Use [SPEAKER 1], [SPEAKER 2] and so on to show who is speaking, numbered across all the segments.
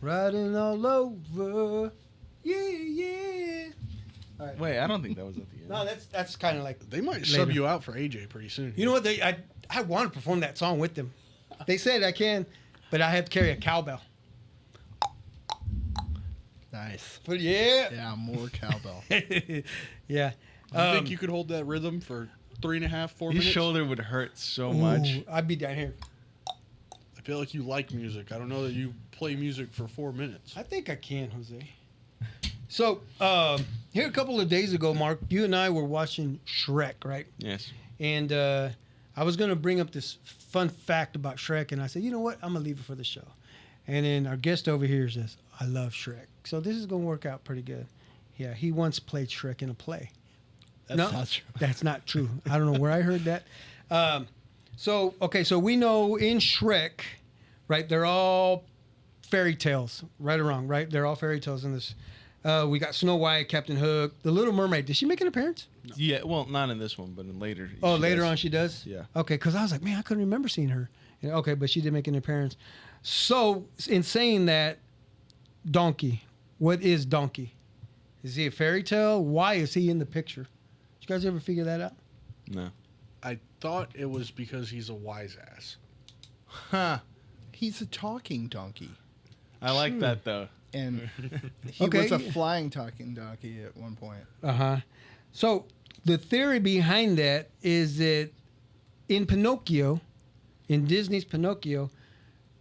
[SPEAKER 1] Riding all over. Yeah. All right.
[SPEAKER 2] Wait, I don't think that was at the end.
[SPEAKER 1] No, that's kind of like
[SPEAKER 3] They might
[SPEAKER 1] later.
[SPEAKER 3] sub you out for AJ pretty soon.
[SPEAKER 1] You know what? I want to perform that song with them. They said I can, but I have to carry a cowbell.
[SPEAKER 4] Nice.
[SPEAKER 1] But yeah.
[SPEAKER 4] Yeah, more cowbell.
[SPEAKER 1] Yeah.
[SPEAKER 3] Do you think you could hold that rhythm for 3.5, 4
[SPEAKER 2] His
[SPEAKER 3] minutes?
[SPEAKER 2] shoulder would hurt so much.
[SPEAKER 1] I'd be down here.
[SPEAKER 3] I feel like you like music. I don't know that you play music for 4 minutes.
[SPEAKER 1] I think I can, Jose. So, here a couple of days ago, Mark, you and I were watching Shrek, right?
[SPEAKER 2] Yes.
[SPEAKER 1] And I was going to bring up this fun fact about Shrek, and I said, you know what? I'm going to leave it for the show. And then our guest over here says, I love Shrek. So this is going to work out pretty good. Yeah, he once played Shrek in a play.
[SPEAKER 4] That's not true.
[SPEAKER 1] That's not true. I don't know where I heard that. So we know in Shrek, right, they're all fairy tales, right or wrong, right? They're all fairy tales in this. We got Snow White, Captain Hook, The Little Mermaid. Did she make an appearance?
[SPEAKER 2] No. Yeah, well, not in this one, but in later.
[SPEAKER 1] Oh, later on she does?
[SPEAKER 2] Yeah.
[SPEAKER 1] Okay, because I was like, man, I couldn't remember seeing her. Yeah, okay, but she did make an appearance. So, in saying that, Donkey, what is Donkey? Is he a fairy tale? Why is he in the picture? Did you guys ever figure that out?
[SPEAKER 2] No.
[SPEAKER 3] I thought it was because he's a wise ass.
[SPEAKER 2] Huh.
[SPEAKER 4] He's a talking donkey.
[SPEAKER 2] I like that, though.
[SPEAKER 4] And he
[SPEAKER 1] Okay.
[SPEAKER 4] was a flying talking donkey at one point.
[SPEAKER 1] Uh-huh. So, the theory behind that is that in Pinocchio, in Disney's Pinocchio,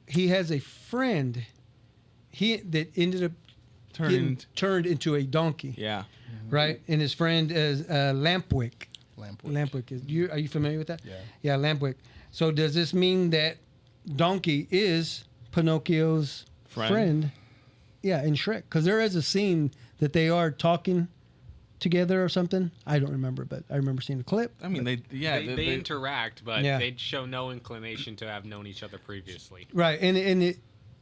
[SPEAKER 1] he has a friend that ended up getting turned into a donkey,
[SPEAKER 2] Yeah.
[SPEAKER 1] right? And his friend is Lampwick.
[SPEAKER 4] Lampwick.
[SPEAKER 1] Are you familiar with that?
[SPEAKER 4] Yeah.
[SPEAKER 1] Yeah, Lampwick. So does this mean that Donkey is Pinocchio's friend? Yeah, in Shrek. Because there is a scene that they are talking together or something. I don't remember, but I remember seeing the clip.
[SPEAKER 2] I mean, they
[SPEAKER 5] interact, but
[SPEAKER 1] Yeah.
[SPEAKER 5] they'd show no inclination to have known each other previously.
[SPEAKER 1] Right,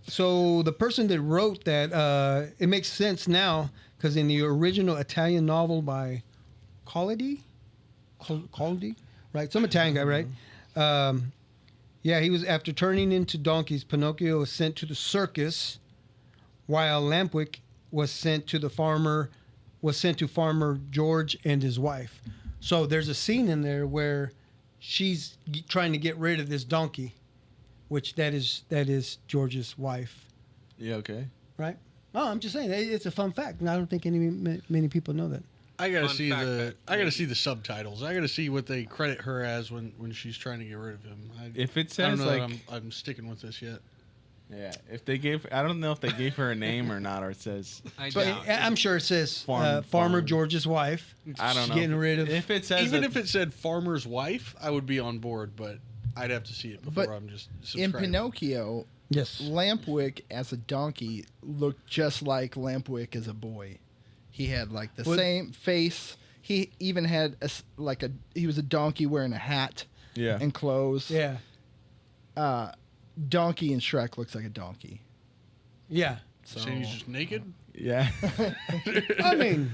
[SPEAKER 1] so the person that wrote that, it makes sense now because in the original Italian novel by Colidi, right? Some Italian guy, right? Yeah, he was after turning into donkeys. Pinocchio was sent to the circus, while Lampwick was sent to Farmer George and his wife. So there's a scene in there where she's trying to get rid of this donkey, which that is George's wife.
[SPEAKER 2] Yeah, okay.
[SPEAKER 1] Right? Oh, I'm just saying it's a fun fact, and I don't think many people know that.
[SPEAKER 3] I gotta see the subtitles. I gotta see what they credit her as when she's trying to get rid of him.
[SPEAKER 2] If it
[SPEAKER 3] I
[SPEAKER 2] says
[SPEAKER 3] don't know
[SPEAKER 2] like,
[SPEAKER 3] that I'm sticking with this yet.
[SPEAKER 2] yeah, I don't know if they gave her a name or not, or it says.
[SPEAKER 1] But I'm sure it says Farmer
[SPEAKER 2] Farmer.
[SPEAKER 1] George's wife.
[SPEAKER 2] I don't know.
[SPEAKER 1] Getting rid of.
[SPEAKER 2] If it says
[SPEAKER 3] Even if it said farmer's wife, I would be on board, but I'd have to see it before
[SPEAKER 4] But
[SPEAKER 3] I'm just
[SPEAKER 4] In
[SPEAKER 3] subscribing.
[SPEAKER 4] Pinocchio,
[SPEAKER 1] Yes.
[SPEAKER 4] Lampwick as a donkey looked just like Lampwick as a boy. He had like the same face. He even had he was a donkey wearing a hat
[SPEAKER 2] yeah,
[SPEAKER 4] and clothes.
[SPEAKER 1] Yeah.
[SPEAKER 4] Donkey in Shrek looks like a donkey.
[SPEAKER 1] Yeah.
[SPEAKER 4] So
[SPEAKER 3] Saying he's just naked?
[SPEAKER 2] yeah.
[SPEAKER 1] I mean,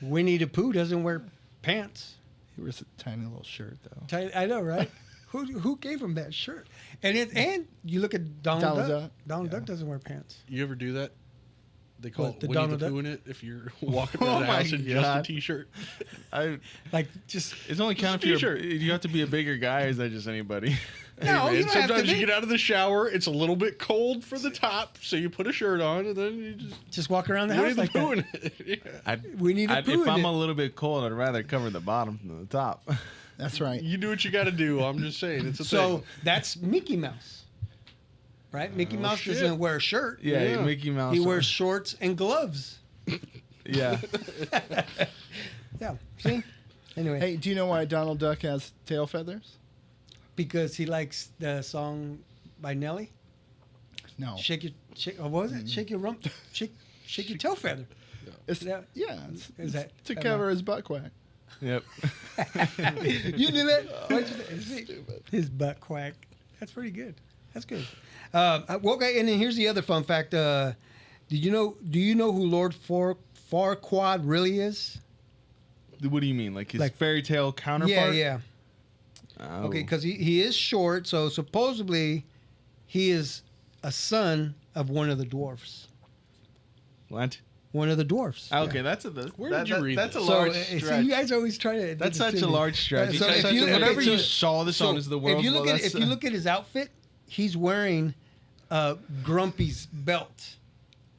[SPEAKER 1] Winnie the Pooh doesn't wear pants.
[SPEAKER 4] he wears a tiny little shirt though.
[SPEAKER 1] I know, right? Who gave him that shirt? And you look at Donald Duck. Donald Duck doesn't wear pants.
[SPEAKER 3] You ever do that? They call
[SPEAKER 1] What,
[SPEAKER 3] it
[SPEAKER 1] the
[SPEAKER 3] Winnie
[SPEAKER 1] Donald
[SPEAKER 3] the
[SPEAKER 1] Duck?
[SPEAKER 3] Pooh in it if you're walking
[SPEAKER 2] Oh
[SPEAKER 3] around the
[SPEAKER 2] my
[SPEAKER 3] house in just a
[SPEAKER 2] God.
[SPEAKER 3] t-shirt.
[SPEAKER 1] Like just
[SPEAKER 2] It's only count if
[SPEAKER 3] T-shirt.
[SPEAKER 2] you have to be a bigger guy, or is that just anybody?
[SPEAKER 1] no.
[SPEAKER 3] And
[SPEAKER 1] You don't have to
[SPEAKER 3] sometimes you
[SPEAKER 1] be.
[SPEAKER 3] get out of the shower, it's a little bit cold for the top, so you put a shirt on, and then you
[SPEAKER 1] Just walk around the
[SPEAKER 3] Winnie
[SPEAKER 1] house
[SPEAKER 3] the
[SPEAKER 1] like
[SPEAKER 3] Pooh
[SPEAKER 1] that.
[SPEAKER 3] in it. Yeah.
[SPEAKER 1] Winnie the Pooh
[SPEAKER 2] If
[SPEAKER 1] in
[SPEAKER 2] I'm
[SPEAKER 1] it.
[SPEAKER 2] a little bit cold, I'd rather cover the bottom than the top.
[SPEAKER 4] That's right.
[SPEAKER 3] You do what you got to do. I'm just saying, it's a
[SPEAKER 1] So
[SPEAKER 3] thing.
[SPEAKER 1] that's Mickey Mouse, right? Mickey Mouse
[SPEAKER 3] shit.
[SPEAKER 1] doesn't wear a shirt.
[SPEAKER 2] Yeah, Mickey Mouse.
[SPEAKER 1] He wears shorts and gloves.
[SPEAKER 2] Yeah.
[SPEAKER 1] Yeah. See? Anyway,
[SPEAKER 4] Hey, do you know why Donald Duck has tail feathers?
[SPEAKER 1] because he likes the song by Nelly.
[SPEAKER 4] No.
[SPEAKER 1] Shake. What was it? Shake your rump. Shake your tail feather.
[SPEAKER 4] It's,
[SPEAKER 1] that-
[SPEAKER 4] it's
[SPEAKER 1] that-
[SPEAKER 4] to cover his butt quack.
[SPEAKER 2] Yep.
[SPEAKER 1] You knew that? What'd you say?
[SPEAKER 4] Stupid.
[SPEAKER 1] His butt quack. That's pretty good. That's good. Okay, and then here's the other fun fact. Do you know who Lord Farquaad really is?
[SPEAKER 2] What do you mean? Like his
[SPEAKER 1] Like-
[SPEAKER 2] fairy tale counterpart?
[SPEAKER 1] Yeah.
[SPEAKER 2] Oh.
[SPEAKER 1] Okay, because he is short, so supposedly he is a son of one of the dwarfs.
[SPEAKER 2] What?
[SPEAKER 1] One of the dwarfs.
[SPEAKER 2] Okay,
[SPEAKER 1] Yeah.
[SPEAKER 3] Where did you read
[SPEAKER 2] That's a
[SPEAKER 3] this?
[SPEAKER 2] large
[SPEAKER 1] see,
[SPEAKER 2] stretch.
[SPEAKER 1] you guys always try to.
[SPEAKER 2] That's such a large stretch.
[SPEAKER 1] So if you-
[SPEAKER 2] Whenever
[SPEAKER 1] okay,
[SPEAKER 2] you
[SPEAKER 1] so-
[SPEAKER 2] saw this on is the world.
[SPEAKER 1] If you look at his outfit, he's wearing Grumpy's belt,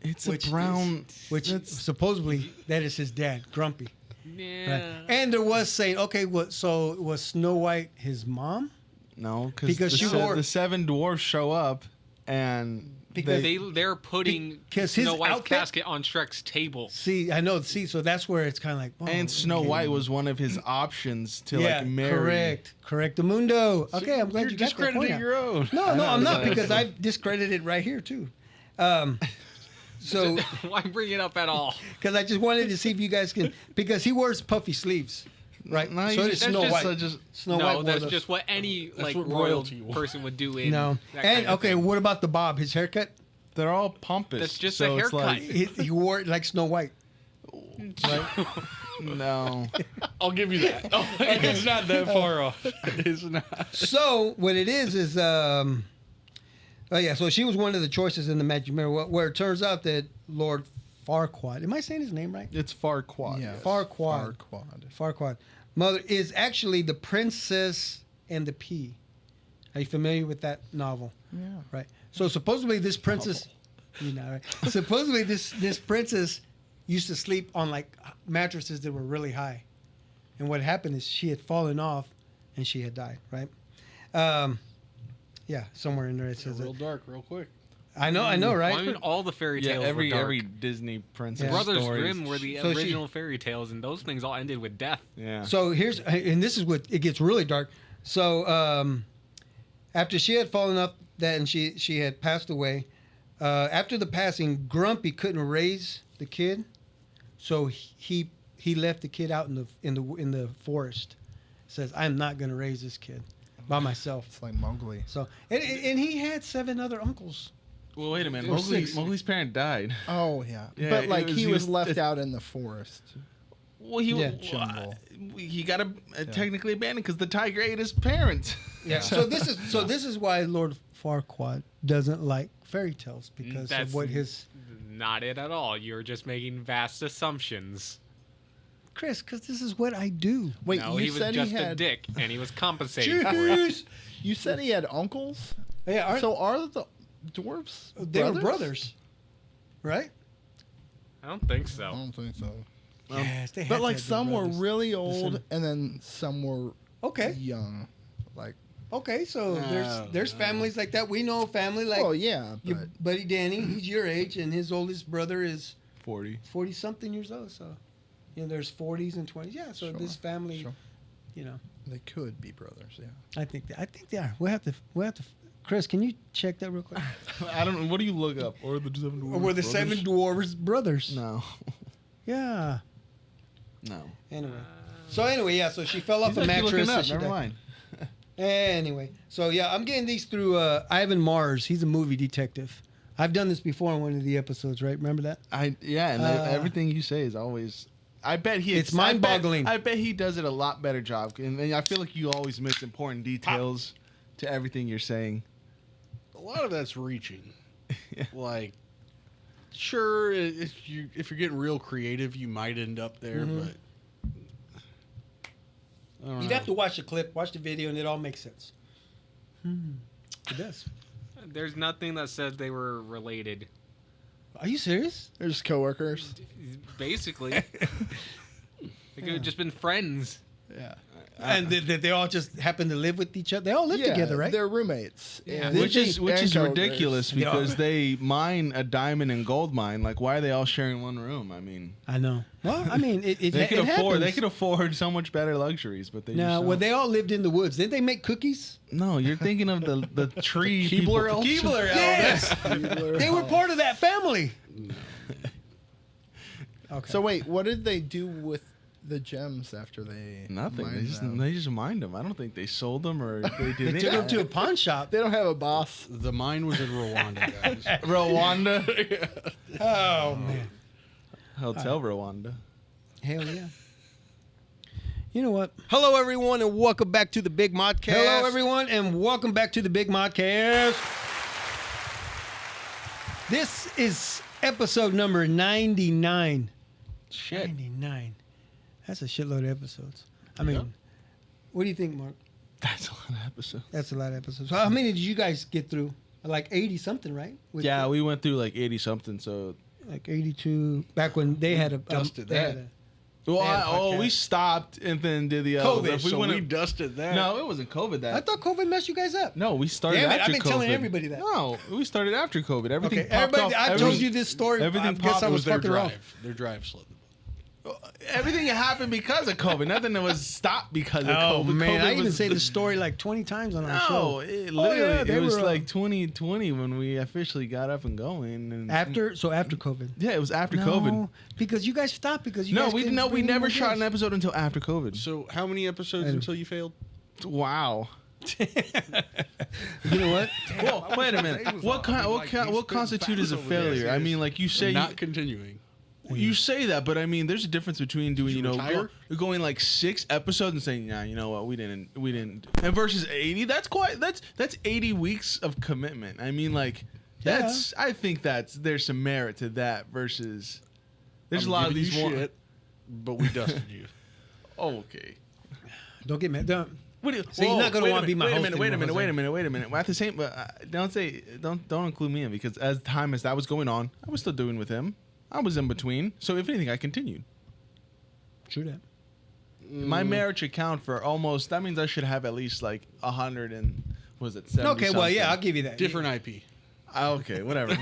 [SPEAKER 2] it's
[SPEAKER 1] which
[SPEAKER 2] a brown.
[SPEAKER 1] which supposedly that is his dad, Grumpy.
[SPEAKER 5] Yeah.
[SPEAKER 1] Right? And there was saying, okay, so was Snow White his mom?
[SPEAKER 2] No,
[SPEAKER 1] Because she wore-
[SPEAKER 2] the 7 dwarfs show up and
[SPEAKER 1] Because
[SPEAKER 5] They're putting
[SPEAKER 1] Because his
[SPEAKER 5] Snow White's
[SPEAKER 1] outfit-
[SPEAKER 5] casket on Shrek's table.
[SPEAKER 1] See, I know. See, so that's where it's kind of like. Oh,
[SPEAKER 2] and Snow
[SPEAKER 1] okay.
[SPEAKER 2] White was one of his options to like marry.
[SPEAKER 1] Correct, Mundo. Okay, I'm glad
[SPEAKER 2] You're
[SPEAKER 1] you got that point
[SPEAKER 2] discrediting
[SPEAKER 1] out.
[SPEAKER 2] your own.
[SPEAKER 1] No, I'm not because I discredited right here too. So
[SPEAKER 5] Why bring it up at all?
[SPEAKER 1] because I just wanted to see if you guys can because he wears puffy sleeves, right?
[SPEAKER 2] No,
[SPEAKER 1] so
[SPEAKER 2] you
[SPEAKER 1] does
[SPEAKER 2] just-
[SPEAKER 1] Snow
[SPEAKER 5] that's
[SPEAKER 1] White.
[SPEAKER 2] just-
[SPEAKER 1] Snow
[SPEAKER 5] No,
[SPEAKER 1] White wore
[SPEAKER 5] that's
[SPEAKER 1] those.
[SPEAKER 5] just what any like
[SPEAKER 3] what
[SPEAKER 5] royal
[SPEAKER 3] royalty wore.
[SPEAKER 5] person would do in.
[SPEAKER 1] No.
[SPEAKER 5] that
[SPEAKER 1] And
[SPEAKER 5] kind of
[SPEAKER 1] okay,
[SPEAKER 5] thing.
[SPEAKER 1] what about the bob? His haircut?
[SPEAKER 2] They're all pompous.
[SPEAKER 5] That's just
[SPEAKER 2] so
[SPEAKER 5] a
[SPEAKER 2] it's
[SPEAKER 5] haircut.
[SPEAKER 2] like-
[SPEAKER 1] He wore it like Snow White.
[SPEAKER 2] no.
[SPEAKER 3] I'll give you that. Oh, it's not that far off. It's not.
[SPEAKER 1] So what it is oh yeah, so she was one of the choices in the Magic Mirror, where it turns out that Lord Farquaad, am I saying his name right?
[SPEAKER 2] It's Farquaad.
[SPEAKER 4] Yeah.
[SPEAKER 1] Farquaad. Farquaad. Mother is actually the Princess and the Pea. Are you familiar with that novel?
[SPEAKER 4] Yeah.
[SPEAKER 1] Right. So supposedly this princess, you know, right? Supposedly this princess used to sleep on like mattresses that were really high, and what happened is she had fallen off, and she had died. Right. Yeah, somewhere in there it says
[SPEAKER 3] Real
[SPEAKER 1] it.
[SPEAKER 3] dark, real quick.
[SPEAKER 1] I know, right?
[SPEAKER 5] I mean, all the fairy
[SPEAKER 2] Yeah,
[SPEAKER 5] tales
[SPEAKER 2] every
[SPEAKER 5] were dark.
[SPEAKER 2] every Disney princess
[SPEAKER 1] Yeah.
[SPEAKER 5] Brothers
[SPEAKER 2] stories.
[SPEAKER 5] Grimm were the
[SPEAKER 1] So she-
[SPEAKER 5] original fairy tales, and those things all ended with death.
[SPEAKER 2] Yeah.
[SPEAKER 1] So here's, and this is what it gets really dark. So after she had fallen off that and she had passed away, after the passing, Grumpy couldn't raise the kid, so he left the kid out in the forest. Says, I'm not going to raise this kid by myself.
[SPEAKER 4] It's like Mowgli.
[SPEAKER 1] So and he had 7 other uncles.
[SPEAKER 2] well, wait a minute.
[SPEAKER 1] Or 6.
[SPEAKER 2] Mowgli's parent died.
[SPEAKER 4] Oh yeah,
[SPEAKER 2] Yeah,
[SPEAKER 4] but
[SPEAKER 2] it
[SPEAKER 4] like
[SPEAKER 2] was-
[SPEAKER 4] he
[SPEAKER 2] he
[SPEAKER 4] was
[SPEAKER 2] was-
[SPEAKER 4] left out in the forest.
[SPEAKER 2] Well, he
[SPEAKER 1] Yeah.
[SPEAKER 4] Jungle.
[SPEAKER 2] he got technically abandoned because the tiger ate his parents.
[SPEAKER 1] Yeah. So this is why Lord Farquaad doesn't like fairy tales because
[SPEAKER 5] That's
[SPEAKER 1] of what his
[SPEAKER 5] Not it at all. You're just making vast assumptions.
[SPEAKER 1] Chris, because this is what I do.
[SPEAKER 4] Wait,
[SPEAKER 5] No,
[SPEAKER 4] you
[SPEAKER 5] he was
[SPEAKER 4] said
[SPEAKER 5] just
[SPEAKER 4] he
[SPEAKER 5] a
[SPEAKER 4] had.
[SPEAKER 5] dick, and he was compensating for it.
[SPEAKER 1] Jeez.
[SPEAKER 4] You said he had uncles.
[SPEAKER 1] Yeah.
[SPEAKER 4] So are the dwarves?
[SPEAKER 1] They were brothers, right?
[SPEAKER 5] I don't think
[SPEAKER 4] I
[SPEAKER 5] so.
[SPEAKER 4] don't think so.
[SPEAKER 1] Yes, they had
[SPEAKER 4] But
[SPEAKER 1] to
[SPEAKER 4] like
[SPEAKER 1] have been
[SPEAKER 4] some were
[SPEAKER 1] brothers.
[SPEAKER 4] really old,
[SPEAKER 1] Listen.
[SPEAKER 4] and then some were
[SPEAKER 1] Okay.
[SPEAKER 4] young. Like,
[SPEAKER 1] Okay, so there's families like that. We know a family like
[SPEAKER 4] well, yeah,
[SPEAKER 1] your
[SPEAKER 4] but
[SPEAKER 1] buddy Danny. He's your age, and his oldest brother is
[SPEAKER 2] 40.
[SPEAKER 1] 40-something years old. So, you know, there's 40s and 20s. Yeah, so
[SPEAKER 4] Sure,
[SPEAKER 1] this family,
[SPEAKER 4] sure.
[SPEAKER 1] you know,
[SPEAKER 4] they could be brothers. Yeah.
[SPEAKER 1] I think they are. We'll have to. Chris, can you check that real quick?
[SPEAKER 2] I don't know. What do you look up? Or the 7 dwarfs?
[SPEAKER 1] Or were the 7 dwarves brothers?
[SPEAKER 2] No.
[SPEAKER 1] Yeah.
[SPEAKER 2] No.
[SPEAKER 1] Anyway. So yeah. So she fell off
[SPEAKER 2] He's
[SPEAKER 1] a
[SPEAKER 2] actually
[SPEAKER 1] mattress.
[SPEAKER 2] looking up.
[SPEAKER 1] and she
[SPEAKER 2] Never
[SPEAKER 1] died.
[SPEAKER 2] mind.
[SPEAKER 1] Anyway, so yeah, I'm getting these through Ivan Mars. He's a movie detective. I've done this before in one of the episodes, right? Remember that?
[SPEAKER 2] And everything you say is always. I bet he.
[SPEAKER 1] It's mind-boggling.
[SPEAKER 2] I bet he does it a lot better job, and I feel like you always miss important details to everything you're saying.
[SPEAKER 3] A lot of that's reaching. Like, sure, if you're getting real creative, you might end up there,
[SPEAKER 1] Mhm.
[SPEAKER 3] but I don't
[SPEAKER 1] You'd
[SPEAKER 3] know.
[SPEAKER 1] have to watch the clip, watch the video, and it all makes sense. It does.
[SPEAKER 5] There's nothing that says they were related.
[SPEAKER 1] Are you serious?
[SPEAKER 4] They're just coworkers.
[SPEAKER 5] Basically, they could have just been friends.
[SPEAKER 4] Yeah.
[SPEAKER 1] And they all just happen to live with each other. They all live together, right?
[SPEAKER 4] They're roommates.
[SPEAKER 5] Yeah.
[SPEAKER 4] And
[SPEAKER 2] Which is
[SPEAKER 4] and coworkers.
[SPEAKER 2] ridiculous
[SPEAKER 1] They are.
[SPEAKER 2] because they mine a diamond and gold mine. Like, why are they all sharing one room? I mean,
[SPEAKER 1] I know. Well, I mean, it
[SPEAKER 2] they could afford.
[SPEAKER 1] happens.
[SPEAKER 2] They could afford so much better luxuries, but they.
[SPEAKER 1] No,
[SPEAKER 2] just
[SPEAKER 1] well,
[SPEAKER 2] don't.
[SPEAKER 1] they all lived in the woods. Didn't they make cookies?
[SPEAKER 2] No, you're thinking of the tree
[SPEAKER 3] Keebler
[SPEAKER 2] people.
[SPEAKER 3] elves?
[SPEAKER 2] Keebler elves.
[SPEAKER 1] Yes, they were part of that family. Okay.
[SPEAKER 4] So wait, what did they do with the gems after they?
[SPEAKER 2] Nothing.
[SPEAKER 4] mined
[SPEAKER 2] They
[SPEAKER 4] them?
[SPEAKER 2] just mined them. I don't think they sold them or they
[SPEAKER 1] they
[SPEAKER 2] did
[SPEAKER 1] took them to a pawn shop.
[SPEAKER 4] They don't have a boss.
[SPEAKER 3] The mine was in Rwanda, guys.
[SPEAKER 2] Rwanda.
[SPEAKER 1] Oh man,
[SPEAKER 2] Hotel Rwanda.
[SPEAKER 1] hell yeah. You know what? Hello, everyone, and welcome back to the Big Modcast. Hello, everyone, and welcome back to the Big Modcast. This is episode number 99.
[SPEAKER 5] Shit.
[SPEAKER 1] 99. That's a shitload of episodes. I mean, what do you think, Mark?
[SPEAKER 2] That's a lot of episodes.
[SPEAKER 1] That's a lot of episodes. So how many did you guys get through? Like 80 something, right?
[SPEAKER 2] Yeah, we went through like 80 something. So,
[SPEAKER 1] like 82 back when they had a
[SPEAKER 3] Dusted
[SPEAKER 1] they
[SPEAKER 3] that.
[SPEAKER 1] had a-
[SPEAKER 2] well,
[SPEAKER 1] They had a podcast.
[SPEAKER 2] we stopped and then did the
[SPEAKER 1] COVID,
[SPEAKER 2] stuff.
[SPEAKER 3] So
[SPEAKER 2] went
[SPEAKER 3] we dusted that.
[SPEAKER 2] No, it wasn't COVID. That
[SPEAKER 1] I thought COVID messed you guys up.
[SPEAKER 2] no, we started
[SPEAKER 1] Damn it,
[SPEAKER 2] after
[SPEAKER 1] I've been
[SPEAKER 2] COVID.
[SPEAKER 1] telling everybody that.
[SPEAKER 2] No, we started after COVID. Everything
[SPEAKER 1] Okay,
[SPEAKER 2] popped
[SPEAKER 1] everybody.
[SPEAKER 2] off.
[SPEAKER 1] I told you this story.
[SPEAKER 2] everything
[SPEAKER 1] I guess
[SPEAKER 2] popped
[SPEAKER 1] I
[SPEAKER 3] It
[SPEAKER 1] was
[SPEAKER 3] was their
[SPEAKER 1] fucking wrong.
[SPEAKER 3] drive. Their drive slowed them.
[SPEAKER 2] Everything happened because of COVID. Nothing that was stopped because of
[SPEAKER 1] Oh
[SPEAKER 2] COVID.
[SPEAKER 1] man,
[SPEAKER 2] COVID
[SPEAKER 1] I even
[SPEAKER 2] was
[SPEAKER 1] say the story like 20 times on our
[SPEAKER 2] No,
[SPEAKER 1] show.
[SPEAKER 2] it
[SPEAKER 1] Oh, yeah,
[SPEAKER 2] literally
[SPEAKER 1] they
[SPEAKER 2] it was
[SPEAKER 1] were,
[SPEAKER 2] like 2020 when we officially got up and going. And
[SPEAKER 1] After COVID.
[SPEAKER 2] yeah, it was after COVID.
[SPEAKER 1] No, because you guys stopped because you
[SPEAKER 2] No,
[SPEAKER 1] guys
[SPEAKER 2] we
[SPEAKER 1] couldn't bring
[SPEAKER 2] never
[SPEAKER 1] more
[SPEAKER 2] shot an
[SPEAKER 1] guests.
[SPEAKER 2] episode until after COVID.
[SPEAKER 3] So how many episodes
[SPEAKER 1] Anyway.
[SPEAKER 3] until you failed?
[SPEAKER 2] Wow.
[SPEAKER 1] You know what?
[SPEAKER 2] Well, wait a minute. What constitutes as a failure? I mean, like you say,
[SPEAKER 3] Not continuing.
[SPEAKER 2] you say that, but I mean, there's a difference between doing,
[SPEAKER 3] Did you retire?
[SPEAKER 2] going like 6 episodes and saying, yeah, you know what, we didn't, and versus 80. That's 80 weeks of commitment. I mean, like I think there's some merit to that versus there's a lot of these more.
[SPEAKER 3] shit, but we dusted you.
[SPEAKER 2] Oh, okay.
[SPEAKER 1] Don't get mad. Don't.
[SPEAKER 2] What do you,
[SPEAKER 1] So you're not gonna want to be my host
[SPEAKER 2] Wait a
[SPEAKER 1] anymore,
[SPEAKER 2] minute. At the same, don't include me in because as time as that was going on, I was still doing with him. I was in between, so if anything, I continued.
[SPEAKER 1] True that.
[SPEAKER 2] My marriage account for almost that means I should have at least like 100 and was it 70
[SPEAKER 1] Okay, well, yeah, I'll give you that.
[SPEAKER 3] Different IP.
[SPEAKER 2] Okay, whatever.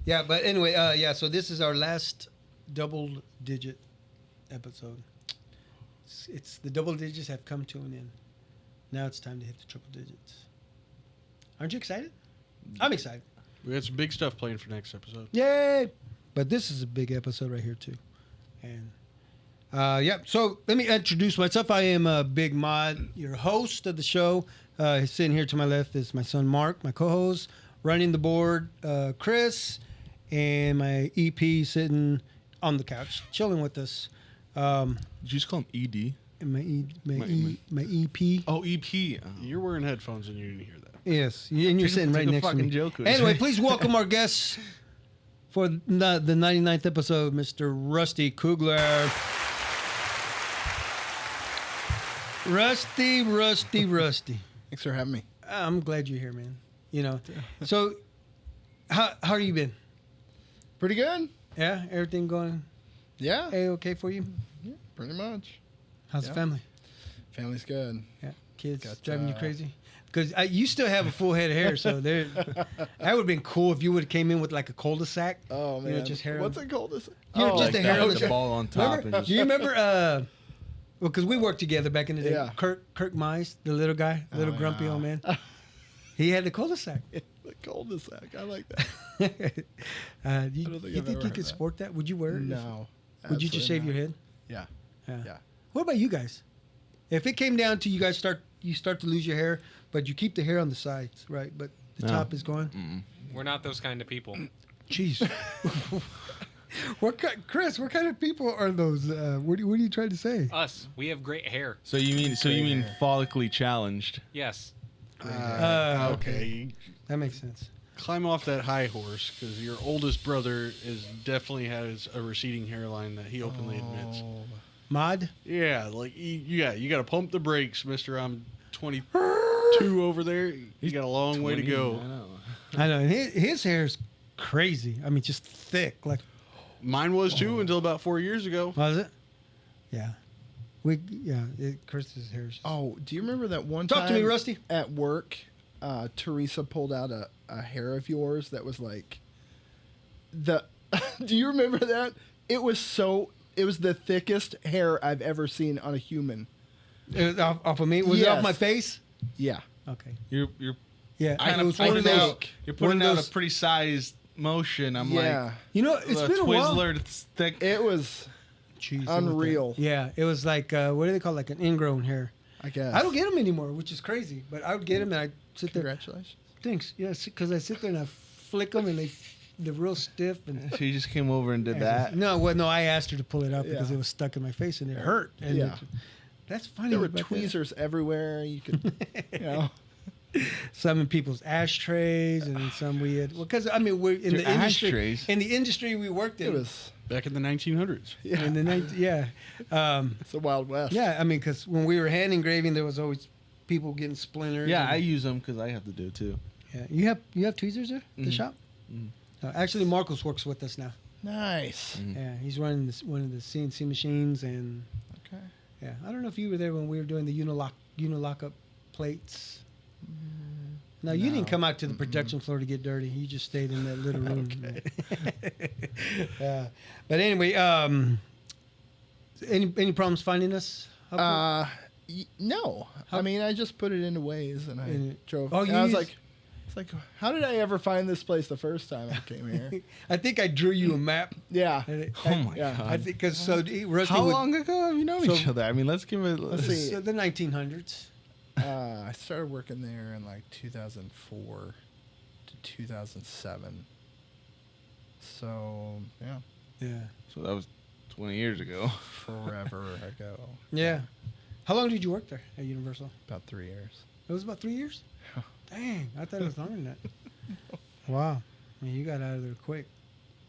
[SPEAKER 1] Yeah, but anyway, yeah. So this is our last double-digit episode. It's the double digits have come to an end. Now it's time to hit the triple digits. Aren't you excited? I'm excited.
[SPEAKER 3] We had some big stuff planned for next episode.
[SPEAKER 1] Yay! But this is a big episode right here too, and yeah. So let me introduce myself. I am Big Mod, your host of the show. Sitting here to my left is my son Mark, my co-host. Running the board, Chris, and my EP sitting on the couch, chilling with us.
[SPEAKER 2] Did you just call him ED?
[SPEAKER 1] And my EP.
[SPEAKER 2] Oh, EP.
[SPEAKER 3] You're wearing headphones and you didn't hear that.
[SPEAKER 1] Yes, and you're sitting right
[SPEAKER 2] Take a
[SPEAKER 1] next to me.
[SPEAKER 2] fucking joke with
[SPEAKER 1] Anyway,
[SPEAKER 2] you.
[SPEAKER 1] please welcome our guest for the 99th episode, Mr. Rusty Kugler. Rusty.
[SPEAKER 4] Thanks for having me.
[SPEAKER 1] I'm glad you're here, man. You know, so how are you been?
[SPEAKER 4] Pretty good.
[SPEAKER 1] Yeah, everything going
[SPEAKER 4] Yeah,
[SPEAKER 1] okay for you?
[SPEAKER 4] pretty much.
[SPEAKER 1] How's the
[SPEAKER 4] Yeah.
[SPEAKER 1] family?
[SPEAKER 4] Family's good.
[SPEAKER 1] Yeah, kids
[SPEAKER 4] Got,
[SPEAKER 1] driving you crazy? Because you still have a full head of hair, so there. That would have been cool if you would have came in with like a cul-de-sac.
[SPEAKER 4] Oh
[SPEAKER 1] You
[SPEAKER 4] man,
[SPEAKER 1] know, just hair.
[SPEAKER 4] What's it called? This?
[SPEAKER 1] You're just
[SPEAKER 2] Like
[SPEAKER 1] a hair
[SPEAKER 2] that
[SPEAKER 1] on
[SPEAKER 2] with
[SPEAKER 1] the
[SPEAKER 2] the ball on top.
[SPEAKER 1] Remember?
[SPEAKER 2] And
[SPEAKER 1] Do you remember? Well, because we worked together back in the day.
[SPEAKER 4] Yeah.
[SPEAKER 1] Kirk Mize, the little guy, little
[SPEAKER 4] Oh,
[SPEAKER 1] grumpy
[SPEAKER 4] yeah.
[SPEAKER 1] old man. He had the cul-de-sac.
[SPEAKER 4] The cul-de-sac. I like that.
[SPEAKER 1] You
[SPEAKER 4] don't think
[SPEAKER 1] you
[SPEAKER 4] I've
[SPEAKER 1] think
[SPEAKER 4] ever
[SPEAKER 1] you
[SPEAKER 4] heard
[SPEAKER 1] could
[SPEAKER 4] that.
[SPEAKER 1] sport that? Would you wear it?
[SPEAKER 4] No.
[SPEAKER 1] Would you just shave your head?
[SPEAKER 4] Yeah. Yeah.
[SPEAKER 1] What about you guys? If it came down to you guys start to lose your hair, but you keep the hair on the sides, right? But the
[SPEAKER 2] No.
[SPEAKER 1] top is gone.
[SPEAKER 5] We're not those kind of people.
[SPEAKER 1] Jeez. Chris? What kind of people are those? What are you trying to say?
[SPEAKER 5] Us, we have great hair.
[SPEAKER 2] So you mean follically challenged?
[SPEAKER 5] Yes.
[SPEAKER 3] Okay.
[SPEAKER 1] That makes sense.
[SPEAKER 3] Climb off that high horse because your oldest brother definitely has a receding hairline that he openly admits.
[SPEAKER 1] Mod?
[SPEAKER 3] Yeah, like you got to pump the brakes, Mister. I'm 22 over there. You got a long way to
[SPEAKER 2] 20,
[SPEAKER 3] go.
[SPEAKER 2] I know.
[SPEAKER 1] I know. And his hair is crazy. I mean, just thick. Like,
[SPEAKER 3] Mine was too until about 4 years ago.
[SPEAKER 1] was it? Yeah. Chris's hair is.
[SPEAKER 4] Oh, do you remember that one
[SPEAKER 1] Talk
[SPEAKER 4] time
[SPEAKER 1] to me, Rusty.
[SPEAKER 4] at work? Teresa pulled out a hair of yours that was like the. Do you remember that? It was the thickest hair I've ever seen on a human.
[SPEAKER 1] It was off of me? Was it off
[SPEAKER 4] Yes.
[SPEAKER 1] my face?
[SPEAKER 4] Yeah.
[SPEAKER 1] Okay.
[SPEAKER 2] You're
[SPEAKER 1] Yeah.
[SPEAKER 2] kind
[SPEAKER 1] it
[SPEAKER 2] of
[SPEAKER 1] was one of
[SPEAKER 2] putting
[SPEAKER 1] those.
[SPEAKER 2] out. You're
[SPEAKER 1] one
[SPEAKER 2] putting
[SPEAKER 1] of
[SPEAKER 2] out
[SPEAKER 1] those-
[SPEAKER 2] a pretty sized motion. I'm
[SPEAKER 4] Yeah.
[SPEAKER 2] like,
[SPEAKER 1] You know, it's been a while.
[SPEAKER 2] Twizzler that's thick.
[SPEAKER 4] It was
[SPEAKER 1] Jeez, look at
[SPEAKER 4] unreal.
[SPEAKER 1] that. Yeah, it was like what do they call it? Like an ingrown hair?
[SPEAKER 4] I guess.
[SPEAKER 1] I don't get them anymore, which is crazy. But I would get them and I sit there.
[SPEAKER 4] Congratulations.
[SPEAKER 1] Thanks. Yes, because I sit there and I flick them and they're real stiff and.
[SPEAKER 2] She just came over and did that.
[SPEAKER 1] No, I asked her to pull it up because
[SPEAKER 4] Yeah.
[SPEAKER 1] it was stuck in my face and it hurt. And
[SPEAKER 4] Yeah.
[SPEAKER 1] that's funny.
[SPEAKER 4] There were
[SPEAKER 1] about that.
[SPEAKER 4] tweezers everywhere. You could, you know.
[SPEAKER 1] some in people's ashtrays, and then some we had. Well, because I mean, we're in
[SPEAKER 2] Your
[SPEAKER 1] the industry.
[SPEAKER 2] ashtrays?
[SPEAKER 1] In the industry we worked in,
[SPEAKER 4] It was
[SPEAKER 3] Back in the 1900s.
[SPEAKER 4] yeah.
[SPEAKER 1] in the
[SPEAKER 4] It's the Wild West.
[SPEAKER 1] yeah. I mean, because when we were hand engraving, there was always people getting splinters.
[SPEAKER 2] Yeah,
[SPEAKER 1] and-
[SPEAKER 2] I use them because I have to do it too.
[SPEAKER 1] Yeah, you have tweezers there at the
[SPEAKER 2] Mhm.
[SPEAKER 1] shop.
[SPEAKER 2] Mhm.
[SPEAKER 1] Actually, Marcos works with us now.
[SPEAKER 4] Nice.
[SPEAKER 2] Mhm.
[SPEAKER 1] Yeah, he's running one of the CNC machines, and
[SPEAKER 4] Okay.
[SPEAKER 1] yeah, I don't know if you were there when we were doing the unilock up plates. No, you didn't
[SPEAKER 4] No.
[SPEAKER 1] come out to the production floor to get dirty. You just stayed in that little room. But anyway, any problems finding us?
[SPEAKER 4] No.
[SPEAKER 1] How-
[SPEAKER 4] I mean, I just put it into Waze and I
[SPEAKER 1] And-
[SPEAKER 4] drove.
[SPEAKER 1] Oh,
[SPEAKER 4] and
[SPEAKER 1] you
[SPEAKER 4] I was
[SPEAKER 1] used-
[SPEAKER 4] like, it's like, how did I ever find this place the first time I came here?
[SPEAKER 1] I think I drew you a map.
[SPEAKER 4] Yeah.
[SPEAKER 2] Oh my
[SPEAKER 4] yeah,
[SPEAKER 2] god!
[SPEAKER 1] I think because Rusty
[SPEAKER 2] How
[SPEAKER 1] would,
[SPEAKER 2] long ago have you known
[SPEAKER 1] So-
[SPEAKER 2] each other? I mean, let's give it.
[SPEAKER 4] Let's see.
[SPEAKER 1] so the 1900s.
[SPEAKER 4] I started working there in like 2004 to 2007. So, yeah,
[SPEAKER 1] Yeah.
[SPEAKER 2] So that was 20 years ago.
[SPEAKER 4] forever ago.
[SPEAKER 1] Yeah. How long did you work there at Universal?
[SPEAKER 4] About 3 years.
[SPEAKER 1] It was about 3 years. Dang, I thought it was longer than that. Wow, I mean, you got out of there quick.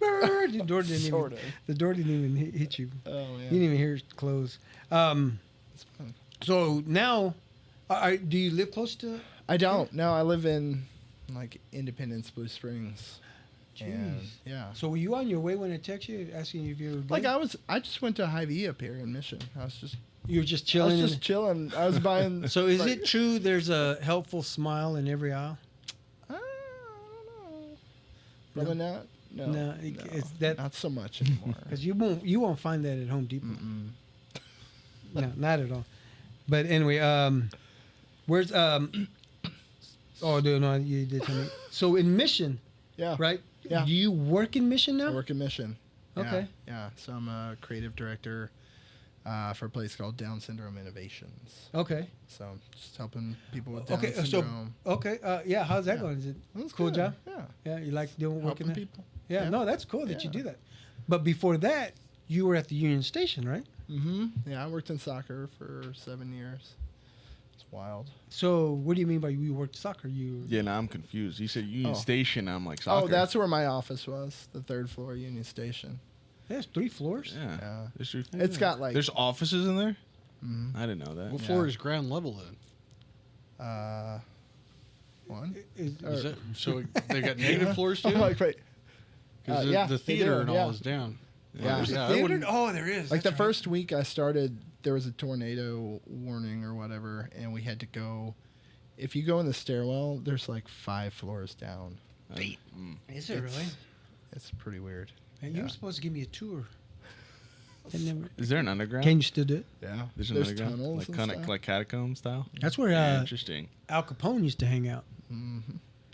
[SPEAKER 1] The door didn't
[SPEAKER 4] Sort
[SPEAKER 1] even.
[SPEAKER 4] of.
[SPEAKER 1] The door didn't even hit you.
[SPEAKER 4] Oh, yeah.
[SPEAKER 1] You didn't even hear it close.
[SPEAKER 4] It's fun.
[SPEAKER 1] So now, do you live close to?
[SPEAKER 4] I don't. No, I live in like Independence, Blue Springs. And
[SPEAKER 1] Jeez.
[SPEAKER 4] yeah.
[SPEAKER 1] So were you on your way when I text you asking if you were good?
[SPEAKER 4] Like I just went to Hy-Vee up here in Mission. I was just
[SPEAKER 1] you were just chilling.
[SPEAKER 4] I was just chilling. I was buying.
[SPEAKER 1] So is
[SPEAKER 4] like,
[SPEAKER 1] it true there's a helpful smile in every aisle?
[SPEAKER 4] I don't know. Probably not. No.
[SPEAKER 1] No, it's that-
[SPEAKER 4] not so much anymore.
[SPEAKER 1] Because you won't find that at Home Depot.
[SPEAKER 4] Mm-mm.
[SPEAKER 1] No, not at all. But anyway, where's oh no, you did tell me. So in Mission,
[SPEAKER 4] Yeah.
[SPEAKER 1] right?
[SPEAKER 4] Yeah.
[SPEAKER 1] Do you work in Mission now?
[SPEAKER 4] I work in Mission. Yeah,
[SPEAKER 1] Okay.
[SPEAKER 4] Yeah. So I'm a creative director for a place called Down Syndrome Innovations.
[SPEAKER 1] Okay.
[SPEAKER 4] So just helping people with Down
[SPEAKER 1] Okay. So
[SPEAKER 4] syndrome.
[SPEAKER 1] okay. Yeah. How's that
[SPEAKER 4] Yeah.
[SPEAKER 1] going? Is it
[SPEAKER 4] That's
[SPEAKER 1] cool
[SPEAKER 4] good.
[SPEAKER 1] job?
[SPEAKER 4] Yeah.
[SPEAKER 1] Yeah. You like doing working
[SPEAKER 4] Helping
[SPEAKER 1] there?
[SPEAKER 4] people.
[SPEAKER 1] Yeah.
[SPEAKER 4] Yeah.
[SPEAKER 1] No, that's cool that you
[SPEAKER 4] Yeah.
[SPEAKER 1] do that. But before that, you were at the Union Station, right?
[SPEAKER 4] Mm-hmm. Yeah, I worked in soccer for 7 years. It's wild.
[SPEAKER 1] So what do you mean by you worked soccer? You
[SPEAKER 2] Yeah, now I'm confused. You said Union
[SPEAKER 4] Oh.
[SPEAKER 2] Station. I'm like soccer.
[SPEAKER 4] Oh, that's where my office was, the 3rd floor, Union Station.
[SPEAKER 1] There's 3 floors.
[SPEAKER 2] Yeah.
[SPEAKER 4] Yeah.
[SPEAKER 2] There's three-
[SPEAKER 4] It's got like
[SPEAKER 2] There's offices in there.
[SPEAKER 4] mhm.
[SPEAKER 2] I didn't know that.
[SPEAKER 3] What
[SPEAKER 4] Yeah.
[SPEAKER 3] floor is ground level then?
[SPEAKER 4] 1.
[SPEAKER 1] Is-
[SPEAKER 3] Is that, so they got negative floors too?
[SPEAKER 4] I'm like, wait.
[SPEAKER 3] Because
[SPEAKER 4] yeah,
[SPEAKER 3] the
[SPEAKER 4] they
[SPEAKER 3] theater
[SPEAKER 4] do,
[SPEAKER 3] and all
[SPEAKER 4] yeah.
[SPEAKER 3] is down.
[SPEAKER 4] Yeah.
[SPEAKER 1] There's a
[SPEAKER 3] I
[SPEAKER 1] theater?
[SPEAKER 3] wouldn't-
[SPEAKER 1] Oh, there is.
[SPEAKER 4] Like the
[SPEAKER 1] That's right.
[SPEAKER 4] first week I started, there was a tornado warning or whatever, and we had to go. If you go in the stairwell, there's like 5 floors down.
[SPEAKER 1] Is it really?
[SPEAKER 4] It's pretty weird.
[SPEAKER 1] Man, you
[SPEAKER 4] Yeah.
[SPEAKER 1] were supposed to give me a tour. And never,
[SPEAKER 2] Is there an underground?
[SPEAKER 1] can you still do it?
[SPEAKER 4] Yeah.
[SPEAKER 2] There's an
[SPEAKER 4] There's
[SPEAKER 2] underground,
[SPEAKER 4] tunnels
[SPEAKER 2] like
[SPEAKER 4] and
[SPEAKER 2] kind of
[SPEAKER 4] stuff.
[SPEAKER 2] like catacomb style.
[SPEAKER 1] That's where
[SPEAKER 2] Interesting.
[SPEAKER 1] Al Capone used to hang out.
[SPEAKER 4] Mhm.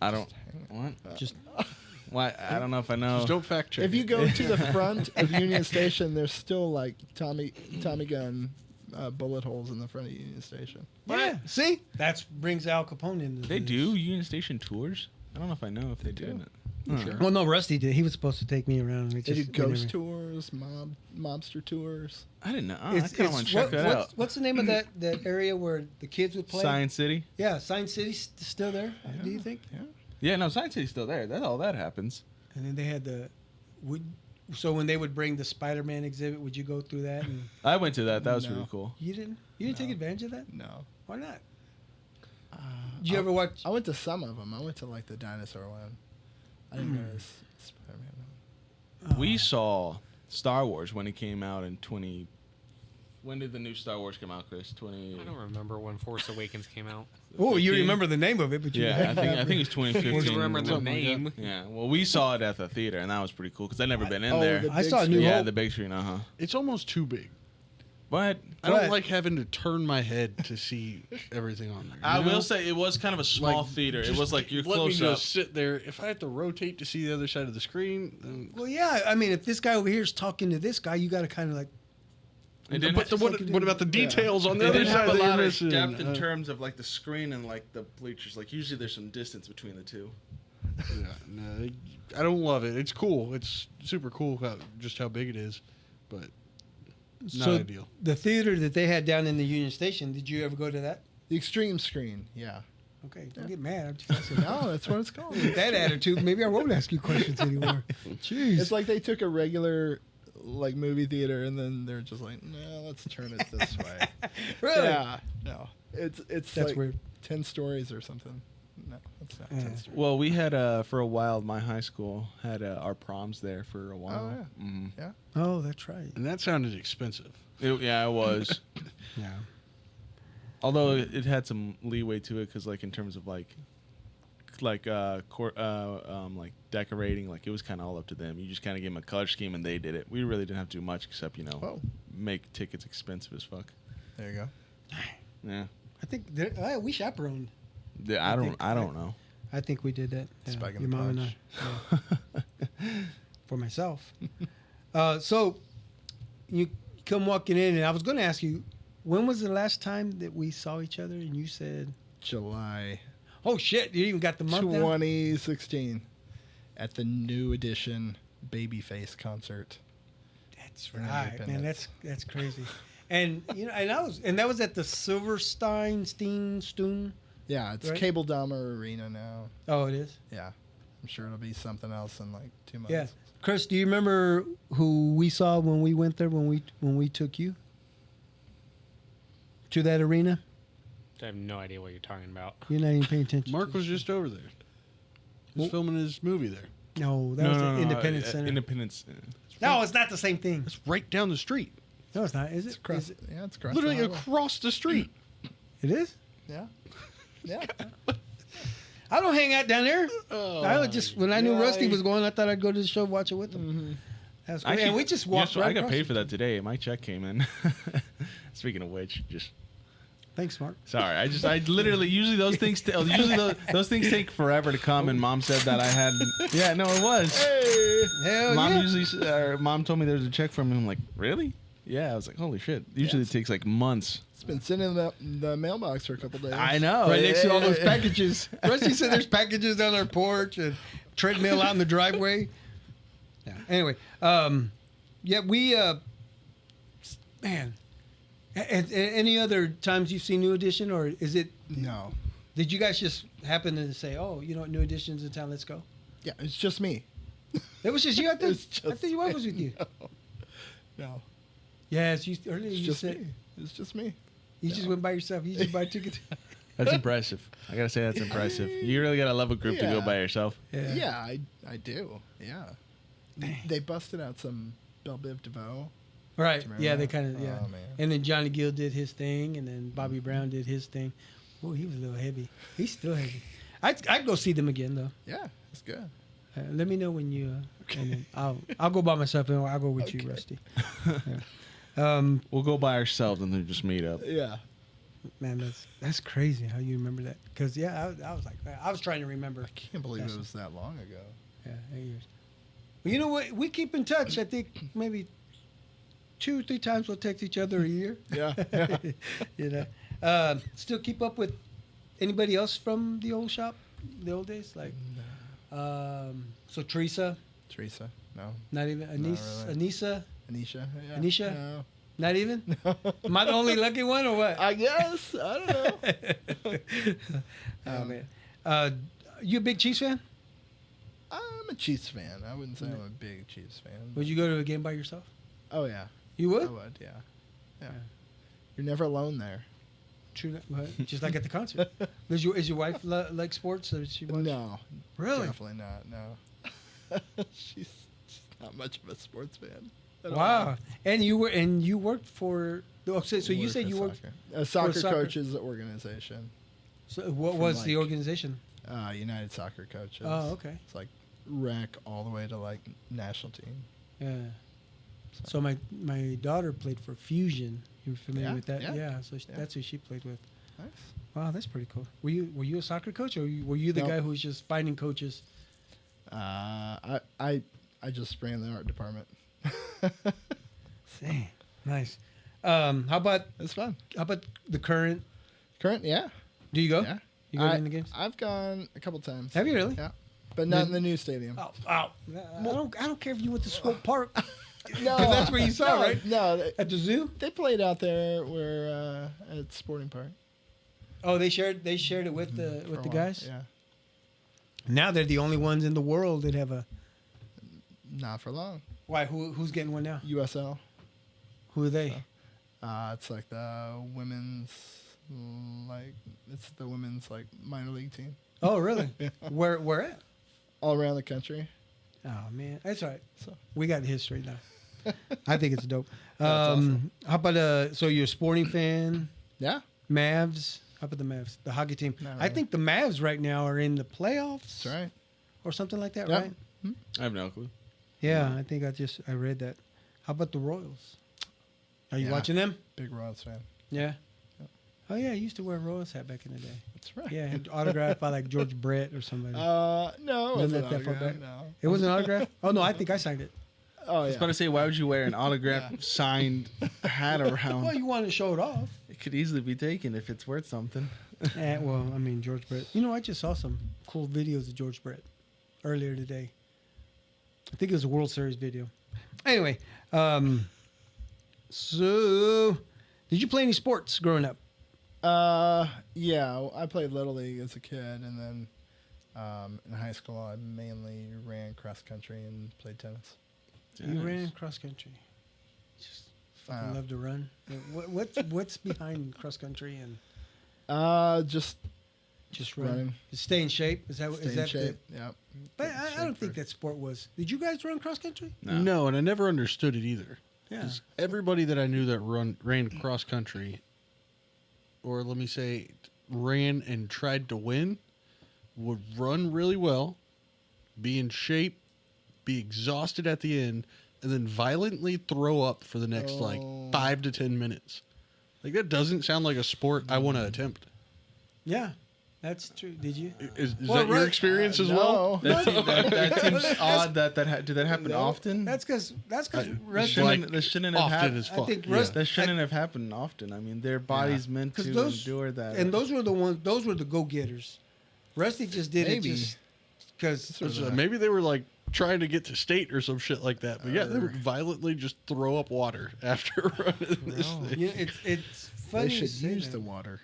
[SPEAKER 2] I don't. What?
[SPEAKER 1] Just
[SPEAKER 2] Why? I don't know if I know.
[SPEAKER 3] Just don't fact check.
[SPEAKER 4] If you
[SPEAKER 3] it.
[SPEAKER 4] go to the front of Union Station, there's still like Tommy gun bullet holes in the front of Union Station.
[SPEAKER 1] yeah. See, that brings Al Capone into.
[SPEAKER 2] They
[SPEAKER 1] this.
[SPEAKER 2] do Union Station tours. I don't know if I know if they do.
[SPEAKER 4] do.
[SPEAKER 2] It. Huh.
[SPEAKER 3] Sure.
[SPEAKER 1] Well, no, Rusty did. He was supposed to take me around. We
[SPEAKER 4] They do
[SPEAKER 1] just- we
[SPEAKER 4] ghost
[SPEAKER 1] never-
[SPEAKER 4] tours, mobster tours.
[SPEAKER 2] I didn't know. Oh,
[SPEAKER 1] It's-
[SPEAKER 2] I kind of
[SPEAKER 1] it's-
[SPEAKER 2] want to check that out.
[SPEAKER 1] What's the name of that area where the kids would play?
[SPEAKER 2] Science City.
[SPEAKER 1] Yeah, Science City's still there. Do you think?
[SPEAKER 4] Yeah.
[SPEAKER 2] Yeah, no, Science City's still there. That's all that happens.
[SPEAKER 1] And then they had so when they would bring the Spider-Man exhibit, would you go through that? And
[SPEAKER 2] I went to that. That was
[SPEAKER 4] No.
[SPEAKER 2] really cool.
[SPEAKER 1] you didn't take
[SPEAKER 4] No.
[SPEAKER 1] advantage of that?
[SPEAKER 4] No.
[SPEAKER 1] Why not? Did you ever watch?
[SPEAKER 4] I went to some of them. I went to like the dinosaur one. I didn't go to Spider-Man one.
[SPEAKER 2] We saw Star Wars when it came out in 20. When did the new Star Wars come out, Chris? 20.
[SPEAKER 5] I don't remember when Force Awakens came out.
[SPEAKER 1] Oh, you
[SPEAKER 2] 15?
[SPEAKER 1] remember the name of it, but you
[SPEAKER 2] Yeah, I think it's 2015.
[SPEAKER 5] I just remember the
[SPEAKER 3] Something like that.
[SPEAKER 5] name.
[SPEAKER 2] Yeah, well, we saw it at the theater, and that was pretty cool because I'd never been in
[SPEAKER 4] Oh,
[SPEAKER 2] there.
[SPEAKER 4] the
[SPEAKER 1] I
[SPEAKER 4] big
[SPEAKER 1] saw a New
[SPEAKER 4] screen.
[SPEAKER 2] Yeah,
[SPEAKER 1] Hope.
[SPEAKER 2] the big screen.
[SPEAKER 3] It's almost too big.
[SPEAKER 2] But
[SPEAKER 3] I don't
[SPEAKER 1] What?
[SPEAKER 3] like having to turn my head to see everything on there.
[SPEAKER 2] I
[SPEAKER 3] you know?
[SPEAKER 2] will say it was kind of a small theater. It
[SPEAKER 3] just
[SPEAKER 2] was like you're
[SPEAKER 3] let
[SPEAKER 2] close
[SPEAKER 3] me
[SPEAKER 2] up.
[SPEAKER 3] just sit there. If I have to rotate to see the other side of the screen, then
[SPEAKER 1] Well, yeah. I mean, if this guy over here is talking to this guy, you got to kind of like.
[SPEAKER 2] It didn't,
[SPEAKER 3] but
[SPEAKER 1] like you
[SPEAKER 3] what
[SPEAKER 1] did.
[SPEAKER 3] about the details on the
[SPEAKER 2] it
[SPEAKER 3] other
[SPEAKER 2] didn't
[SPEAKER 3] side
[SPEAKER 2] have a
[SPEAKER 3] that
[SPEAKER 2] lot
[SPEAKER 3] you're
[SPEAKER 2] of
[SPEAKER 3] missing?
[SPEAKER 2] depth in terms of like the screen and like the bleachers. Like usually there's some distance between the two.
[SPEAKER 3] Yeah, no, I don't love it. It's cool. It's super cool just how big it is, but not
[SPEAKER 1] So
[SPEAKER 3] ideal.
[SPEAKER 1] the theater that they had down in the Union Station, did you ever go to that?
[SPEAKER 4] The extreme screen, yeah.
[SPEAKER 1] Okay, don't get mad. I said,
[SPEAKER 4] No, that's what it's called.
[SPEAKER 1] with that attitude, maybe I won't ask you questions anymore. Jeez.
[SPEAKER 4] It's like they took a regular like movie theater and then they're just like, no, let's turn it this way.
[SPEAKER 1] Really?
[SPEAKER 4] Yeah. No. It's
[SPEAKER 1] That's
[SPEAKER 4] like
[SPEAKER 1] weird.
[SPEAKER 4] 10 stories or something. No, it's not 10 stories.
[SPEAKER 2] Well, we had for a while. My high school had our proms there for a while.
[SPEAKER 4] yeah.
[SPEAKER 2] Mhm.
[SPEAKER 4] Yeah.
[SPEAKER 1] Oh, that's right.
[SPEAKER 3] And that sounded expensive.
[SPEAKER 2] Yeah, it was.
[SPEAKER 1] Yeah.
[SPEAKER 2] Although it had some leeway to it, because like in terms of like decorating, like it was kind of all up to them. You just kind of gave them a color scheme and they did it. We really didn't have to do much except
[SPEAKER 4] Oh.
[SPEAKER 2] make tickets expensive as fuck.
[SPEAKER 4] There you go.
[SPEAKER 2] Yeah.
[SPEAKER 1] I think we chaperoned.
[SPEAKER 2] Yeah, I don't know.
[SPEAKER 1] I think we did that. Yeah,
[SPEAKER 4] Spike in
[SPEAKER 1] your
[SPEAKER 4] the
[SPEAKER 1] mom and
[SPEAKER 4] punch.
[SPEAKER 1] I. Yeah. For myself. So you come walking in, and I was going to ask you, when was the last time that we saw each other? And you said,
[SPEAKER 4] July
[SPEAKER 1] "Oh shit, you even got the month down?"
[SPEAKER 4] 2016 at the New Edition Babyface concert.
[SPEAKER 1] That's
[SPEAKER 4] in
[SPEAKER 1] right, man.
[SPEAKER 4] Independence.
[SPEAKER 1] That's crazy. And and that was at the Silverstein Stoon.
[SPEAKER 4] Yeah, it's
[SPEAKER 1] Right?
[SPEAKER 4] Cable Dahmer Arena now.
[SPEAKER 1] Oh, it is.
[SPEAKER 4] Yeah. I'm sure it'll be something else in like 2 months.
[SPEAKER 1] Yeah, Chris, do you remember who we saw when we went there when we took you to that arena?
[SPEAKER 5] I have no idea what you're talking about.
[SPEAKER 1] You're not even paying attention.
[SPEAKER 3] Mark
[SPEAKER 1] to
[SPEAKER 3] was just over there. He was filming his movie there.
[SPEAKER 1] No, that was the Independence Center.
[SPEAKER 2] Independence.
[SPEAKER 1] No, it's not the same thing.
[SPEAKER 3] It's right down the street.
[SPEAKER 1] No, it's not. Is it?
[SPEAKER 4] It's across,
[SPEAKER 1] Is it?
[SPEAKER 4] yeah, it's across
[SPEAKER 3] Literally
[SPEAKER 4] the highway.
[SPEAKER 3] across the street.
[SPEAKER 1] It is?
[SPEAKER 4] Yeah. Yeah.
[SPEAKER 1] I don't hang out down there. I would just when I knew
[SPEAKER 4] yeah,
[SPEAKER 1] Rusty
[SPEAKER 4] I-
[SPEAKER 1] was going, I thought I'd go to the show, watch it with him. That's great. And we just walked right
[SPEAKER 2] I got
[SPEAKER 1] across
[SPEAKER 2] paid
[SPEAKER 1] it.
[SPEAKER 2] for that today. My check came in. Speaking of which, just
[SPEAKER 1] Thanks, Mark.
[SPEAKER 2] sorry. I literally usually those things those things take forever to come. And Mom said that I had. Yeah, no, it was.
[SPEAKER 1] Hell
[SPEAKER 2] Mom
[SPEAKER 1] yeah.
[SPEAKER 2] usually Mom told me there was a check from him. I'm like, really? Yeah, I was like, holy shit. Usually it takes like months.
[SPEAKER 4] It's been sitting in the mailbox for a couple days.
[SPEAKER 2] I know.
[SPEAKER 1] Right next to all those packages. Rusty said there's packages down our porch and treadmill out in the driveway. Yeah. Anyway, yeah, we, man. Any other times you've seen New Edition, or is it?
[SPEAKER 4] No.
[SPEAKER 1] Did you guys just happen to say, "Oh, you know what, New Edition's in town, let's go"?
[SPEAKER 4] Yeah, it's just me.
[SPEAKER 1] It was just you. I
[SPEAKER 4] It's
[SPEAKER 1] thought
[SPEAKER 4] just
[SPEAKER 1] your wife was with you.
[SPEAKER 4] No.
[SPEAKER 1] Yes, earlier
[SPEAKER 4] It's
[SPEAKER 1] you
[SPEAKER 4] just
[SPEAKER 1] said
[SPEAKER 4] me. It's just me.
[SPEAKER 1] you just went by yourself. You just buy tickets.
[SPEAKER 2] That's impressive. I gotta say that's impressive. You really gotta love a group to go
[SPEAKER 4] Yeah.
[SPEAKER 2] by yourself.
[SPEAKER 4] Yeah, I do. Yeah. They busted out some Belle Biv DeVoe.
[SPEAKER 1] Right.
[SPEAKER 4] Remember
[SPEAKER 1] Yeah, they
[SPEAKER 4] that?
[SPEAKER 1] kind of yeah.
[SPEAKER 4] Oh, man.
[SPEAKER 1] And then Johnny Gill did his thing, and then Bobby Brown did his thing. Oh, he was a little heavy. He's still heavy. I'd go see them again though.
[SPEAKER 4] Yeah, it's good.
[SPEAKER 1] Let me know when you. And then I'll go by myself, and I'll go with you, Rusty. Yeah.
[SPEAKER 2] We'll go by ourselves and then just meet up.
[SPEAKER 4] Yeah.
[SPEAKER 1] Man, that's crazy how you remember that. Because yeah, I was like, I was trying to remember.
[SPEAKER 4] I can't believe
[SPEAKER 1] That's-
[SPEAKER 4] it was that long ago.
[SPEAKER 1] Yeah, 8 years. Well, you know what? We keep in touch. I think maybe 2 or 3 times we'll text each other a year.
[SPEAKER 4] Yeah.
[SPEAKER 1] You know, still keep up with anybody else from the old shop, the old days, like. So Teresa,
[SPEAKER 4] Teresa? No.
[SPEAKER 1] not even Anise,
[SPEAKER 4] really.
[SPEAKER 1] Anissa,
[SPEAKER 4] Anisha? Yeah.
[SPEAKER 1] Anisha?
[SPEAKER 4] No.
[SPEAKER 1] not even. Am I the only lucky one or what?
[SPEAKER 4] I guess. I don't know.
[SPEAKER 1] Oh man, you a big Chiefs fan?
[SPEAKER 4] I'm a Chiefs fan. I wouldn't say I'm a big Chiefs fan.
[SPEAKER 1] Would you go to a game by yourself?
[SPEAKER 4] Oh, yeah.
[SPEAKER 1] You
[SPEAKER 4] I
[SPEAKER 1] would.
[SPEAKER 4] would, yeah. Yeah. You're never alone there.
[SPEAKER 1] True, just like at the concert. Is your wife like sports? Or she watch?
[SPEAKER 4] No.
[SPEAKER 1] Really?
[SPEAKER 4] Definitely not, no. she's not much of a sports fan. at
[SPEAKER 1] Wow.
[SPEAKER 4] all.
[SPEAKER 1] And you worked for. Oh, so you
[SPEAKER 4] Work
[SPEAKER 1] said
[SPEAKER 4] for
[SPEAKER 1] you worked.
[SPEAKER 4] a soccer
[SPEAKER 1] soccer?
[SPEAKER 4] coaches organization.
[SPEAKER 1] So what
[SPEAKER 4] From,
[SPEAKER 1] was the
[SPEAKER 4] like-
[SPEAKER 1] organization?
[SPEAKER 4] United Soccer Coaches.
[SPEAKER 1] Oh, okay.
[SPEAKER 4] It's like rec all the way to like national team.
[SPEAKER 1] Yeah. So my daughter played for Fusion. You familiar
[SPEAKER 4] Yeah,
[SPEAKER 1] with that?
[SPEAKER 4] yeah.
[SPEAKER 1] So
[SPEAKER 4] Yeah.
[SPEAKER 1] that's who she played with.
[SPEAKER 4] Nice.
[SPEAKER 1] Wow, that's pretty cool. Were you a soccer coach, or were you the
[SPEAKER 4] No.
[SPEAKER 1] guy who was just finding coaches?
[SPEAKER 4] I just ran the art department.
[SPEAKER 1] Dang, nice. How about
[SPEAKER 4] It's fun.
[SPEAKER 1] the current?
[SPEAKER 4] Current, yeah.
[SPEAKER 1] Do you go?
[SPEAKER 4] Yeah.
[SPEAKER 1] You go in the games?
[SPEAKER 4] I've gone a couple times.
[SPEAKER 1] Have you really?
[SPEAKER 4] Yeah. But not in the new stadium.
[SPEAKER 1] Oh, I don't care if you went to Swope Park.
[SPEAKER 4] No,
[SPEAKER 1] 'Cause that's where you saw,
[SPEAKER 4] no,
[SPEAKER 1] right?
[SPEAKER 4] No,
[SPEAKER 1] At the zoo?
[SPEAKER 4] they played out there where at Sporting Park.
[SPEAKER 1] Oh, they shared it with the
[SPEAKER 4] for a while.
[SPEAKER 1] guys.
[SPEAKER 4] Yeah,
[SPEAKER 1] Now they're the only ones in the world that have a.
[SPEAKER 4] not for long.
[SPEAKER 1] Why? Who's getting one now?
[SPEAKER 4] USL.
[SPEAKER 1] Who are they?
[SPEAKER 4] It's like the women's, it's the women's like minor league team
[SPEAKER 1] Oh, really? Where at?
[SPEAKER 4] all around the country.
[SPEAKER 1] Oh man, that's all right.
[SPEAKER 4] So
[SPEAKER 1] We got history now. I think it's dope.
[SPEAKER 4] That's awesome.
[SPEAKER 1] How about so you're a sporting fan?
[SPEAKER 4] yeah,
[SPEAKER 1] Mavs. How about the Mavs? The hockey team.
[SPEAKER 4] Not
[SPEAKER 1] I
[SPEAKER 4] really.
[SPEAKER 1] think the Mavs right now are in the playoffs.
[SPEAKER 4] that's right.
[SPEAKER 1] Or something like that,
[SPEAKER 4] Yep.
[SPEAKER 1] right?
[SPEAKER 2] I have no clue.
[SPEAKER 1] Yeah, I think I read that. How about the Royals? Are you
[SPEAKER 4] Yeah.
[SPEAKER 1] watching them?
[SPEAKER 4] Big Royals fan.
[SPEAKER 1] Yeah. Oh yeah, I used to wear a Royals hat back in the day.
[SPEAKER 4] That's right.
[SPEAKER 1] Yeah, autographed by like George Brett or somebody.
[SPEAKER 4] No, it
[SPEAKER 1] Wasn't
[SPEAKER 4] wasn't
[SPEAKER 1] that that far
[SPEAKER 4] autograph,
[SPEAKER 1] back?
[SPEAKER 4] No.
[SPEAKER 1] It wasn't autographed? Oh no, I think I signed it.
[SPEAKER 4] Oh
[SPEAKER 2] I was
[SPEAKER 4] yeah.
[SPEAKER 2] about to say, why would you wear an autographed signed hat around?
[SPEAKER 1] Well, you want to show it off.
[SPEAKER 2] It could easily be taken if it's worth something.
[SPEAKER 1] Well, I mean George Brett. You know, I just saw some cool videos of George Brett earlier today. I think it was a World Series video. Anyway, so did you play any sports growing up?
[SPEAKER 4] Yeah, I played Little League as a kid, and then in high school I mainly ran cross country and played tennis.
[SPEAKER 1] You
[SPEAKER 2] Nice.
[SPEAKER 1] ran cross country. Just fucking
[SPEAKER 4] Uh,
[SPEAKER 1] love to run. What's behind cross country and
[SPEAKER 4] Just
[SPEAKER 1] just run?
[SPEAKER 4] running,
[SPEAKER 1] Just stay in shape. Is that
[SPEAKER 4] stay
[SPEAKER 1] is
[SPEAKER 4] in
[SPEAKER 1] that?
[SPEAKER 4] shape. Yep.
[SPEAKER 1] But I don't think that sport was. Did you guys run cross country?
[SPEAKER 3] No, and I never understood it either.
[SPEAKER 1] Yeah.
[SPEAKER 3] 'Cause everybody that I knew that ran cross country, or let me say, ran and tried to win, would run really well, be in shape, be exhausted at the end, and then violently throw up for the next like
[SPEAKER 4] Oh.
[SPEAKER 3] 5 to 10 minutes. Like that doesn't sound like a sport I want to attempt.
[SPEAKER 1] Yeah, that's true. Did you?
[SPEAKER 3] Is
[SPEAKER 1] Well,
[SPEAKER 3] that your
[SPEAKER 1] right-
[SPEAKER 3] experience as
[SPEAKER 4] no.
[SPEAKER 3] well?
[SPEAKER 2] That seems odd. Did that happen
[SPEAKER 1] No,
[SPEAKER 2] often?
[SPEAKER 1] That's because
[SPEAKER 2] That
[SPEAKER 3] Like,
[SPEAKER 2] shouldn't have
[SPEAKER 3] often
[SPEAKER 2] happened.
[SPEAKER 3] as
[SPEAKER 1] I
[SPEAKER 3] fuck.
[SPEAKER 1] think
[SPEAKER 3] Yeah.
[SPEAKER 1] rust-
[SPEAKER 2] That shouldn't have happened often. I mean, their body's meant to
[SPEAKER 1] 'Cause those-
[SPEAKER 2] endure that.
[SPEAKER 1] and those were the ones. Those were the go getters. Rusty just did
[SPEAKER 4] Maybe.
[SPEAKER 1] it just because.
[SPEAKER 3] So maybe they were like trying to get to state or some shit like that. But yeah, they would violently just throw up water after running this thing.
[SPEAKER 1] Yeah, it's funny.
[SPEAKER 4] They
[SPEAKER 1] you
[SPEAKER 4] should
[SPEAKER 1] say
[SPEAKER 4] use
[SPEAKER 1] that.
[SPEAKER 4] the water.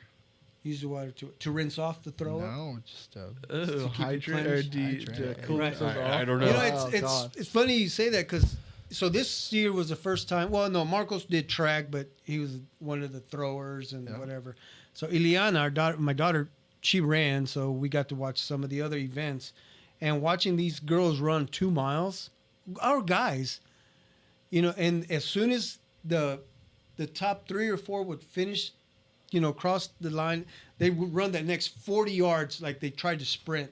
[SPEAKER 1] Use the water to rinse off the throw up.
[SPEAKER 4] No, just
[SPEAKER 2] Oh,
[SPEAKER 1] keep it
[SPEAKER 2] hydrate or
[SPEAKER 1] replenished.
[SPEAKER 4] Hydrate.
[SPEAKER 2] cool
[SPEAKER 1] Right.
[SPEAKER 2] themselves off?
[SPEAKER 3] I don't know.
[SPEAKER 1] You know,
[SPEAKER 4] Oh,
[SPEAKER 1] it's
[SPEAKER 4] God.
[SPEAKER 1] it's funny you say that because so this year was the first time. Well, no, Marcos did track, but he was one of the throwers and
[SPEAKER 4] Yeah.
[SPEAKER 1] whatever. So Ileana, my daughter, she ran, so we got to watch some of the other events, and watching these girls run 2 miles, our guys, you know, and as soon as the top 3 or 4 would finish, you know, cross the line, they would run that next 40 yards like they tried to sprint.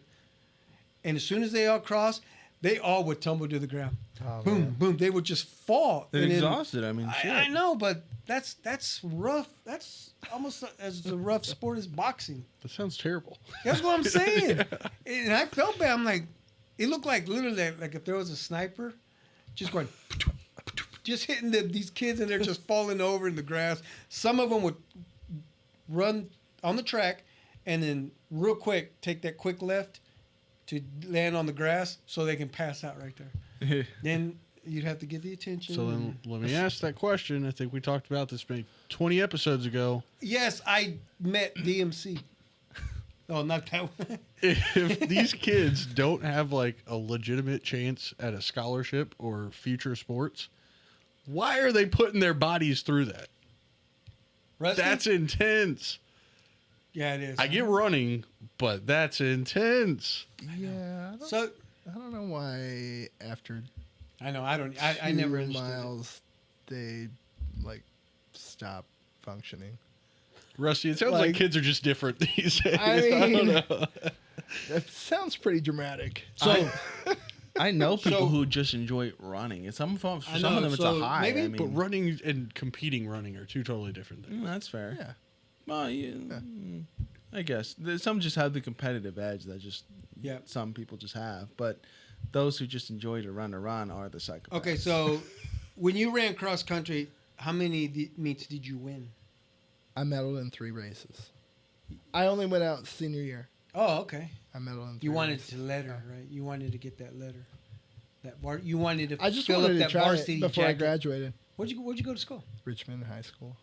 [SPEAKER 1] And as soon as they all crossed, they all would tumble to the ground.
[SPEAKER 4] Oh,
[SPEAKER 1] Boom,
[SPEAKER 4] man.
[SPEAKER 1] boom. They would just fall.
[SPEAKER 2] They're
[SPEAKER 1] And then-
[SPEAKER 2] exhausted. I mean, shit.
[SPEAKER 1] I know, but that's rough. That's almost as a rough sport as boxing.
[SPEAKER 3] That sounds terrible.
[SPEAKER 1] That's what I'm saying. And I felt bad. I'm like, it looked like literally like if there was a sniper, just going, just hitting these kids and they're just falling over in the grass. Some of them would run on the track and then real quick take that quick left to land on the grass so they can pass out right there. Then you'd have to get the attention.
[SPEAKER 3] So then let me ask that question. I think we talked about this maybe 20 episodes ago.
[SPEAKER 1] Yes, I met DMC. Oh, not that one.
[SPEAKER 3] If these kids don't have like a legitimate chance at a scholarship or future sports, why are they putting their bodies through that?
[SPEAKER 1] Rusty?
[SPEAKER 3] That's intense.
[SPEAKER 1] Yeah, it is.
[SPEAKER 3] I get running, but that's intense.
[SPEAKER 4] Yeah,
[SPEAKER 1] So
[SPEAKER 4] I don't know why after
[SPEAKER 1] I know I don't. I never
[SPEAKER 4] 2
[SPEAKER 1] understood.
[SPEAKER 4] miles they like stop functioning.
[SPEAKER 3] Rusty, it sounds like,
[SPEAKER 4] Like-
[SPEAKER 3] kids are just different these days.
[SPEAKER 4] I
[SPEAKER 3] don't
[SPEAKER 4] mean-
[SPEAKER 3] know.
[SPEAKER 4] That sounds pretty dramatic.
[SPEAKER 1] So
[SPEAKER 2] I know people
[SPEAKER 1] So-
[SPEAKER 2] who just enjoy running. And some of them,
[SPEAKER 1] I
[SPEAKER 2] some
[SPEAKER 1] know,
[SPEAKER 2] of them, it's
[SPEAKER 1] so
[SPEAKER 2] a high.
[SPEAKER 1] maybe-
[SPEAKER 2] I mean,
[SPEAKER 3] But running and competing running are two totally different things.
[SPEAKER 2] that's fair.
[SPEAKER 4] Yeah.
[SPEAKER 2] Well, I guess some just have the competitive edge that just
[SPEAKER 1] Yeah.
[SPEAKER 2] some people just have. But those who just enjoy to run are the psychopaths.
[SPEAKER 1] okay, so when you ran cross country, how many meets did you win?
[SPEAKER 4] I medaled in 3 races. I only went out senior year.
[SPEAKER 1] Oh, okay.
[SPEAKER 4] I medaled in 3
[SPEAKER 1] You wanted
[SPEAKER 4] races.
[SPEAKER 1] to letter, right? You wanted to get that letter. You wanted to
[SPEAKER 4] I just
[SPEAKER 1] fill
[SPEAKER 4] wanted
[SPEAKER 1] up
[SPEAKER 4] to
[SPEAKER 1] that
[SPEAKER 4] try
[SPEAKER 1] varsity
[SPEAKER 4] it before I
[SPEAKER 1] jacket.
[SPEAKER 4] graduated.
[SPEAKER 1] Where'd you go to school?
[SPEAKER 4] Richmond High School.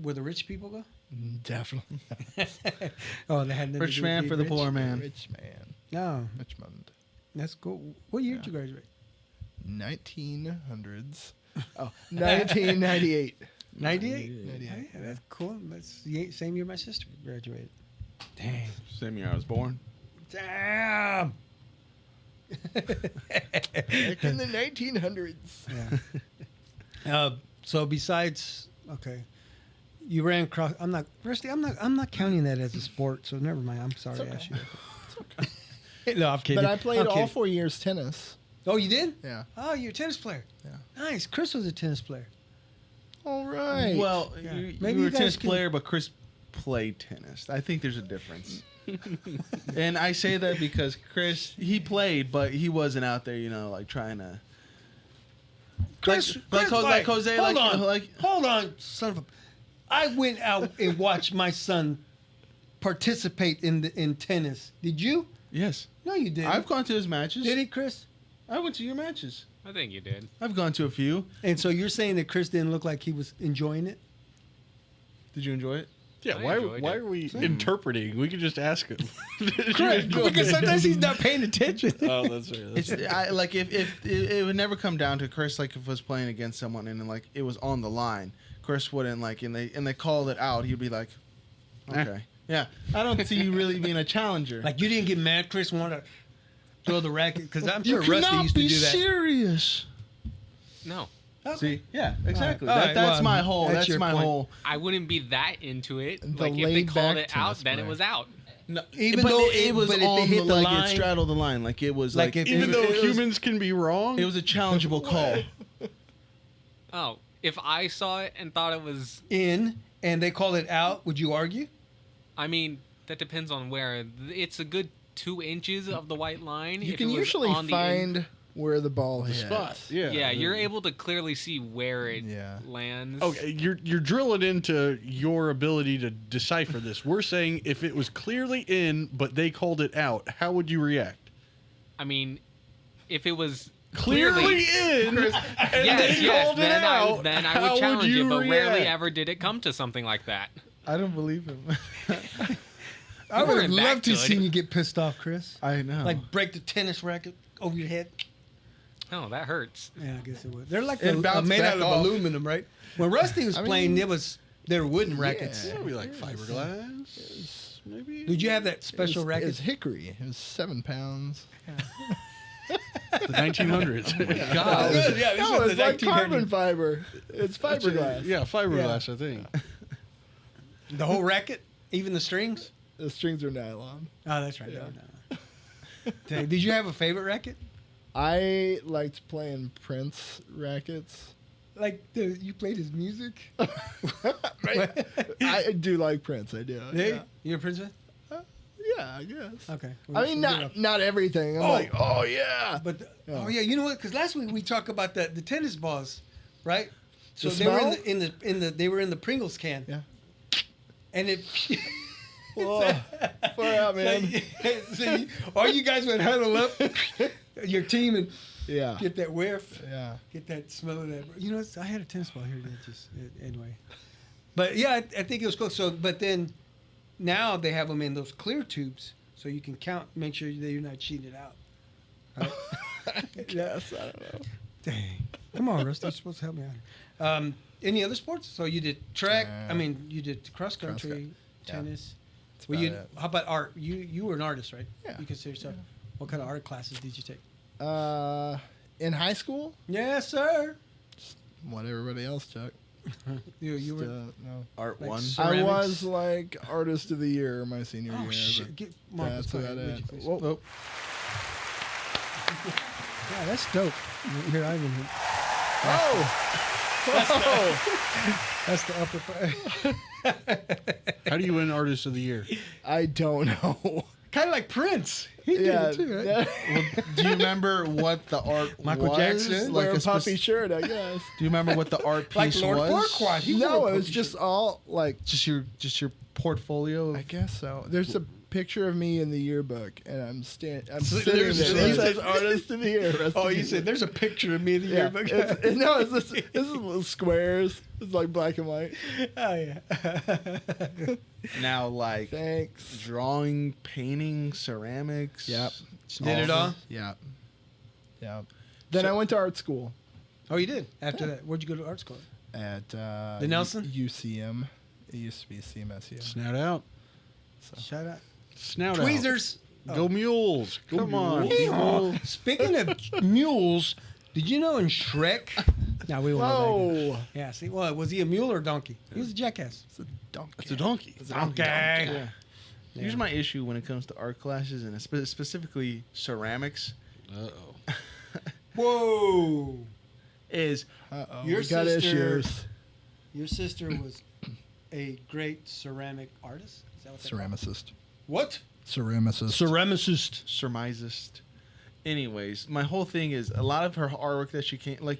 [SPEAKER 1] Where the rich people go?
[SPEAKER 4] Definitely.
[SPEAKER 1] Oh, they had nothing
[SPEAKER 2] Rich
[SPEAKER 1] to do with
[SPEAKER 2] man
[SPEAKER 1] being
[SPEAKER 2] for the
[SPEAKER 1] rich?
[SPEAKER 2] poor man.
[SPEAKER 4] Rich man.
[SPEAKER 1] No,
[SPEAKER 4] Richmond.
[SPEAKER 1] that's cool. What year did you graduate?
[SPEAKER 4] 1900s. Oh, 1998.
[SPEAKER 1] 98?
[SPEAKER 4] 98.
[SPEAKER 1] Yeah, that's cool. That's the same year my sister graduated. Dang.
[SPEAKER 2] Same year I was born.
[SPEAKER 1] Damn.
[SPEAKER 4] Back in the 1900s.
[SPEAKER 1] Yeah. So besides, okay, you ran cross. I'm not counting that as a sport. So never mind. I'm sorry I asked you. No, I'm kidding.
[SPEAKER 4] But I played
[SPEAKER 1] I'm
[SPEAKER 4] all
[SPEAKER 1] kidding.
[SPEAKER 4] 4 years tennis.
[SPEAKER 1] Oh, you did?
[SPEAKER 4] Yeah.
[SPEAKER 1] Oh, you're a tennis player.
[SPEAKER 4] Yeah.
[SPEAKER 1] Nice. Chris was a tennis player.
[SPEAKER 4] All right.
[SPEAKER 2] Well,
[SPEAKER 1] Yeah.
[SPEAKER 2] you
[SPEAKER 1] Maybe
[SPEAKER 2] were
[SPEAKER 1] you
[SPEAKER 2] a
[SPEAKER 1] guys
[SPEAKER 2] tennis
[SPEAKER 1] can-
[SPEAKER 2] player, but Chris played tennis. I think there's a difference. And I say that because Chris, he played, but he wasn't out there, like trying to.
[SPEAKER 1] Chris,
[SPEAKER 2] like Jose,
[SPEAKER 1] hold
[SPEAKER 2] like-
[SPEAKER 1] on,
[SPEAKER 2] like-
[SPEAKER 1] hold on, son of a. I went out and watched my son participate in tennis. Did you?
[SPEAKER 2] Yes.
[SPEAKER 1] No, you didn't.
[SPEAKER 2] I've gone to his matches.
[SPEAKER 1] Did he, Chris?
[SPEAKER 2] I went to your matches.
[SPEAKER 5] I think you did.
[SPEAKER 2] I've gone to a few.
[SPEAKER 1] And so you're saying that Chris didn't look like he was enjoying it?
[SPEAKER 2] Did you enjoy it?
[SPEAKER 3] Yeah,
[SPEAKER 5] I
[SPEAKER 3] why
[SPEAKER 5] enjoyed
[SPEAKER 3] are
[SPEAKER 5] it.
[SPEAKER 3] we interpreting? We could just ask him.
[SPEAKER 1] Because sometimes he's not paying attention.
[SPEAKER 3] Oh, that's right.
[SPEAKER 2] It's like if it would never come down to Chris, like if it was playing against someone and like it was on the line, Chris wouldn't like and they called it out, he'd be like, okay, yeah. I don't see you really being a challenger.
[SPEAKER 1] Like you didn't get mad, Chris wanted to throw the racket because I'm
[SPEAKER 2] you
[SPEAKER 1] sure Rusty
[SPEAKER 2] cannot
[SPEAKER 1] used to
[SPEAKER 2] be
[SPEAKER 1] do that.
[SPEAKER 2] serious.
[SPEAKER 5] No,
[SPEAKER 2] See, yeah, exactly.
[SPEAKER 1] All right,
[SPEAKER 2] That's
[SPEAKER 1] well,
[SPEAKER 2] my whole.
[SPEAKER 1] that's
[SPEAKER 2] That's
[SPEAKER 1] your
[SPEAKER 2] my
[SPEAKER 1] point.
[SPEAKER 2] whole.
[SPEAKER 5] I wouldn't be that into it.
[SPEAKER 4] The
[SPEAKER 5] Like if they
[SPEAKER 4] laid-back
[SPEAKER 5] called it out,
[SPEAKER 4] tennis
[SPEAKER 5] then it
[SPEAKER 4] player.
[SPEAKER 5] was out.
[SPEAKER 2] No,
[SPEAKER 1] Even
[SPEAKER 2] but
[SPEAKER 1] though
[SPEAKER 2] it was
[SPEAKER 1] but if it
[SPEAKER 2] on
[SPEAKER 1] hit the
[SPEAKER 2] like
[SPEAKER 1] line-
[SPEAKER 2] it straddled the line, like it was
[SPEAKER 1] Like
[SPEAKER 2] like,
[SPEAKER 1] if
[SPEAKER 3] Even
[SPEAKER 1] it-
[SPEAKER 3] though
[SPEAKER 2] it was-
[SPEAKER 3] humans can be wrong,
[SPEAKER 2] it was a challengeable call.
[SPEAKER 5] Oh, if I saw it and thought it was,
[SPEAKER 1] In and they called it out, would you argue?
[SPEAKER 5] I mean, that depends on where. It's a good 2 inches of the white line.
[SPEAKER 4] You
[SPEAKER 5] If
[SPEAKER 4] can
[SPEAKER 5] it was
[SPEAKER 4] usually
[SPEAKER 5] on the in-
[SPEAKER 4] find where the ball
[SPEAKER 3] the
[SPEAKER 4] hits.
[SPEAKER 3] spot. Yeah.
[SPEAKER 5] Yeah, you're able to clearly see where it
[SPEAKER 4] Yeah.
[SPEAKER 5] lands.
[SPEAKER 3] Okay, you're drilling into your ability to decipher this. We're saying if it was clearly in, but they called it out, how would you react?
[SPEAKER 5] I mean, if it was
[SPEAKER 3] Clearly in, and
[SPEAKER 5] yes,
[SPEAKER 3] they
[SPEAKER 5] yes,
[SPEAKER 3] called it
[SPEAKER 5] then
[SPEAKER 3] out.
[SPEAKER 5] then I
[SPEAKER 3] how
[SPEAKER 5] would challenge
[SPEAKER 3] you
[SPEAKER 5] it, but rarely
[SPEAKER 3] react?
[SPEAKER 5] ever did it come to something like that.
[SPEAKER 2] I don't believe him.
[SPEAKER 1] I would have
[SPEAKER 5] weren't that
[SPEAKER 1] loved to
[SPEAKER 5] good.
[SPEAKER 1] see you get pissed off, Chris.
[SPEAKER 2] I know.
[SPEAKER 1] Like break the tennis racket over your head.
[SPEAKER 5] Oh, that hurts.
[SPEAKER 1] Yeah, I guess it would. They're like
[SPEAKER 2] It bounced
[SPEAKER 1] made
[SPEAKER 2] back
[SPEAKER 1] out of
[SPEAKER 2] off.
[SPEAKER 1] aluminum, right? When Rusty was
[SPEAKER 4] I
[SPEAKER 1] playing,
[SPEAKER 4] mean,
[SPEAKER 1] they were wooden rackets.
[SPEAKER 4] Yeah.
[SPEAKER 3] Maybe like fiberglass, maybe.
[SPEAKER 1] Did you have that special
[SPEAKER 4] It
[SPEAKER 1] racket?
[SPEAKER 4] was hickory. It was 7 pounds.
[SPEAKER 3] The 1900s?
[SPEAKER 2] God.
[SPEAKER 1] Good, yeah, this
[SPEAKER 4] No,
[SPEAKER 1] was
[SPEAKER 4] it's
[SPEAKER 1] the
[SPEAKER 4] like
[SPEAKER 1] 1900s.
[SPEAKER 4] carbon fiber. It's fiberglass.
[SPEAKER 3] Yeah, fiberglass. I think.
[SPEAKER 1] The whole racket, even the strings.
[SPEAKER 4] The strings are nylon.
[SPEAKER 1] Oh, that's right.
[SPEAKER 4] Yeah.
[SPEAKER 1] No. Dang, did you have a favorite racket?
[SPEAKER 4] I liked playing Prince rackets.
[SPEAKER 1] Like you played his music?
[SPEAKER 4] Right? I do like Prince. I do.
[SPEAKER 1] Hey,
[SPEAKER 4] Yeah.
[SPEAKER 1] you're a Prince fan?
[SPEAKER 4] Yeah, I guess.
[SPEAKER 1] Okay.
[SPEAKER 4] I mean, not everything. I'm
[SPEAKER 1] Oh.
[SPEAKER 4] like, oh yeah.
[SPEAKER 1] But
[SPEAKER 4] Yeah.
[SPEAKER 1] oh yeah, you know what? Because last week we talked about the tennis balls, right? So
[SPEAKER 4] The
[SPEAKER 1] they were
[SPEAKER 4] smell?
[SPEAKER 1] in the they were in the Pringles can.
[SPEAKER 4] Yeah.
[SPEAKER 1] And it.
[SPEAKER 4] Whoa. Far out, man.
[SPEAKER 1] So all you guys would huddle up, your team, and
[SPEAKER 4] Yeah.
[SPEAKER 1] get that whiff,
[SPEAKER 4] Yeah.
[SPEAKER 1] get that smell of that. You know, I had a tennis ball here. That just anyway. But yeah, I think it was close. So, but then now they have them in those clear tubes, so you can count, make sure that you're not cheating it out. Right?
[SPEAKER 4] Yes, I don't know.
[SPEAKER 1] Dang. Come on, Rusty. You're supposed to help me out. Any other sports? So you did track. I mean, you did cross country,
[SPEAKER 4] Yeah.
[SPEAKER 1] tennis.
[SPEAKER 4] That's
[SPEAKER 1] Well,
[SPEAKER 4] about
[SPEAKER 1] you,
[SPEAKER 4] it.
[SPEAKER 1] how about art? You were an artist, right?
[SPEAKER 4] Yeah.
[SPEAKER 1] You consider yourself. What kind of art classes did you take?
[SPEAKER 4] In high school,
[SPEAKER 1] Yes, sir.
[SPEAKER 4] what everybody else took.
[SPEAKER 1] You were.
[SPEAKER 4] No.
[SPEAKER 2] Art
[SPEAKER 1] Like
[SPEAKER 2] one.
[SPEAKER 1] s-
[SPEAKER 4] I
[SPEAKER 1] Ceramics?
[SPEAKER 4] was like artist of the year my senior
[SPEAKER 1] Oh
[SPEAKER 4] year.
[SPEAKER 1] shit!
[SPEAKER 4] but
[SPEAKER 1] Get Marcus.
[SPEAKER 4] That's
[SPEAKER 1] Go
[SPEAKER 4] about
[SPEAKER 1] ahead.
[SPEAKER 4] it.
[SPEAKER 1] Would you please?
[SPEAKER 4] Whoa.
[SPEAKER 1] Yeah, that's dope. Here, Ivan.
[SPEAKER 4] Oh!
[SPEAKER 1] That's the upper.
[SPEAKER 3] How do you win Artist of the Year?
[SPEAKER 4] I don't know.
[SPEAKER 1] Kind of like Prince. He did
[SPEAKER 4] Yeah.
[SPEAKER 1] it too, right?
[SPEAKER 4] that-
[SPEAKER 2] Do you remember what the art
[SPEAKER 1] Michael
[SPEAKER 2] was?
[SPEAKER 1] Jackson?
[SPEAKER 2] Like
[SPEAKER 4] Wear
[SPEAKER 2] a
[SPEAKER 4] a puffy
[SPEAKER 2] spec-
[SPEAKER 4] shirt, I guess.
[SPEAKER 2] Do you remember what the art
[SPEAKER 1] Like
[SPEAKER 2] piece
[SPEAKER 1] Lord
[SPEAKER 2] was?
[SPEAKER 1] Farquaad. He
[SPEAKER 4] No,
[SPEAKER 1] wore a
[SPEAKER 4] it was
[SPEAKER 1] puffy
[SPEAKER 4] just
[SPEAKER 1] shirt.
[SPEAKER 4] all like.
[SPEAKER 2] Just your portfolio.
[SPEAKER 4] I guess so. There's a picture of me in the yearbook, and I'm sitting there.
[SPEAKER 1] there's-
[SPEAKER 4] It says artist of the year. Rest
[SPEAKER 1] Oh,
[SPEAKER 4] in
[SPEAKER 1] you
[SPEAKER 4] peace.
[SPEAKER 1] said there's a picture of me in the
[SPEAKER 4] Yeah,
[SPEAKER 1] yearbook.
[SPEAKER 4] it's little squares. It's like black and white.
[SPEAKER 1] Oh yeah.
[SPEAKER 2] Now, like
[SPEAKER 4] Thanks.
[SPEAKER 2] drawing, painting, ceramics.
[SPEAKER 4] Yep.
[SPEAKER 1] Did it all?
[SPEAKER 4] Yeah. Yeah. Then I went to art school
[SPEAKER 1] Oh, you did. After that, where'd you go to art school?
[SPEAKER 4] at
[SPEAKER 1] The Nelson?
[SPEAKER 4] UCM. It used to be CMSU.
[SPEAKER 3] Snout out.
[SPEAKER 1] Shout out.
[SPEAKER 3] Snout
[SPEAKER 1] Tweezers.
[SPEAKER 3] out. Go Mules. Come on.
[SPEAKER 1] Oh, speaking of mules, did you know in Shrek? No, we won't. go back.
[SPEAKER 4] Whoa.
[SPEAKER 1] Yeah. See, well, was he a mule or a donkey? He was a jackass.
[SPEAKER 4] It's a donkey.
[SPEAKER 3] It's a donkey.
[SPEAKER 1] Donkey.
[SPEAKER 2] Yeah. Here's my issue when it comes to art classes and specifically ceramics.
[SPEAKER 3] Uh-oh.
[SPEAKER 1] Whoa.
[SPEAKER 2] Is
[SPEAKER 4] Uh-oh.
[SPEAKER 1] Your
[SPEAKER 4] we got
[SPEAKER 1] sister-
[SPEAKER 4] issues.
[SPEAKER 1] Your sister was a great ceramic artist. Is that what they call it?
[SPEAKER 4] Ceramicist.
[SPEAKER 1] What?
[SPEAKER 4] Ceramicist.
[SPEAKER 1] Ceramicist.
[SPEAKER 2] surmisist. Anyways, my whole thing is a lot of her artwork that she can't like.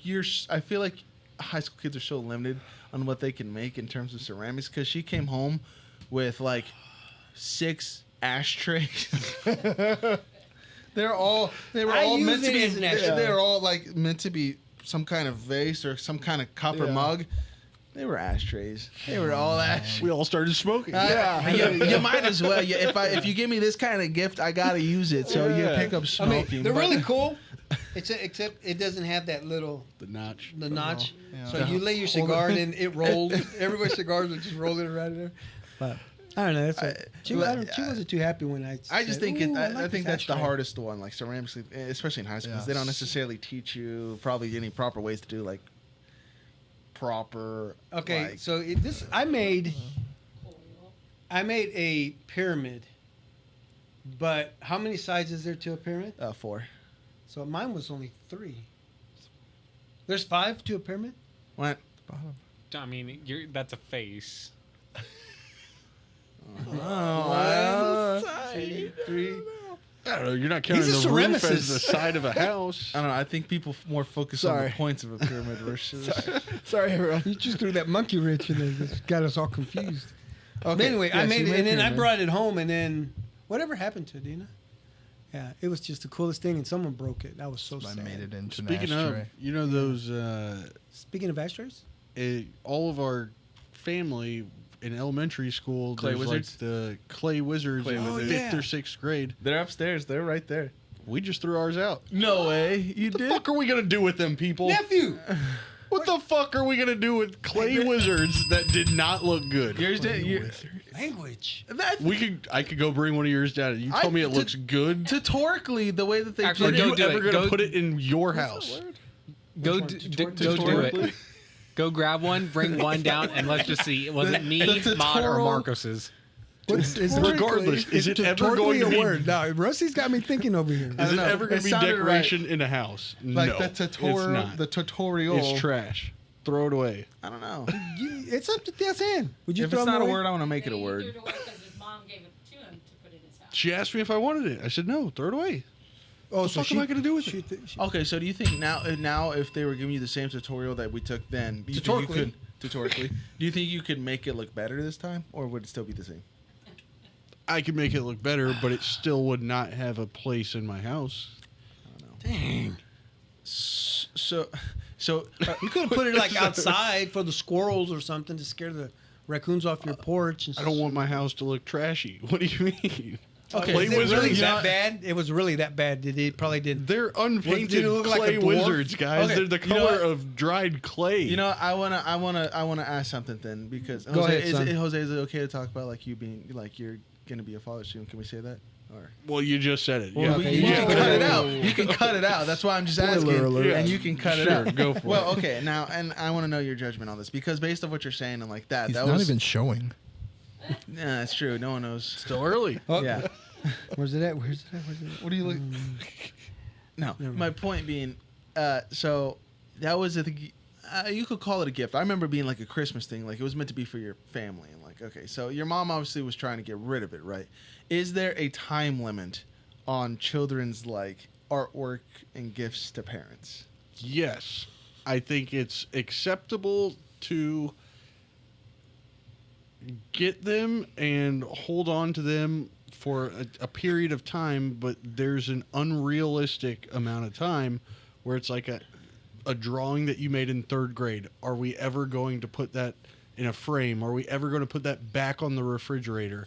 [SPEAKER 2] I feel like high school kids are so limited on what they can make in terms of ceramics because she came home with like 6 ashtrays. They were all
[SPEAKER 1] use
[SPEAKER 2] meant to
[SPEAKER 1] it
[SPEAKER 2] be.
[SPEAKER 1] as an ashtray.
[SPEAKER 2] They were all like meant to be some kind of vase or some kind of copper
[SPEAKER 4] Yeah.
[SPEAKER 2] mug. They were ashtrays. They were all ashtrays.
[SPEAKER 3] We all started smoking.
[SPEAKER 4] Yeah.
[SPEAKER 2] You might as well. If you give me this kind of gift, I gotta use it. So you
[SPEAKER 3] Yeah.
[SPEAKER 2] pick up
[SPEAKER 1] I
[SPEAKER 2] smoking.
[SPEAKER 1] mean, they're
[SPEAKER 2] but-
[SPEAKER 1] really cool. Except it doesn't have that little
[SPEAKER 3] The notch.
[SPEAKER 1] notch.
[SPEAKER 4] Yeah.
[SPEAKER 1] So you lay your cigar and it rolls. Everybody's cigars are just rolling around in there. But I don't know. That's what, she wasn't too happy when I.
[SPEAKER 2] I just
[SPEAKER 1] said,
[SPEAKER 2] think
[SPEAKER 1] "Ooh,
[SPEAKER 2] I
[SPEAKER 1] like
[SPEAKER 2] think
[SPEAKER 1] this
[SPEAKER 2] that's the
[SPEAKER 1] ashtray."
[SPEAKER 2] hardest one, like ceramics, especially in high school, 'cause they don't
[SPEAKER 4] Yes.
[SPEAKER 2] necessarily teach you probably any proper ways to do like proper.
[SPEAKER 1] Okay,
[SPEAKER 2] like-
[SPEAKER 1] so this I made a pyramid, but how many sides is there to a pyramid?
[SPEAKER 2] 4.
[SPEAKER 1] So mine was only 3. There's 5 to a pyramid.
[SPEAKER 2] What?
[SPEAKER 5] I mean, that's a face.
[SPEAKER 2] Oh,
[SPEAKER 1] 2, 3.
[SPEAKER 3] I don't know. You're not counting
[SPEAKER 1] He's a
[SPEAKER 3] the roof as
[SPEAKER 1] ceramicist.
[SPEAKER 3] the side of a house.
[SPEAKER 2] I don't know. I think people more focus on
[SPEAKER 4] Sorry.
[SPEAKER 2] the points of a pyramid versus.
[SPEAKER 4] Sorry, everyone.
[SPEAKER 1] You just threw that monkey wrench in there. It got us all confused.
[SPEAKER 2] Okay.
[SPEAKER 1] But anyway, I
[SPEAKER 2] yes,
[SPEAKER 1] made
[SPEAKER 2] you
[SPEAKER 1] it, and then I
[SPEAKER 2] pyramid.
[SPEAKER 1] brought it home, and then whatever happened to it, Dina? Yeah, it was just the coolest thing, and someone broke it. That was so
[SPEAKER 4] I
[SPEAKER 1] sad.
[SPEAKER 4] made it into
[SPEAKER 3] Speaking
[SPEAKER 4] an
[SPEAKER 3] of,
[SPEAKER 4] ashtray.
[SPEAKER 3] you know those,
[SPEAKER 1] Speaking of ashtrays,
[SPEAKER 3] all of our family in elementary school,
[SPEAKER 2] Clay
[SPEAKER 3] there's
[SPEAKER 2] wizards?
[SPEAKER 3] like the clay wizards
[SPEAKER 2] Clay
[SPEAKER 3] in
[SPEAKER 2] wizards.
[SPEAKER 3] 5th or 6th grade.
[SPEAKER 2] They're upstairs. They're right there.
[SPEAKER 3] We just threw ours out.
[SPEAKER 2] No way. You
[SPEAKER 3] What the
[SPEAKER 2] did.
[SPEAKER 3] fuck are we gonna do with them people?
[SPEAKER 1] nephew.
[SPEAKER 3] What the fuck are we gonna do with clay wizards that did not look good?
[SPEAKER 2] Yours did.
[SPEAKER 1] Language.
[SPEAKER 3] I could go bring one of yours down. You told me it looks good.
[SPEAKER 2] Rhetorically, the way that they
[SPEAKER 5] Actually,
[SPEAKER 3] Are
[SPEAKER 2] did
[SPEAKER 3] you
[SPEAKER 5] don't do
[SPEAKER 3] ever
[SPEAKER 5] it.
[SPEAKER 3] gonna
[SPEAKER 5] Go-
[SPEAKER 3] put it in your house?
[SPEAKER 5] Go
[SPEAKER 1] one?
[SPEAKER 5] go do it. Go grab one, bring one down, and let's just see. Was it me,
[SPEAKER 2] the
[SPEAKER 5] Maud, or
[SPEAKER 2] tutorial-
[SPEAKER 5] Marcos's?
[SPEAKER 3] Regardless, is it ever going to
[SPEAKER 1] a
[SPEAKER 3] be?
[SPEAKER 1] word? No, Rusty's got me thinking over here.
[SPEAKER 3] Is
[SPEAKER 2] don't
[SPEAKER 3] it
[SPEAKER 2] know.
[SPEAKER 3] ever going
[SPEAKER 2] It
[SPEAKER 3] to be
[SPEAKER 2] sounded
[SPEAKER 3] decoration in a house?
[SPEAKER 2] like
[SPEAKER 3] no,
[SPEAKER 2] the
[SPEAKER 3] it's
[SPEAKER 2] tutorial.
[SPEAKER 3] not.
[SPEAKER 2] The tutorial.
[SPEAKER 3] It's trash. Throw it away.
[SPEAKER 2] I don't know.
[SPEAKER 1] It's up to Death's hand. Would you
[SPEAKER 2] If
[SPEAKER 1] throw
[SPEAKER 2] it's
[SPEAKER 1] them
[SPEAKER 2] not a
[SPEAKER 1] away?
[SPEAKER 2] word, I want to make it a word.
[SPEAKER 6] Because his mom gave it to him to put in his house.
[SPEAKER 3] She asked me if I wanted it. I said no. Throw it away.
[SPEAKER 1] Oh,
[SPEAKER 3] the fuck am I gonna do with
[SPEAKER 1] she,
[SPEAKER 3] it?
[SPEAKER 1] she-
[SPEAKER 2] Okay, so do you think now if they were giving you the same tutorial that we took then, do you think you could tutorically? Do you think you could make it look better this time, or would it still be the same?
[SPEAKER 3] I could make it look better, but it still would not have a place in my house.
[SPEAKER 1] Dang.
[SPEAKER 2] So
[SPEAKER 1] You could have put it like outside for the squirrels or something to scare the raccoons off your porch. And
[SPEAKER 3] I don't want my house to look trashy. What do you mean?
[SPEAKER 2] Okay,
[SPEAKER 3] Clay
[SPEAKER 1] Is it really
[SPEAKER 3] wizards.
[SPEAKER 1] that bad? It was really that bad. It probably did.
[SPEAKER 3] They're unpainted
[SPEAKER 1] Did it look like
[SPEAKER 3] clay
[SPEAKER 1] a dwarf?
[SPEAKER 3] wizards, guys.
[SPEAKER 2] Okay,
[SPEAKER 3] They're the
[SPEAKER 2] you know
[SPEAKER 3] color
[SPEAKER 2] what?
[SPEAKER 3] of dried clay.
[SPEAKER 2] you know, I wanna ask something then because
[SPEAKER 1] Go
[SPEAKER 2] Jose,
[SPEAKER 1] ahead, son.
[SPEAKER 2] Jose, is it okay to talk about like you being like you're gonna be a father soon? Can we say that? Or
[SPEAKER 3] well, you just said it.
[SPEAKER 2] well,
[SPEAKER 1] okay,
[SPEAKER 2] you
[SPEAKER 1] yeah.
[SPEAKER 2] can cut it out. You can cut it out. That's why I'm just asking,
[SPEAKER 4] alert.
[SPEAKER 2] and you can cut it
[SPEAKER 3] Sure,
[SPEAKER 2] out.
[SPEAKER 3] go for
[SPEAKER 2] Well,
[SPEAKER 3] it.
[SPEAKER 2] okay, now, and I want to know your judgment on this because based on what you're saying and like that,
[SPEAKER 4] He's
[SPEAKER 2] that
[SPEAKER 4] not
[SPEAKER 2] was
[SPEAKER 4] even showing.
[SPEAKER 2] yeah, that's true. No one knows.
[SPEAKER 3] Still early.
[SPEAKER 1] Oh,
[SPEAKER 2] Yeah.
[SPEAKER 1] Where's it at? Where's it at? Where's it at?
[SPEAKER 2] What do you look? No, my point being, so that was you could call it a gift. I remember being like a Christmas thing, like it was meant to be for your family, and like okay, so your mom obviously was trying to get rid of it, right? Is there a time limit on children's like artwork and gifts to parents?
[SPEAKER 3] Yes, I think it's acceptable to get them and hold on to them for a period of time, but there's an unrealistic amount of time where it's like a drawing that you made in 3rd grade. Are we ever going to put that in a frame? Are we ever going to put that back on the refrigerator?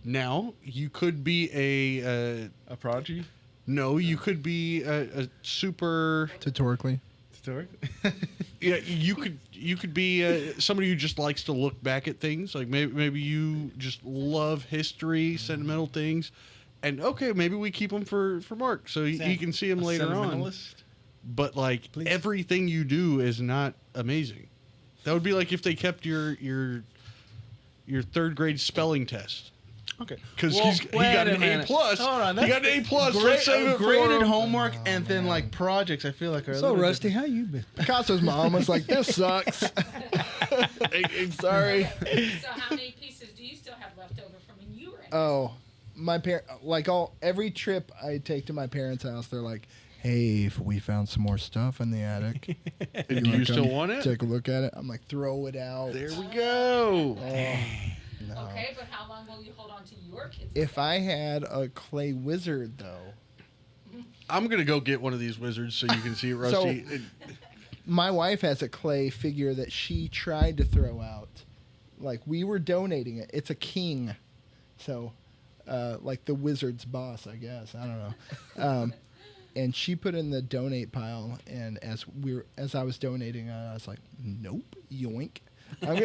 [SPEAKER 3] Now, you could be a
[SPEAKER 2] prodigy?
[SPEAKER 3] No, you could be a super...
[SPEAKER 4] Tutorically.
[SPEAKER 3] Yeah, you could be somebody who just likes to look back at things. Like maybe you just love history, sentimental things, and okay, maybe we keep them for Mark so he can see them later on. But like everything you do is not amazing. That would be like if they kept your 3rd grade spelling test.
[SPEAKER 2] Okay,
[SPEAKER 3] because he got an A+.
[SPEAKER 2] Hold on,
[SPEAKER 3] he got an A+. Let's save it
[SPEAKER 2] graded
[SPEAKER 3] for
[SPEAKER 2] homework and then like projects. I feel like are a
[SPEAKER 1] So
[SPEAKER 2] little
[SPEAKER 1] Rusty, how you been?
[SPEAKER 4] Picasso's mom was like, "This sucks." Sorry.
[SPEAKER 6] So how many pieces do you still have left over from when you were in?
[SPEAKER 4] Oh, my every trip I take to my parents' house, they're like, "Hey, if we found some more stuff in the attic,
[SPEAKER 3] Do you
[SPEAKER 4] wanna
[SPEAKER 3] still
[SPEAKER 4] come
[SPEAKER 3] want it?
[SPEAKER 4] Take a look at it." I'm like, "Throw it out."
[SPEAKER 3] There we go.
[SPEAKER 4] No.
[SPEAKER 6] Okay, but how long will you hold on to your kids?
[SPEAKER 4] If I had a clay wizard, though,
[SPEAKER 3] I'm gonna go get one of these wizards so you can see it, Rusty.
[SPEAKER 4] my wife has a clay figure that she tried to throw out. Like, we were donating it. It's a king, so like the wizard's boss, I guess. I don't know. And she put in the donate pile, and as I was donating, I was like, "Nope, yoink." I'm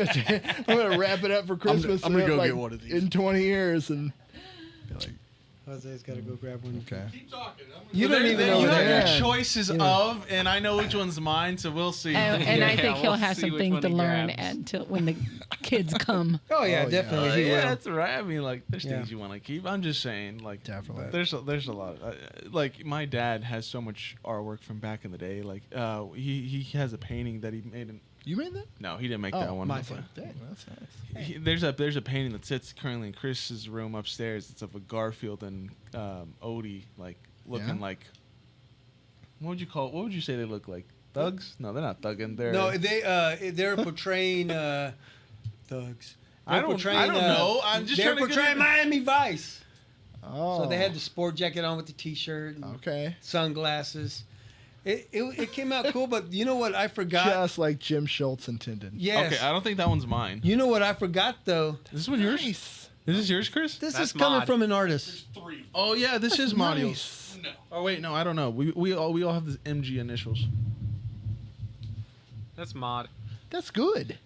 [SPEAKER 4] gonna wrap it up for Christmas.
[SPEAKER 3] I'm gonna go
[SPEAKER 4] like,
[SPEAKER 3] get one of these
[SPEAKER 4] in 20 years, and be like,
[SPEAKER 1] Jose's got to go grab one.
[SPEAKER 4] okay.
[SPEAKER 3] Keep talking.
[SPEAKER 1] You don't even know
[SPEAKER 2] you
[SPEAKER 1] what
[SPEAKER 2] have
[SPEAKER 1] they
[SPEAKER 2] your
[SPEAKER 1] are.
[SPEAKER 2] choices of, and I know which one's mine, so we'll see.
[SPEAKER 7] And I think he'll
[SPEAKER 5] we'll
[SPEAKER 7] have
[SPEAKER 5] see
[SPEAKER 7] some
[SPEAKER 5] which
[SPEAKER 7] things
[SPEAKER 5] one
[SPEAKER 7] to
[SPEAKER 5] he
[SPEAKER 7] learn
[SPEAKER 5] grabs.
[SPEAKER 7] until when the kids come.
[SPEAKER 1] Oh yeah,
[SPEAKER 4] Oh,
[SPEAKER 1] definitely he
[SPEAKER 2] yeah,
[SPEAKER 1] will.
[SPEAKER 2] that's right. I mean, like, there's
[SPEAKER 1] Yeah.
[SPEAKER 2] things you want to keep. I'm just saying, like,
[SPEAKER 4] Definitely.
[SPEAKER 2] There's a lot. Like, my dad has so much artwork from back in the day. Like, he has a painting that he made.
[SPEAKER 4] You made that?
[SPEAKER 2] No, he didn't make
[SPEAKER 4] Oh,
[SPEAKER 2] that one.
[SPEAKER 1] my
[SPEAKER 2] But
[SPEAKER 1] fault.
[SPEAKER 4] Dang, that's nice.
[SPEAKER 2] there's a painting that sits currently in Chris's room upstairs. It's of a Garfield and Odie, like looking
[SPEAKER 4] Yeah?
[SPEAKER 2] like. What would you say they look like? Thugs? No, they're not thugging. They're
[SPEAKER 1] No, they're portraying thugs.
[SPEAKER 2] I don't know. I'm just
[SPEAKER 1] they're
[SPEAKER 2] trying to
[SPEAKER 1] portraying Miami Vice.
[SPEAKER 4] Oh.
[SPEAKER 1] So they had the sport jacket on with the T-shirt, and
[SPEAKER 4] Okay.
[SPEAKER 1] sunglasses. It came out cool, but you know what I forgot?
[SPEAKER 4] Just like Jim Schultz intended.
[SPEAKER 1] Yes.
[SPEAKER 2] Okay, I don't think that one's mine.
[SPEAKER 1] You know what I forgot though?
[SPEAKER 2] Is this one yours?
[SPEAKER 4] Nice.
[SPEAKER 2] Is this yours, Chris?
[SPEAKER 1] This
[SPEAKER 5] That's
[SPEAKER 1] is coming
[SPEAKER 5] mod.
[SPEAKER 1] from an artist.
[SPEAKER 2] Oh yeah, this is Mario's.
[SPEAKER 4] Nice.
[SPEAKER 3] No.
[SPEAKER 2] Oh wait, no, I don't know. We all have the MG initials.
[SPEAKER 5] That's mod.
[SPEAKER 4] That's good.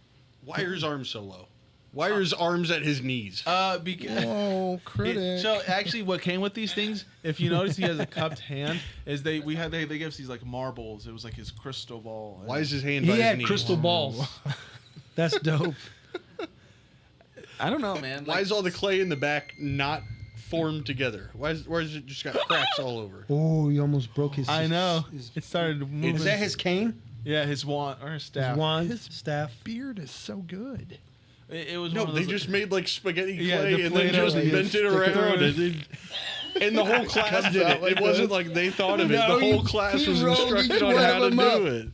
[SPEAKER 3] Why are his arms so low? Why are his arms at his knees?
[SPEAKER 2] Because
[SPEAKER 4] Oh, critic.
[SPEAKER 2] so actually, what came with these things, if you notice, he has a cupped hand. Is they give us these like marbles. It was like his crystal ball.
[SPEAKER 3] Why is his hand
[SPEAKER 1] He
[SPEAKER 3] by his
[SPEAKER 1] had
[SPEAKER 3] knees?
[SPEAKER 1] crystal balls. That's dope.
[SPEAKER 2] I don't know, man.
[SPEAKER 3] Why is all the clay in the back not formed together? Why is it just got cracks all over?
[SPEAKER 1] Oh, he almost broke his.
[SPEAKER 2] I know.
[SPEAKER 1] His,
[SPEAKER 2] It started moving.
[SPEAKER 1] is that his cane?
[SPEAKER 2] Yeah, his wand or his staff.
[SPEAKER 1] His wand, staff.
[SPEAKER 4] Beard is so good.
[SPEAKER 2] It was
[SPEAKER 3] No,
[SPEAKER 2] one of
[SPEAKER 3] they
[SPEAKER 2] those,
[SPEAKER 3] just made like spaghetti
[SPEAKER 2] Yeah,
[SPEAKER 3] clay
[SPEAKER 2] the
[SPEAKER 3] and then
[SPEAKER 2] Play-Doh,
[SPEAKER 3] just
[SPEAKER 2] they
[SPEAKER 3] bent it
[SPEAKER 4] stick it
[SPEAKER 3] around.
[SPEAKER 4] around.
[SPEAKER 3] And the whole class
[SPEAKER 4] Comes
[SPEAKER 3] did
[SPEAKER 4] out
[SPEAKER 3] it.
[SPEAKER 4] like
[SPEAKER 3] It wasn't
[SPEAKER 4] this.
[SPEAKER 3] like they thought of it.
[SPEAKER 1] No,
[SPEAKER 3] The whole
[SPEAKER 1] he-
[SPEAKER 3] class
[SPEAKER 1] he
[SPEAKER 3] was
[SPEAKER 1] rolled
[SPEAKER 3] instructed
[SPEAKER 1] each
[SPEAKER 3] on
[SPEAKER 1] one
[SPEAKER 3] how
[SPEAKER 1] of
[SPEAKER 3] to
[SPEAKER 1] them up.
[SPEAKER 3] do it.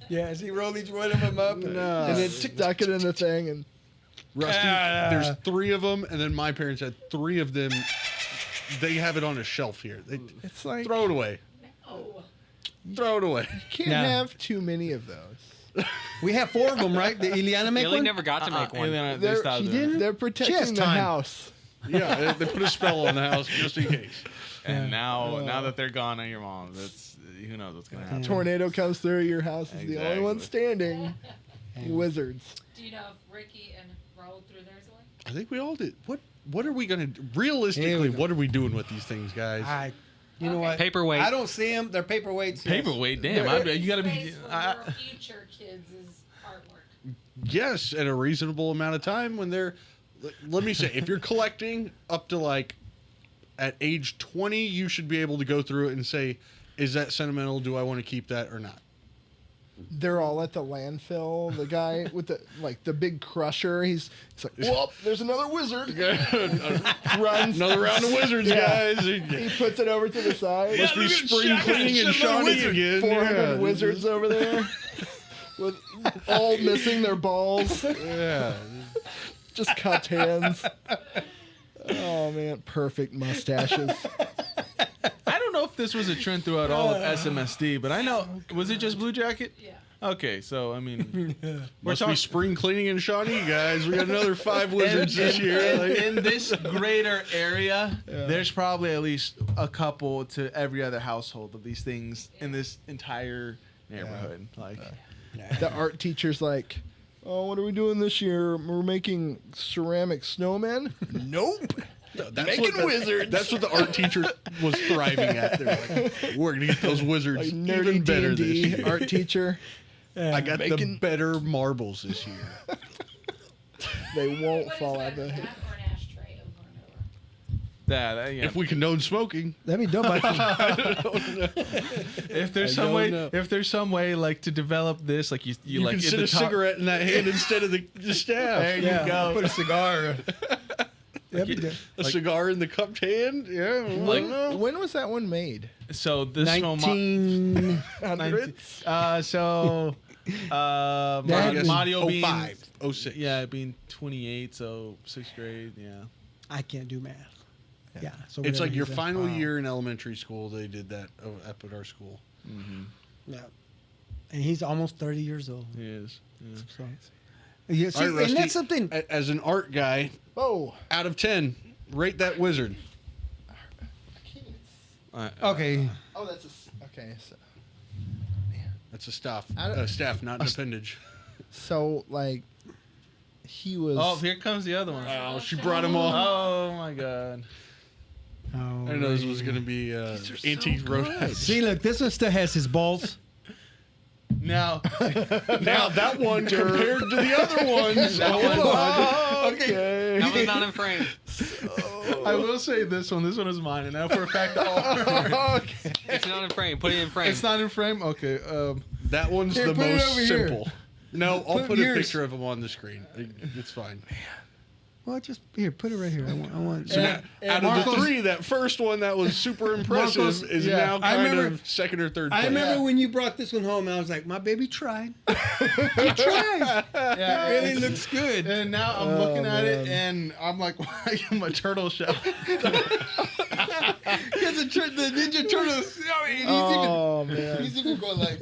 [SPEAKER 1] Yes, he rolled each one of them up.
[SPEAKER 4] And then stuck it in the thing, and
[SPEAKER 3] Rusty,
[SPEAKER 1] Ah.
[SPEAKER 3] there's 3 of them, and then my parents had 3 of them. They have it on a shelf here. They
[SPEAKER 4] it's like
[SPEAKER 3] throw it away.
[SPEAKER 6] Oh,
[SPEAKER 3] Throw it away.
[SPEAKER 4] you can't
[SPEAKER 1] No.
[SPEAKER 4] have too many of those.
[SPEAKER 1] We have 4 of them, right? Did Ileana make
[SPEAKER 5] Billy
[SPEAKER 1] one?
[SPEAKER 5] never got to make
[SPEAKER 2] and
[SPEAKER 5] one.
[SPEAKER 2] then they
[SPEAKER 4] They're-
[SPEAKER 2] stopped
[SPEAKER 1] she
[SPEAKER 2] doing it.
[SPEAKER 1] didn't?
[SPEAKER 4] They're
[SPEAKER 1] She
[SPEAKER 4] protecting
[SPEAKER 1] has
[SPEAKER 4] the
[SPEAKER 1] time.
[SPEAKER 4] house.
[SPEAKER 3] Yeah, they put a spell on the house just in case.
[SPEAKER 2] And now that they're gone on your mom, that's who knows what's gonna happen.
[SPEAKER 4] Tornado comes through, your house is the only one standing. Wizards.
[SPEAKER 6] do you know if Ricky and Raul threw theirs away?
[SPEAKER 3] I think we all did. What are we gonna do?
[SPEAKER 1] Here
[SPEAKER 3] Realistically,
[SPEAKER 1] we go.
[SPEAKER 3] what are we doing with these things, guys?
[SPEAKER 1] You know
[SPEAKER 6] Okay.
[SPEAKER 1] what?
[SPEAKER 5] Paperweight.
[SPEAKER 1] I don't see them. They're paperweights. yes.
[SPEAKER 2] Paperweight, damn! You gotta be.
[SPEAKER 6] Space for your future kids' artwork.
[SPEAKER 3] Yes, at a reasonable amount of time when they're. Let me say, if you're collecting up to like at age 20, you should be able to go through it and say, is that sentimental? Do I want to keep that or not?
[SPEAKER 4] They're all at the landfill. The guy with the big crusher, he's like, whoop, there's another wizard. Runs.
[SPEAKER 3] Another round of wizards,
[SPEAKER 4] Yeah.
[SPEAKER 3] guys.
[SPEAKER 4] He puts it over to the side.
[SPEAKER 3] Must be spring cleaning and Shawnee again.
[SPEAKER 4] 400
[SPEAKER 3] Yeah.
[SPEAKER 4] wizards over there. With all missing their balls.
[SPEAKER 3] Yeah.
[SPEAKER 4] Just cupped hands. Oh Oh man, perfect mustaches.
[SPEAKER 2] I don't know if this was a trend throughout all of SMSD, but I know. Was it just Blue Jacket?
[SPEAKER 6] Yeah.
[SPEAKER 2] Okay, so I mean,
[SPEAKER 3] Must be spring cleaning in Shawnee, guys. We got another 5 wizards this year. Like,
[SPEAKER 2] in this greater area, there's probably at least a couple to every other household of these things in this entire neighborhood. Like,
[SPEAKER 4] The art teacher's like, "Oh, what are we doing this year? We're making ceramic snowmen." Nope.
[SPEAKER 3] that's what the art teacher was thriving at. They're like, we're gonna get those wizards
[SPEAKER 4] Like
[SPEAKER 3] even
[SPEAKER 4] nerdy
[SPEAKER 3] better this
[SPEAKER 4] D&D
[SPEAKER 3] year.
[SPEAKER 4] art teacher.
[SPEAKER 3] I got the
[SPEAKER 4] making-
[SPEAKER 3] better marbles this year.
[SPEAKER 4] They won't
[SPEAKER 6] What is
[SPEAKER 4] fall
[SPEAKER 6] better,
[SPEAKER 4] out the.
[SPEAKER 6] that or an ashtray over and over?
[SPEAKER 2] that yeah.
[SPEAKER 3] If we condone smoking,
[SPEAKER 1] That'd be dope.
[SPEAKER 2] If there's
[SPEAKER 3] I
[SPEAKER 2] some
[SPEAKER 3] don't
[SPEAKER 2] way,
[SPEAKER 3] know.
[SPEAKER 2] if there's some way, like to develop this, like you
[SPEAKER 3] you
[SPEAKER 2] like
[SPEAKER 3] can
[SPEAKER 2] at
[SPEAKER 3] sit
[SPEAKER 2] the
[SPEAKER 3] a
[SPEAKER 2] top-
[SPEAKER 3] cigarette in that hand instead of the staff.
[SPEAKER 2] There you go.
[SPEAKER 1] Put a cigar. That'd be good.
[SPEAKER 3] A cigar in the cupped hand. Yeah. I don't know.
[SPEAKER 4] When was that one made?
[SPEAKER 2] So this film,
[SPEAKER 1] 19.
[SPEAKER 4] Hundreds.
[SPEAKER 1] That-
[SPEAKER 2] Mario being
[SPEAKER 3] 05, 06.
[SPEAKER 2] yeah, being 28, so 6th grade, yeah.
[SPEAKER 1] I can't do math. Yeah. So
[SPEAKER 3] It's
[SPEAKER 1] whatever
[SPEAKER 3] like
[SPEAKER 1] he
[SPEAKER 3] your
[SPEAKER 1] said.
[SPEAKER 3] final year in elementary school. They did that up at our school.
[SPEAKER 1] Yeah. And he's almost 30 years old.
[SPEAKER 2] He is. Yeah.
[SPEAKER 1] So. Yeah, see,
[SPEAKER 3] All right, Rusty,
[SPEAKER 1] and that's something.
[SPEAKER 3] As an art guy,
[SPEAKER 4] Oh.
[SPEAKER 3] out of 10, rate that wizard.
[SPEAKER 1] Okay.
[SPEAKER 4] Oh, that's okay.
[SPEAKER 3] That's a staff,
[SPEAKER 4] I don't-
[SPEAKER 3] staff, not an appendage.
[SPEAKER 4] So like, he was.
[SPEAKER 2] Oh, here comes the other one.
[SPEAKER 3] Oh, she brought him all.
[SPEAKER 2] Oh my god.
[SPEAKER 1] Oh,
[SPEAKER 3] I didn't know this was going to be antique road.
[SPEAKER 1] See, look, this one still has his balls.
[SPEAKER 2] Now,
[SPEAKER 3] Now that one compared to the other ones.
[SPEAKER 4] Okay.
[SPEAKER 5] That was not in frame.
[SPEAKER 2] I will say this one. This one is mine, and now for a fact, all
[SPEAKER 4] Okay.
[SPEAKER 5] It's not in frame. Put it in frame.
[SPEAKER 2] it's not in frame. Okay.
[SPEAKER 3] That one's
[SPEAKER 1] Here,
[SPEAKER 3] the
[SPEAKER 1] put it
[SPEAKER 3] most
[SPEAKER 1] over here.
[SPEAKER 3] simple. No, I'll
[SPEAKER 1] Put
[SPEAKER 3] put a
[SPEAKER 1] yours.
[SPEAKER 3] picture of him on the screen. It's fine.
[SPEAKER 1] Well, just here, put it right here. I want.
[SPEAKER 3] So
[SPEAKER 2] And-
[SPEAKER 3] out of
[SPEAKER 1] Marcos-
[SPEAKER 3] the 3, that first one that was super impressive
[SPEAKER 1] Marcos,
[SPEAKER 3] is
[SPEAKER 2] yeah.
[SPEAKER 3] now
[SPEAKER 1] I
[SPEAKER 3] kind
[SPEAKER 1] remember-
[SPEAKER 3] of second or third
[SPEAKER 1] I
[SPEAKER 3] place.
[SPEAKER 1] remember when you brought this one home, and I was like, "My baby tried. He tried.
[SPEAKER 2] Yeah,
[SPEAKER 1] It really looks good."
[SPEAKER 2] And now I'm looking at it, and I'm like, why I give him a turtle shell?
[SPEAKER 1] Because the Ninja Turtles. I mean,
[SPEAKER 4] Oh man.
[SPEAKER 1] he's even going like.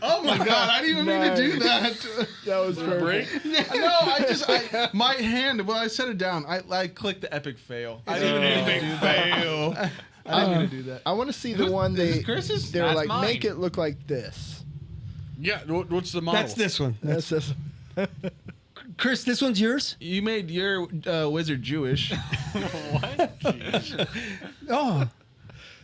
[SPEAKER 2] Oh my god, I didn't even mean to do that.
[SPEAKER 4] That was perfect.
[SPEAKER 2] No, my hand, when I set it down, I clicked the epic fail. I didn't even mean to do that. I didn't mean to do that.
[SPEAKER 4] I want to see the
[SPEAKER 2] Who's-
[SPEAKER 4] one
[SPEAKER 2] is
[SPEAKER 4] they.
[SPEAKER 2] this Chris's?
[SPEAKER 4] They're
[SPEAKER 5] That's
[SPEAKER 4] like,
[SPEAKER 5] mine.
[SPEAKER 4] make it look like this.
[SPEAKER 3] Yeah, what's the model?
[SPEAKER 1] That's this one.
[SPEAKER 4] That's this.
[SPEAKER 1] Chris, this one's yours.
[SPEAKER 2] You made your wizard Jewish.
[SPEAKER 1] Oh,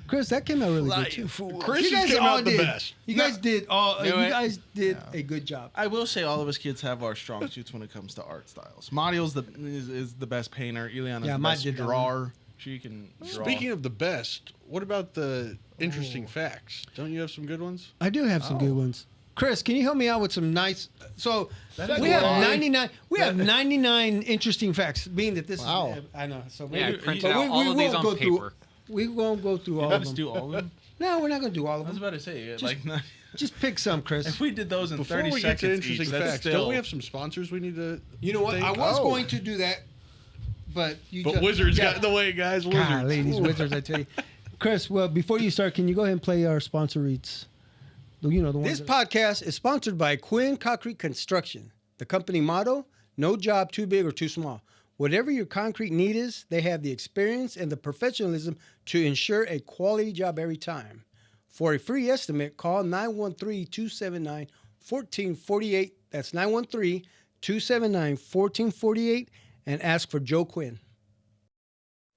[SPEAKER 1] Chris, that came out really good too.
[SPEAKER 3] Chris
[SPEAKER 1] You guys
[SPEAKER 3] came
[SPEAKER 1] all
[SPEAKER 3] out the
[SPEAKER 1] did.
[SPEAKER 3] best.
[SPEAKER 1] You guys did all.
[SPEAKER 2] You know
[SPEAKER 1] You
[SPEAKER 2] what?
[SPEAKER 1] guys did a good job.
[SPEAKER 2] I will say all of us kids have our strong suits when it comes to art styles. Mario's is the best painter. Ileana's
[SPEAKER 1] Yeah,
[SPEAKER 2] the
[SPEAKER 1] Mad
[SPEAKER 2] best
[SPEAKER 1] did that one.
[SPEAKER 2] drawer. She can draw.
[SPEAKER 3] Speaking of the best, what about the interesting facts? Don't you have some good ones?
[SPEAKER 1] I do have some good ones. Chris, can you help me out with some nice? So
[SPEAKER 2] That's
[SPEAKER 1] we
[SPEAKER 2] a
[SPEAKER 1] have
[SPEAKER 2] lot.
[SPEAKER 1] 99. We have 99 interesting facts. Being that this
[SPEAKER 4] Wow.
[SPEAKER 1] is, I know. So
[SPEAKER 5] Yeah, I
[SPEAKER 1] maybe,
[SPEAKER 5] printed
[SPEAKER 1] but
[SPEAKER 5] out all of these
[SPEAKER 1] won't
[SPEAKER 5] on
[SPEAKER 1] go
[SPEAKER 5] paper.
[SPEAKER 1] through. We won't go through all of
[SPEAKER 2] Let's
[SPEAKER 1] them.
[SPEAKER 2] do all of them.
[SPEAKER 1] No, we're not going to do all
[SPEAKER 2] I
[SPEAKER 1] of
[SPEAKER 2] was
[SPEAKER 1] them.
[SPEAKER 2] about to say,
[SPEAKER 1] Just pick some, Chris.
[SPEAKER 2] if we did those in
[SPEAKER 3] Before
[SPEAKER 2] 30
[SPEAKER 3] we get
[SPEAKER 2] seconds
[SPEAKER 3] to interesting
[SPEAKER 2] each, that's
[SPEAKER 3] facts,
[SPEAKER 2] still,
[SPEAKER 3] don't we have some sponsors we need to?
[SPEAKER 1] You know what?
[SPEAKER 3] think?
[SPEAKER 1] I was
[SPEAKER 4] Oh.
[SPEAKER 1] going to do that, but you
[SPEAKER 3] But
[SPEAKER 1] just,
[SPEAKER 3] Wizards
[SPEAKER 1] yeah.
[SPEAKER 3] got in the way, guys. Wizards.
[SPEAKER 1] Golly, these wizards, I tell you. Chris, well, before you start, can you go ahead and play our sponsor reads? You know the one. This podcast is sponsored by Quinn Concrete Construction. The company motto: no job too big or too small. Whatever your concrete need is, they have the experience and the professionalism to ensure a quality job every time. For a free estimate, call 913-279-1448. That's 913-279-1448 and ask for Joe Quinn.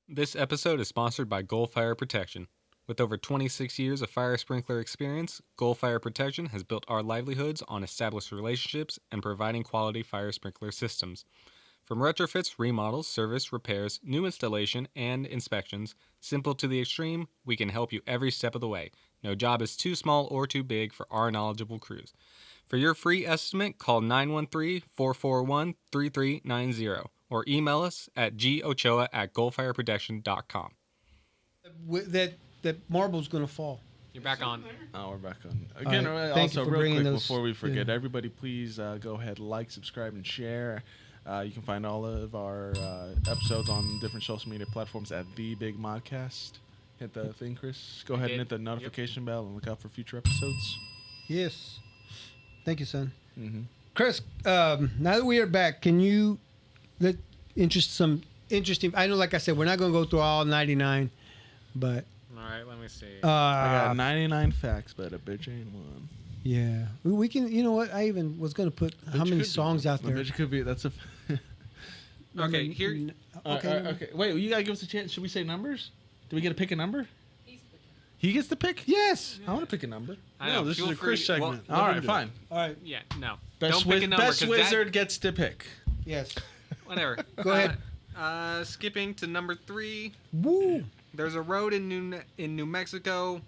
[SPEAKER 5] This episode is sponsored by Goal Fire Protection. With over 26 years of fire sprinkler experience, Goal Fire Protection has built our livelihoods on established relationships and providing quality fire sprinkler systems. From retrofits, remodels, service, repairs, new installation, and inspections, simple to the extreme, we can help you every step of the way. No job is too small or too big for our knowledgeable crews. For your free estimate, call 913-441-3390 or email us at gochoa@goalfireprotection.com.
[SPEAKER 1] That marble's going to fall.
[SPEAKER 5] You're back on.
[SPEAKER 2] Oh, we're back on. Again,
[SPEAKER 1] All right. Thank you
[SPEAKER 2] also,
[SPEAKER 1] for
[SPEAKER 2] real
[SPEAKER 1] bringing
[SPEAKER 2] quick
[SPEAKER 1] those-
[SPEAKER 2] before we forget,
[SPEAKER 1] yeah.
[SPEAKER 2] everybody please go ahead, like, subscribe, and share. You can find all of our episodes on different social media platforms at The Big Modcast. Hit the thing, Chris. Go ahead and hit the notification bell and look out for future episodes.
[SPEAKER 1] Yes. Thank you, son.
[SPEAKER 2] Mm-hmm.
[SPEAKER 1] Chris, now that we are back, can you some interesting? I know, like I said, we're not going to go through all 99, but
[SPEAKER 5] All right, let me see.
[SPEAKER 2] I got 99 facts, but a bitch ain't one.
[SPEAKER 1] yeah, we can. You know what? I even was going to put how many songs out
[SPEAKER 2] A
[SPEAKER 1] there.
[SPEAKER 2] bitch could be. That's a.
[SPEAKER 5] Okay, here.
[SPEAKER 2] Okay. Wait, you gotta give us a chance. Should we say numbers? Do we get to pick a number?
[SPEAKER 6] He's picking.
[SPEAKER 2] He gets to pick.
[SPEAKER 1] Yes.
[SPEAKER 2] I want to pick a number.
[SPEAKER 5] I
[SPEAKER 3] No,
[SPEAKER 5] know,
[SPEAKER 3] this
[SPEAKER 5] feel
[SPEAKER 3] is a
[SPEAKER 5] free-
[SPEAKER 3] Chris segment.
[SPEAKER 5] well,
[SPEAKER 2] All right, fine.
[SPEAKER 1] All right.
[SPEAKER 5] yeah, no.
[SPEAKER 2] Best,
[SPEAKER 5] Don't pick a number.
[SPEAKER 2] best
[SPEAKER 5] 'cause
[SPEAKER 2] wizard gets to pick.
[SPEAKER 1] Yes.
[SPEAKER 5] Whatever.
[SPEAKER 1] Go ahead.
[SPEAKER 5] Skipping to number 3.
[SPEAKER 1] Woo.
[SPEAKER 5] There's a road in New Mexico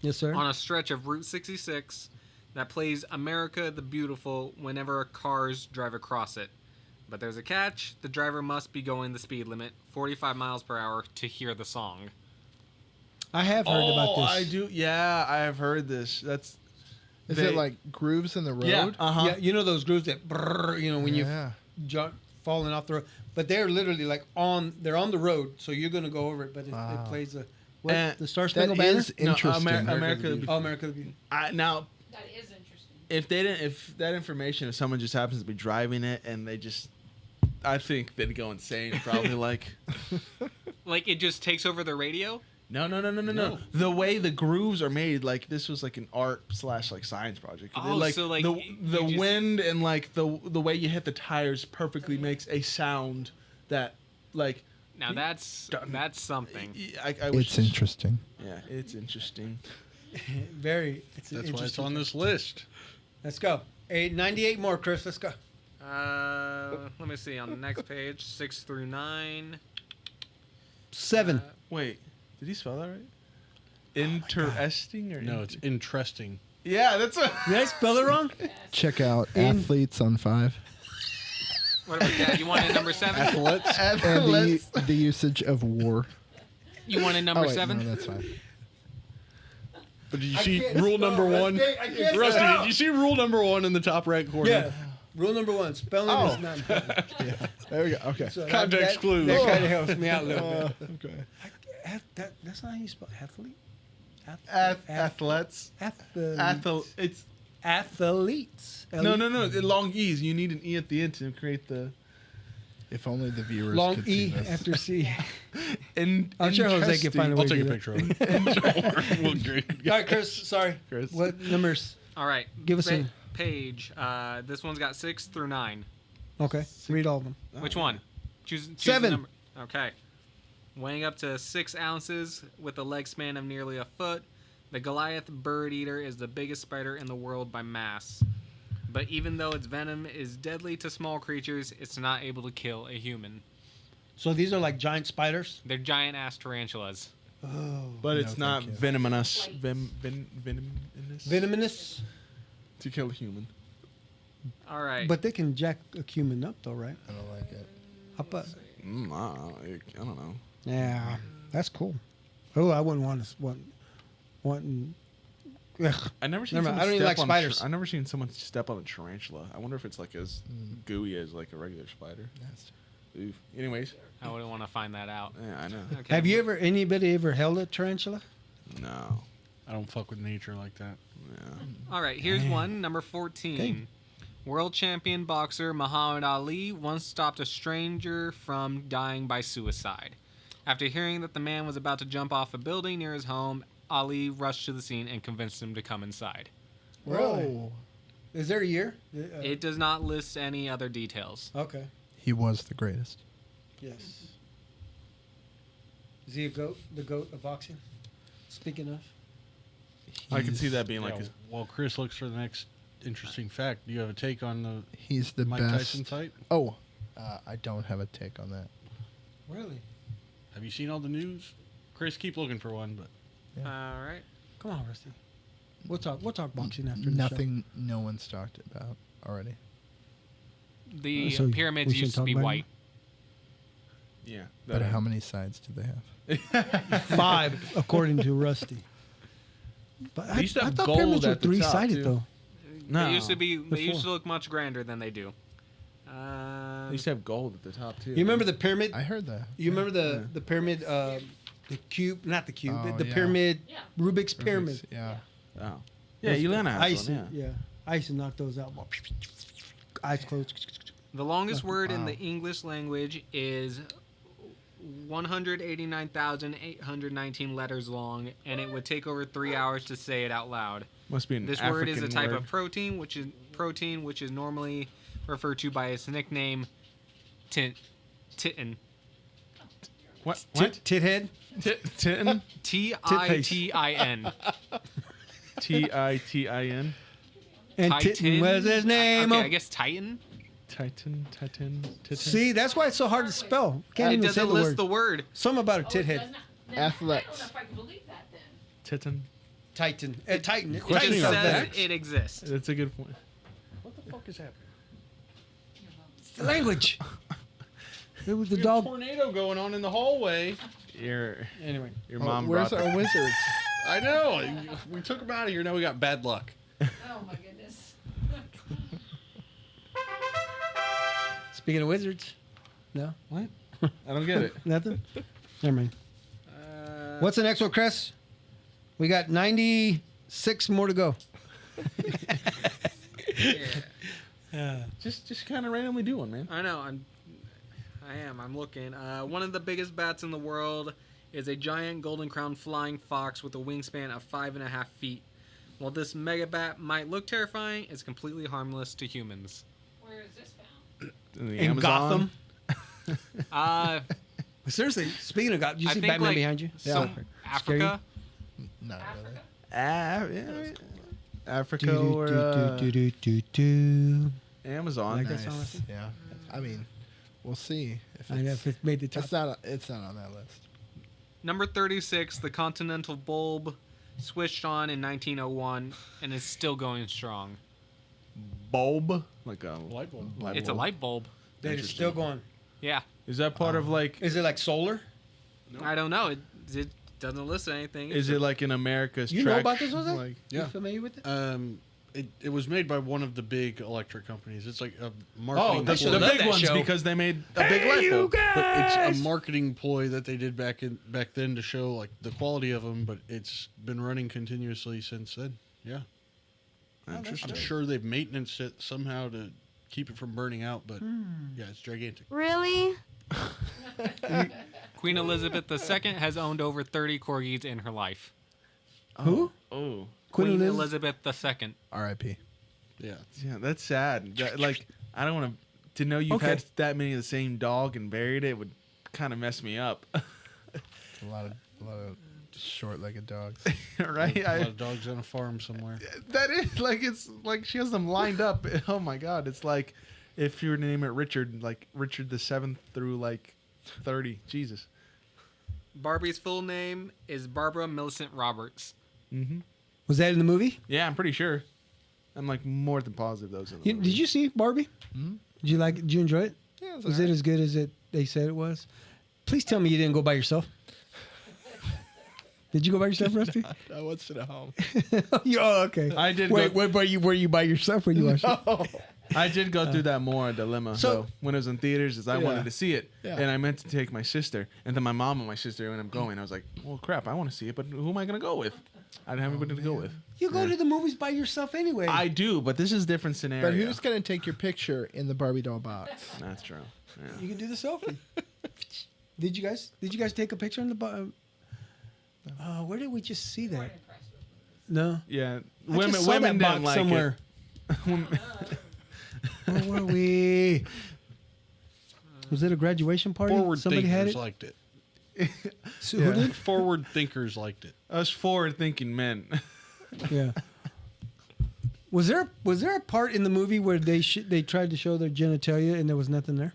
[SPEAKER 1] Yes, sir.
[SPEAKER 5] on a stretch of Route 66 that plays America the Beautiful whenever cars drive across it. But there's a catch. The driver must be going the speed limit, 45 miles per hour, to hear the song.
[SPEAKER 1] I have heard about this.
[SPEAKER 2] I do. Yeah, I have heard this. That's.
[SPEAKER 4] Is
[SPEAKER 2] they-
[SPEAKER 4] it like grooves in the road?
[SPEAKER 2] Yeah.
[SPEAKER 1] Yeah, you know those grooves that, brrr, you know, when
[SPEAKER 4] Yeah.
[SPEAKER 1] you falling off the road, but they're literally like they're on the road, so you're gonna go over it, but it
[SPEAKER 4] Wow.
[SPEAKER 1] plays the
[SPEAKER 2] And
[SPEAKER 1] Star
[SPEAKER 4] That
[SPEAKER 1] Spangled Banner.
[SPEAKER 4] is interesting.
[SPEAKER 2] America the
[SPEAKER 1] Oh, America the Beautiful.
[SPEAKER 2] now,
[SPEAKER 6] That is interesting.
[SPEAKER 2] if that information, if someone just happens to be driving it and they just, I think they'd go insane. Probably like,
[SPEAKER 5] Like, it just takes over the radio?
[SPEAKER 2] no. The way the grooves are made, like this was like an art / like science project.
[SPEAKER 5] Oh,
[SPEAKER 2] like
[SPEAKER 5] so, like,
[SPEAKER 2] the
[SPEAKER 5] you just-
[SPEAKER 2] wind and like the way you hit the tires perfectly makes a sound that like.
[SPEAKER 5] Now that's something.
[SPEAKER 2] I wish.
[SPEAKER 4] It's interesting.
[SPEAKER 2] Yeah, it's interesting.
[SPEAKER 1] Very. It's
[SPEAKER 3] That's why it's
[SPEAKER 1] interesting.
[SPEAKER 3] on this list.
[SPEAKER 1] Let's go. 98 more, Chris. Let's go.
[SPEAKER 5] Let me see on the next page, 6 through 9.
[SPEAKER 1] 7.
[SPEAKER 2] Wait, did he spell that right? Interesting or
[SPEAKER 3] No, it's interesting.
[SPEAKER 2] yeah, that's what.
[SPEAKER 1] Did I spell it wrong?
[SPEAKER 4] Check out
[SPEAKER 1] In-
[SPEAKER 4] Athletes on 5
[SPEAKER 5] Whatever, Dad, you want it number 7?
[SPEAKER 3] Athletes.
[SPEAKER 4] and the usage of war.
[SPEAKER 5] You want it number
[SPEAKER 4] Oh, wait,
[SPEAKER 5] 7?
[SPEAKER 4] no, that's fine.
[SPEAKER 3] But did you see rule number 1? Rusty, did you see rule number 1 in the top right corner?
[SPEAKER 1] Yeah. Rule number 1: spelling
[SPEAKER 4] Oh.
[SPEAKER 1] is not important.
[SPEAKER 4] There we go. Okay.
[SPEAKER 1] So
[SPEAKER 3] Context clues.
[SPEAKER 1] That kind of helps me out a little bit.
[SPEAKER 4] Okay.
[SPEAKER 1] That's not how you spell athlete.
[SPEAKER 2] Athletes. It's
[SPEAKER 1] Athletes.
[SPEAKER 2] no. The long E's. You need an E at the end to create the.
[SPEAKER 4] If only the viewers
[SPEAKER 1] Long
[SPEAKER 4] could
[SPEAKER 1] E
[SPEAKER 4] see this.
[SPEAKER 1] after C.
[SPEAKER 2] In,
[SPEAKER 1] I'm sure Jose can find a way
[SPEAKER 3] I'll
[SPEAKER 1] to
[SPEAKER 3] take a
[SPEAKER 1] do
[SPEAKER 3] picture of it. We'll agree.
[SPEAKER 1] All right, Chris. Sorry.
[SPEAKER 2] Chris.
[SPEAKER 1] What numbers?
[SPEAKER 5] All right.
[SPEAKER 1] Give us a-
[SPEAKER 5] page. This one's got 6 through 9.
[SPEAKER 1] Okay. Read all of them.
[SPEAKER 5] Which one? Choose the
[SPEAKER 1] 7.
[SPEAKER 5] number. Okay. Weighing up to 6 ounces with a leg span of nearly a foot, the Goliath bird eater is the biggest spider in the world by mass. But even though its venom is deadly to small creatures, it's not able to kill a human.
[SPEAKER 1] So these are like giant spiders.
[SPEAKER 5] They're giant ass tarantulas.
[SPEAKER 1] Oh.
[SPEAKER 2] But it's
[SPEAKER 4] No,
[SPEAKER 2] not
[SPEAKER 4] thank you.
[SPEAKER 2] venomous.
[SPEAKER 6] Like-
[SPEAKER 2] Venomous.
[SPEAKER 1] Venomous.
[SPEAKER 2] To kill a human.
[SPEAKER 5] All right.
[SPEAKER 1] But they can jack a human up, though, right?
[SPEAKER 4] I don't like it.
[SPEAKER 1] How about?
[SPEAKER 2] I don't know.
[SPEAKER 1] Yeah, that's cool. Oh, I wouldn't want to want. Ugh.
[SPEAKER 2] I never seen.
[SPEAKER 1] Never mind,
[SPEAKER 2] someone
[SPEAKER 1] I don't even
[SPEAKER 2] step
[SPEAKER 1] like
[SPEAKER 2] on
[SPEAKER 1] spiders.
[SPEAKER 2] I never seen someone step on a tarantula. I wonder if it's like as gooey as like a regular spider. Oof. Anyways,
[SPEAKER 5] I wouldn't want to find that out.
[SPEAKER 2] yeah, I know.
[SPEAKER 5] Okay.
[SPEAKER 1] Have you anybody ever held a tarantula?
[SPEAKER 2] No.
[SPEAKER 3] I don't fuck with nature like that.
[SPEAKER 2] Yeah.
[SPEAKER 5] All right, here's one, number 14.
[SPEAKER 1] Okay.
[SPEAKER 5] World champion boxer Muhammad Ali once stopped a stranger from dying by suicide. After hearing that the man was about to jump off a building near his home, Ali rushed to the scene and convinced him to come inside.
[SPEAKER 1] Really?
[SPEAKER 4] Whoa.
[SPEAKER 1] Is there a year?
[SPEAKER 5] It does not list any other details.
[SPEAKER 1] Okay.
[SPEAKER 4] He was the greatest.
[SPEAKER 1] Yes. Is he a goat? The goat of boxing? Speaking of.
[SPEAKER 2] I can see that being like.
[SPEAKER 3] Yeah, while Chris looks for the next interesting fact, do you have a take on the
[SPEAKER 4] He's the
[SPEAKER 3] Mike
[SPEAKER 4] best.
[SPEAKER 3] Tyson fight?
[SPEAKER 4] Oh, I don't have a take on that.
[SPEAKER 1] Really?
[SPEAKER 3] Have you seen all the news? Chris, keep looking for one, but
[SPEAKER 5] All right.
[SPEAKER 1] Come on, Rusty. We'll talk boxing after the
[SPEAKER 4] Nothing no one's talked about already.
[SPEAKER 5] The
[SPEAKER 1] So we
[SPEAKER 5] pyramids
[SPEAKER 1] shouldn't
[SPEAKER 5] used to
[SPEAKER 1] talk
[SPEAKER 5] be
[SPEAKER 1] about it?
[SPEAKER 5] white.
[SPEAKER 2] Yeah.
[SPEAKER 4] But how many sides do they have?
[SPEAKER 1] show. 5, according to Rusty. But
[SPEAKER 2] They used to
[SPEAKER 1] I
[SPEAKER 2] have
[SPEAKER 1] thought
[SPEAKER 2] gold
[SPEAKER 1] pyramids were
[SPEAKER 2] at the top,
[SPEAKER 1] 3-sided,
[SPEAKER 2] too.
[SPEAKER 1] though.
[SPEAKER 2] No.
[SPEAKER 5] They used to be. They used
[SPEAKER 1] Before.
[SPEAKER 5] to look much grander than they do.
[SPEAKER 2] They used to have gold at the top too.
[SPEAKER 1] You remember the pyramid?
[SPEAKER 4] I heard that.
[SPEAKER 1] You remember the pyramid, the cube, not the cube,
[SPEAKER 4] Oh,
[SPEAKER 1] but the
[SPEAKER 4] yeah.
[SPEAKER 1] pyramid,
[SPEAKER 6] Yeah.
[SPEAKER 1] Rubik's pyramid.
[SPEAKER 4] Yeah.
[SPEAKER 2] Oh. Yeah, Elena
[SPEAKER 1] I
[SPEAKER 2] has
[SPEAKER 1] used
[SPEAKER 2] one.
[SPEAKER 1] to,
[SPEAKER 2] Yeah.
[SPEAKER 1] I used to knock those out. Eyes closed.
[SPEAKER 5] The longest word in
[SPEAKER 4] wow.
[SPEAKER 5] the English language is 189,819 letters long, and it would take over 3 hours to say it out loud.
[SPEAKER 2] Must be an
[SPEAKER 5] This
[SPEAKER 2] African
[SPEAKER 5] word is a type
[SPEAKER 2] word.
[SPEAKER 5] of protein, which is normally referred to by its nickname, titin.
[SPEAKER 2] What?
[SPEAKER 1] Tithead.
[SPEAKER 2] Titin?
[SPEAKER 5] Titin.
[SPEAKER 2] Titin?
[SPEAKER 1] And Titan, what is his name?
[SPEAKER 5] Okay, I guess Titan.
[SPEAKER 2] Titin?
[SPEAKER 1] See, that's why it's so hard to spell. Can't
[SPEAKER 5] It
[SPEAKER 1] even say
[SPEAKER 5] doesn't
[SPEAKER 1] the
[SPEAKER 5] list
[SPEAKER 1] word.
[SPEAKER 5] the word.
[SPEAKER 1] Something about a
[SPEAKER 6] Oh, it
[SPEAKER 1] tit
[SPEAKER 6] does
[SPEAKER 1] head.
[SPEAKER 6] not- then
[SPEAKER 4] Athletes.
[SPEAKER 6] I don't know if I can believe that then.
[SPEAKER 2] Titin?
[SPEAKER 1] Titan. Titan.
[SPEAKER 5] It
[SPEAKER 2] Questioning
[SPEAKER 5] just
[SPEAKER 2] our
[SPEAKER 5] says
[SPEAKER 2] facts.
[SPEAKER 5] it exists.
[SPEAKER 2] That's a good point.
[SPEAKER 3] What the fuck is happening?
[SPEAKER 1] It's the language. It was the
[SPEAKER 3] There's a
[SPEAKER 1] dog.
[SPEAKER 3] tornado going on in the hallway.
[SPEAKER 2] Your
[SPEAKER 1] Anyway.
[SPEAKER 2] mom
[SPEAKER 4] where's
[SPEAKER 2] brought
[SPEAKER 4] our wizards?
[SPEAKER 3] I know. We took him out of here. Now we got bad luck.
[SPEAKER 6] Oh my goodness.
[SPEAKER 1] Speaking of wizards. No?
[SPEAKER 2] What? I don't get it.
[SPEAKER 1] Nothing? Never mind. What's the next one, Chris? We got 96 more to go.
[SPEAKER 2] Just kind of randomly do one, man.
[SPEAKER 5] I know. I'm looking. One of the biggest bats in the world is a giant golden-crowned flying fox with a wingspan of 5.5 feet. While this mega bat might look terrifying, it's completely harmless to humans.
[SPEAKER 6] Where is this found?
[SPEAKER 2] In the
[SPEAKER 1] In
[SPEAKER 2] Amazon.
[SPEAKER 5] Uh,
[SPEAKER 1] Seriously, speaking of God, did you
[SPEAKER 5] I
[SPEAKER 1] see
[SPEAKER 5] think,
[SPEAKER 1] Batman
[SPEAKER 5] like,
[SPEAKER 1] behind you?
[SPEAKER 5] some Africa.
[SPEAKER 4] No,
[SPEAKER 6] Africa?
[SPEAKER 2] Yeah. Africa
[SPEAKER 1] Do,
[SPEAKER 2] or
[SPEAKER 1] do, do, do, do.
[SPEAKER 2] Amazon.
[SPEAKER 1] Like that song, I
[SPEAKER 4] nice.
[SPEAKER 1] think?
[SPEAKER 4] Yeah. I mean, we'll see if
[SPEAKER 1] I know
[SPEAKER 4] it's,
[SPEAKER 1] if it made the top.
[SPEAKER 4] it's not on that list.
[SPEAKER 5] Number 36, the continental bulb, switched on in 1901 and is still going strong.
[SPEAKER 2] Bulb, like a
[SPEAKER 3] Light bulb.
[SPEAKER 5] It's a light bulb.
[SPEAKER 1] That is still going.
[SPEAKER 5] Yeah.
[SPEAKER 2] Is that part of like?
[SPEAKER 1] Is it like solar?
[SPEAKER 5] I don't know. It doesn't list anything.
[SPEAKER 2] Is it like in America's?
[SPEAKER 1] You know
[SPEAKER 2] track?
[SPEAKER 1] about this, Jose?
[SPEAKER 2] Like,
[SPEAKER 1] You
[SPEAKER 3] Yeah.
[SPEAKER 1] familiar with it?
[SPEAKER 3] It was made by one of the big electric companies. It's like a marketing.
[SPEAKER 2] the,
[SPEAKER 1] should've
[SPEAKER 2] the
[SPEAKER 1] loved
[SPEAKER 2] big
[SPEAKER 1] that
[SPEAKER 2] ones
[SPEAKER 1] show.
[SPEAKER 2] because they made a big light bulb.
[SPEAKER 3] But it's a marketing ploy that they did back then to show like the quality of them. But it's been running continuously since then. Yeah, I'm sure they've maintained it somehow to keep it from burning out. But yeah, it's gigantic.
[SPEAKER 8] Really?
[SPEAKER 5] Queen Elizabeth II has owned over 30 corgis in her life.
[SPEAKER 1] Who?
[SPEAKER 2] Oh,
[SPEAKER 5] Queen
[SPEAKER 1] Liz-
[SPEAKER 5] Elizabeth II.
[SPEAKER 4] R.I.P.
[SPEAKER 3] Yeah,
[SPEAKER 2] yeah, that's sad. Like, I don't want to know you've
[SPEAKER 1] Okay.
[SPEAKER 2] had that many of the same dog and buried it would kind of mess me up,
[SPEAKER 4] It's a lot of short-legged dogs.
[SPEAKER 2] right?
[SPEAKER 3] a lot of dogs on a farm somewhere.
[SPEAKER 2] That is like it's like she has them lined up. Oh my god, it's like if you were to name it Richard, like Richard the 7th through like 30. Jesus.
[SPEAKER 5] Barbie's full name is Barbara Millicent Roberts.
[SPEAKER 2] Mm-hmm.
[SPEAKER 1] Was that in the movie?
[SPEAKER 2] Yeah, I'm pretty sure. I'm like more than positive those.
[SPEAKER 1] Did you see Barbie?
[SPEAKER 4] Mhm.
[SPEAKER 1] Did you like it? Did you enjoy it?
[SPEAKER 4] Yeah, it's
[SPEAKER 1] Was it as good as they said it was? Please tell me you didn't go by yourself. Did you go by yourself, Rusty?
[SPEAKER 4] I watched it at home.
[SPEAKER 1] Oh, okay.
[SPEAKER 2] I did
[SPEAKER 1] Wait,
[SPEAKER 2] go-
[SPEAKER 1] were you by yourself when you watched it?
[SPEAKER 2] I did go through that more dilemma.
[SPEAKER 1] so-
[SPEAKER 2] So when it was in theaters, is I
[SPEAKER 4] Yeah.
[SPEAKER 2] wanted to see it,
[SPEAKER 4] Yeah.
[SPEAKER 2] and I meant to take my sister, and then my mom and my sister ended up going. I was like, well, crap, I want to see it, but who am I gonna go with? I didn't have anybody to go with.
[SPEAKER 1] You go to the movies by yourself anyway.
[SPEAKER 2] I do, but this is a different scenario.
[SPEAKER 4] But who's going to take your picture in the Barbie doll box?
[SPEAKER 2] That's true. Yeah.
[SPEAKER 1] You can do the selfie. Did you guys take a picture in the? Where did we just see that? No.
[SPEAKER 2] Yeah,
[SPEAKER 1] I just saw
[SPEAKER 2] women
[SPEAKER 1] that
[SPEAKER 2] didn't
[SPEAKER 1] box
[SPEAKER 2] like
[SPEAKER 1] somewhere. Where were we? Was it a graduation party?
[SPEAKER 3] Forward
[SPEAKER 1] Somebody
[SPEAKER 3] thinkers
[SPEAKER 1] had it.
[SPEAKER 3] liked it.
[SPEAKER 1] So who did?
[SPEAKER 3] Forward thinkers liked it.
[SPEAKER 2] Us forward-thinking men.
[SPEAKER 1] Yeah. Was there a part in the movie where they tried to show their genitalia and there was nothing there?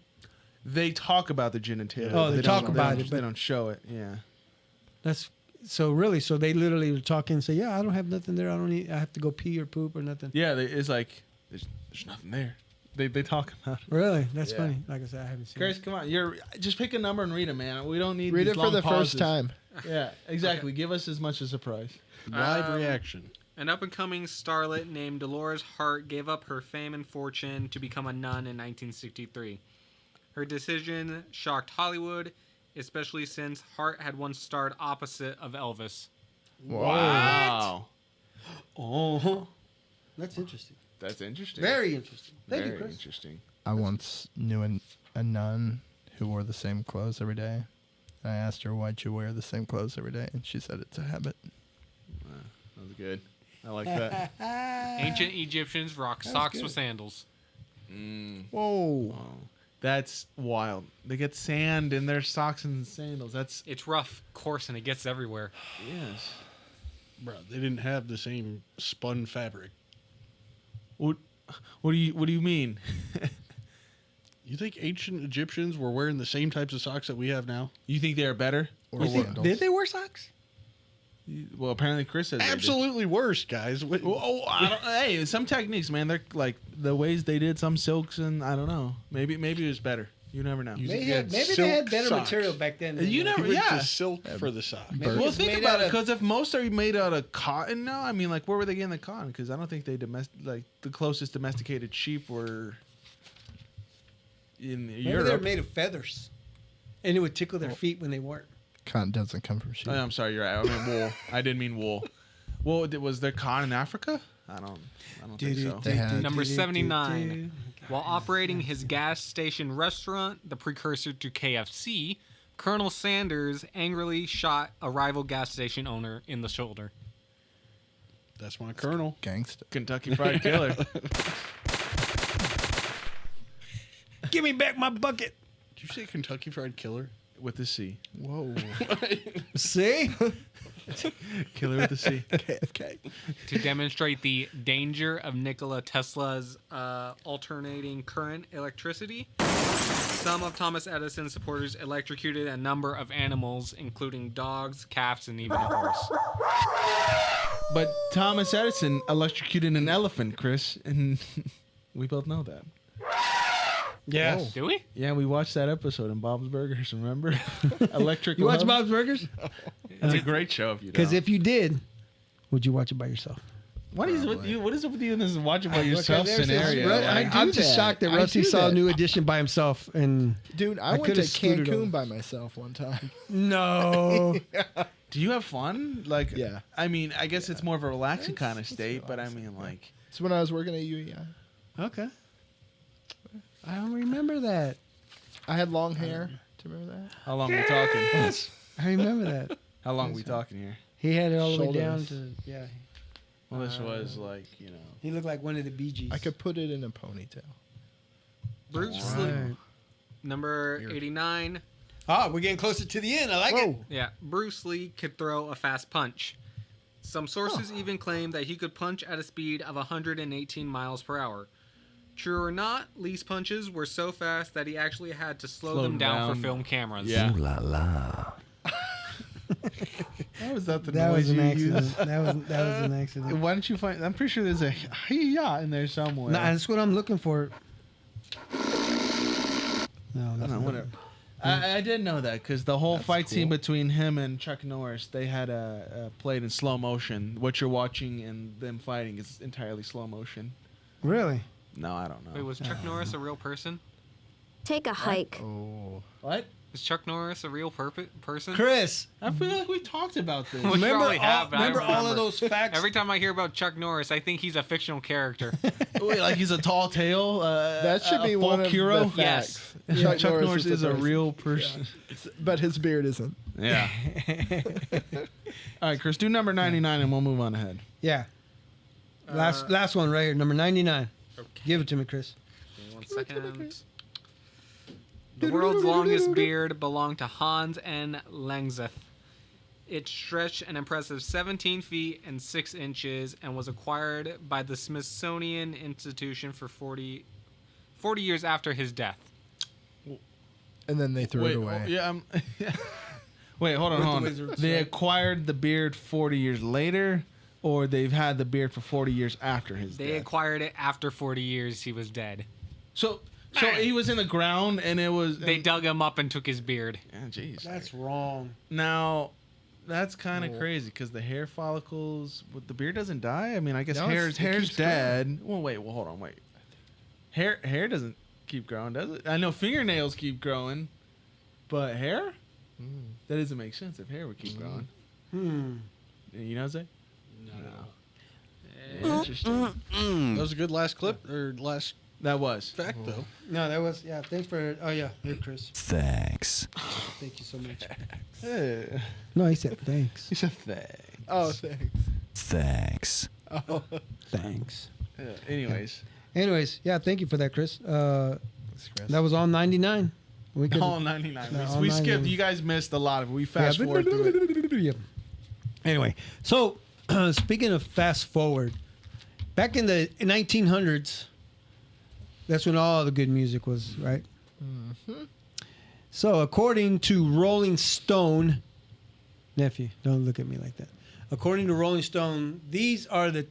[SPEAKER 2] They talk about the genitalia.
[SPEAKER 1] Oh, they talk
[SPEAKER 2] don't-
[SPEAKER 1] about
[SPEAKER 2] don't-
[SPEAKER 1] it,
[SPEAKER 2] They
[SPEAKER 1] but-
[SPEAKER 2] don't show it. Yeah.
[SPEAKER 1] That's so really. So they literally were talking and say, "Yeah, I don't have nothing there. I have to go pee or poop or nothing."
[SPEAKER 2] Yeah, it's like there's nothing there. They talk about it.
[SPEAKER 1] Really? That's
[SPEAKER 2] Yeah.
[SPEAKER 1] funny. Like I said, I haven't seen
[SPEAKER 2] Chris,
[SPEAKER 1] it.
[SPEAKER 2] come on. Just pick a number and read it, man. We don't need
[SPEAKER 4] Read
[SPEAKER 2] these
[SPEAKER 4] it for
[SPEAKER 2] long
[SPEAKER 4] the
[SPEAKER 2] pauses.
[SPEAKER 4] first time.
[SPEAKER 2] Yeah, exactly. Give us as much as a surprise.
[SPEAKER 3] Live reaction.
[SPEAKER 5] An up-and-coming starlet named Dolores Hart gave up her fame and fortune to become a nun in 1963. Her decision shocked Hollywood, especially since Hart had once starred opposite of Elvis.
[SPEAKER 2] Wow.
[SPEAKER 1] Oh, that's interesting.
[SPEAKER 2] That's interesting.
[SPEAKER 1] Very interesting. Thank you,
[SPEAKER 2] Very
[SPEAKER 1] Chris.
[SPEAKER 2] interesting.
[SPEAKER 8] I once knew a nun who wore the same clothes every day. I asked her, why'd you wear the same clothes every day? And she said, it's a habit.
[SPEAKER 2] That was good. I like that.
[SPEAKER 5] Ancient Egyptians rock socks with sandals.
[SPEAKER 8] Whoa.
[SPEAKER 2] Oh, that's wild. They get sand in their socks and sandals. That's
[SPEAKER 5] It's rough, coarse, and it gets everywhere.
[SPEAKER 2] yes.
[SPEAKER 3] Bro, they didn't have the same spun fabric.
[SPEAKER 2] What do you mean?
[SPEAKER 3] You think ancient Egyptians were wearing the same types of socks that we have now?
[SPEAKER 2] You think they're better?
[SPEAKER 8] Or sandals.
[SPEAKER 1] Did they wear socks?
[SPEAKER 2] Well, apparently Chris says they did.
[SPEAKER 3] Absolutely worse, guys.
[SPEAKER 2] I don't, hey, some techniques, man. They're like the ways they did some silks, and I don't know. Maybe it was better. You never know.
[SPEAKER 3] You-
[SPEAKER 1] Maybe,
[SPEAKER 3] They had
[SPEAKER 1] maybe they had
[SPEAKER 3] silk
[SPEAKER 1] better
[SPEAKER 3] socks.
[SPEAKER 1] material back then. than
[SPEAKER 2] You
[SPEAKER 1] now.
[SPEAKER 2] never-
[SPEAKER 3] Went
[SPEAKER 2] yeah.
[SPEAKER 3] to silk for the sock.
[SPEAKER 1] Maybe
[SPEAKER 2] Well,
[SPEAKER 1] it's
[SPEAKER 2] think
[SPEAKER 1] made
[SPEAKER 2] about
[SPEAKER 1] out
[SPEAKER 2] it,
[SPEAKER 1] of-
[SPEAKER 2] because if most are made out of cotton now, I mean, like, where were they getting the cotton? Because I don't think they like the closest domesticated sheep were in
[SPEAKER 1] Maybe they were
[SPEAKER 2] Europe.
[SPEAKER 1] made of feathers, and it would tickle their feet when they weren't.
[SPEAKER 8] Cotton doesn't come from sheep.
[SPEAKER 2] Oh, I'm sorry, you're right. I meant wool. I didn't mean wool. Well, was there cotton in Africa? I don't think so.
[SPEAKER 8] They had-
[SPEAKER 5] Number 79. While operating his gas station restaurant, the precursor to KFC, Colonel Sanders angrily shot a rival gas station owner in the shoulder.
[SPEAKER 3] That's my colonel.
[SPEAKER 8] Gangsta.
[SPEAKER 2] Kentucky Fried Killer.
[SPEAKER 1] Give me back my bucket.
[SPEAKER 3] Did you say Kentucky Fried Killer?
[SPEAKER 2] With the C.
[SPEAKER 8] Whoa.
[SPEAKER 1] See?
[SPEAKER 2] Killer with the C.
[SPEAKER 8] KFK.
[SPEAKER 5] To demonstrate the danger of Nikola Tesla's alternating current electricity, some of Thomas Edison's supporters electrocuted a number of animals, including dogs, calves, and even a horse.
[SPEAKER 2] But Thomas Edison electrocuted an elephant, Chris, and we both know that.
[SPEAKER 1] Yes.
[SPEAKER 5] Do we?
[SPEAKER 2] Yeah, we watched that episode in Bob's Burgers, remember? Electric.
[SPEAKER 1] You watch
[SPEAKER 2] Love.
[SPEAKER 1] Bob's Burgers?
[SPEAKER 2] It's a great show if you don't.
[SPEAKER 1] Because if you did, would you watch it by yourself?
[SPEAKER 2] What is with you? What is up with you in this watch it by yourself
[SPEAKER 1] Because there's
[SPEAKER 2] scenario?
[SPEAKER 1] this-
[SPEAKER 2] Like,
[SPEAKER 1] I'm just shocked that
[SPEAKER 4] I
[SPEAKER 1] Rusty
[SPEAKER 4] do
[SPEAKER 1] saw
[SPEAKER 4] that.
[SPEAKER 1] New Edition by himself. And
[SPEAKER 4] Dude, I went
[SPEAKER 1] coulda
[SPEAKER 4] to
[SPEAKER 1] scooted over.
[SPEAKER 4] Cancun by myself one time.
[SPEAKER 1] no.
[SPEAKER 2] do you have fun? Like,
[SPEAKER 4] Yeah.
[SPEAKER 2] I mean, I guess it's more of a relaxing kind of state, but I mean, like,
[SPEAKER 4] It's when I was working at UEI.
[SPEAKER 1] Okay. I don't remember that.
[SPEAKER 4] I had long hair. Do you remember that?
[SPEAKER 2] how long are we talking?
[SPEAKER 1] I remember that.
[SPEAKER 2] How long are we talking here?
[SPEAKER 1] He had it all the way
[SPEAKER 4] Shoulders.
[SPEAKER 1] down to, yeah.
[SPEAKER 2] Well, this was like, you know.
[SPEAKER 1] He looked like one of the Bee Gees.
[SPEAKER 4] I could put it in a ponytail.
[SPEAKER 5] Bruce
[SPEAKER 1] Right.
[SPEAKER 5] Lee. Number 89.
[SPEAKER 1] Oh, we're getting closer to the end. I like it.
[SPEAKER 5] Yeah, Bruce Lee could throw a fast punch. Some sources even claim that he could punch at a speed of 118 miles per hour. True or not, Lee's punches were so fast that he actually had to slow them down for film cameras.
[SPEAKER 2] Yeah.
[SPEAKER 8] La la.
[SPEAKER 2] How was that the
[SPEAKER 1] That
[SPEAKER 2] noise
[SPEAKER 1] was an
[SPEAKER 2] you
[SPEAKER 1] accident.
[SPEAKER 2] used?
[SPEAKER 1] That was an accident.
[SPEAKER 2] Why don't you find? I'm pretty sure there's a hi-ya in there somewhere.
[SPEAKER 1] No, that's what I'm looking for. No,
[SPEAKER 2] I
[SPEAKER 1] that's
[SPEAKER 2] don't know,
[SPEAKER 1] not.
[SPEAKER 2] whatever. I did know that because the whole
[SPEAKER 8] That's
[SPEAKER 2] fight scene
[SPEAKER 8] cool.
[SPEAKER 2] between him and Chuck Norris, they had played in slow motion. What you're watching and them fighting is entirely slow motion.
[SPEAKER 1] Really?
[SPEAKER 2] No, I don't know.
[SPEAKER 5] Wait, was Chuck Norris a real person?
[SPEAKER 9] Take a hike.
[SPEAKER 8] Oh.
[SPEAKER 2] What?
[SPEAKER 5] Is Chuck Norris a real person?
[SPEAKER 1] Chris,
[SPEAKER 2] I feel like we talked about this.
[SPEAKER 5] We
[SPEAKER 1] remember
[SPEAKER 5] probably have, but I
[SPEAKER 1] remember
[SPEAKER 5] don't
[SPEAKER 1] all of
[SPEAKER 5] remember.
[SPEAKER 1] those facts?
[SPEAKER 5] Every time I hear about Chuck Norris, I think he's a fictional character.
[SPEAKER 2] Wait, like he's a tall tale.
[SPEAKER 4] That should be
[SPEAKER 2] a
[SPEAKER 4] one
[SPEAKER 2] folk
[SPEAKER 4] of
[SPEAKER 2] hero.
[SPEAKER 4] the facts.
[SPEAKER 5] Yes.
[SPEAKER 2] Chuck Norris
[SPEAKER 4] the
[SPEAKER 2] is a
[SPEAKER 4] person.
[SPEAKER 2] real person.
[SPEAKER 4] But his beard isn't.
[SPEAKER 2] Yeah. All right, Chris, do number 99 and we'll move on ahead.
[SPEAKER 1] Yeah. Last one right here, number 99. Give it to me, Chris.
[SPEAKER 5] Give me 1 second. The world's longest beard belonged to Hans N. Langseth. It stretched an impressive 17 feet and 6 inches and was acquired by the Smithsonian Institution for 40 years after his death.
[SPEAKER 4] And then they threw it away.
[SPEAKER 2] Yeah. Wait, hold on,
[SPEAKER 1] With the
[SPEAKER 2] hold on.
[SPEAKER 1] wizards,
[SPEAKER 2] They
[SPEAKER 1] right?
[SPEAKER 2] acquired the beard 40 years later, or they've had the beard for 40 years after his
[SPEAKER 5] They
[SPEAKER 2] death?
[SPEAKER 5] acquired it after 40 years he was dead.
[SPEAKER 2] So he was in the ground, and it was.
[SPEAKER 5] They dug him up and took his beard.
[SPEAKER 2] Yeah, jeez.
[SPEAKER 1] That's wrong.
[SPEAKER 2] Now, That's kind of crazy because the hair follicles, the beard doesn't die. I mean, I guess
[SPEAKER 4] No,
[SPEAKER 2] hair's
[SPEAKER 4] it keeps
[SPEAKER 2] dead. Well, hold on, wait. Hair doesn't keep growing, does it? I know fingernails keep growing, but hair? That doesn't make sense if hair would keep growing. You know, Zay? No. Interesting.
[SPEAKER 3] That was a good last clip or last
[SPEAKER 2] That was.
[SPEAKER 3] fact, though.
[SPEAKER 1] No, that was Thanks for. Oh yeah, here, Chris.
[SPEAKER 10] Thanks.
[SPEAKER 1] Thank you so much.
[SPEAKER 2] Hey.
[SPEAKER 1] No, he said thanks.
[SPEAKER 2] He said thanks.
[SPEAKER 4] Oh, thanks.
[SPEAKER 10] Thanks.
[SPEAKER 4] Oh.
[SPEAKER 1] Thanks.
[SPEAKER 2] Anyways,
[SPEAKER 1] yeah, thank you for that, Chris.
[SPEAKER 8] Thanks, Chris.
[SPEAKER 1] That was all 99. We could.
[SPEAKER 2] all 99.
[SPEAKER 1] No, all
[SPEAKER 2] we skipped.
[SPEAKER 1] 99.
[SPEAKER 2] You guys missed a lot of it. We fast forward through it.
[SPEAKER 1] Yep. Anyway, so speaking of fast forward, back in the 1900s, that's when all the good music was, right? Mm-hmm. So according to Rolling Stone, nephew, don't look at me like that. According to Rolling Stone, these are the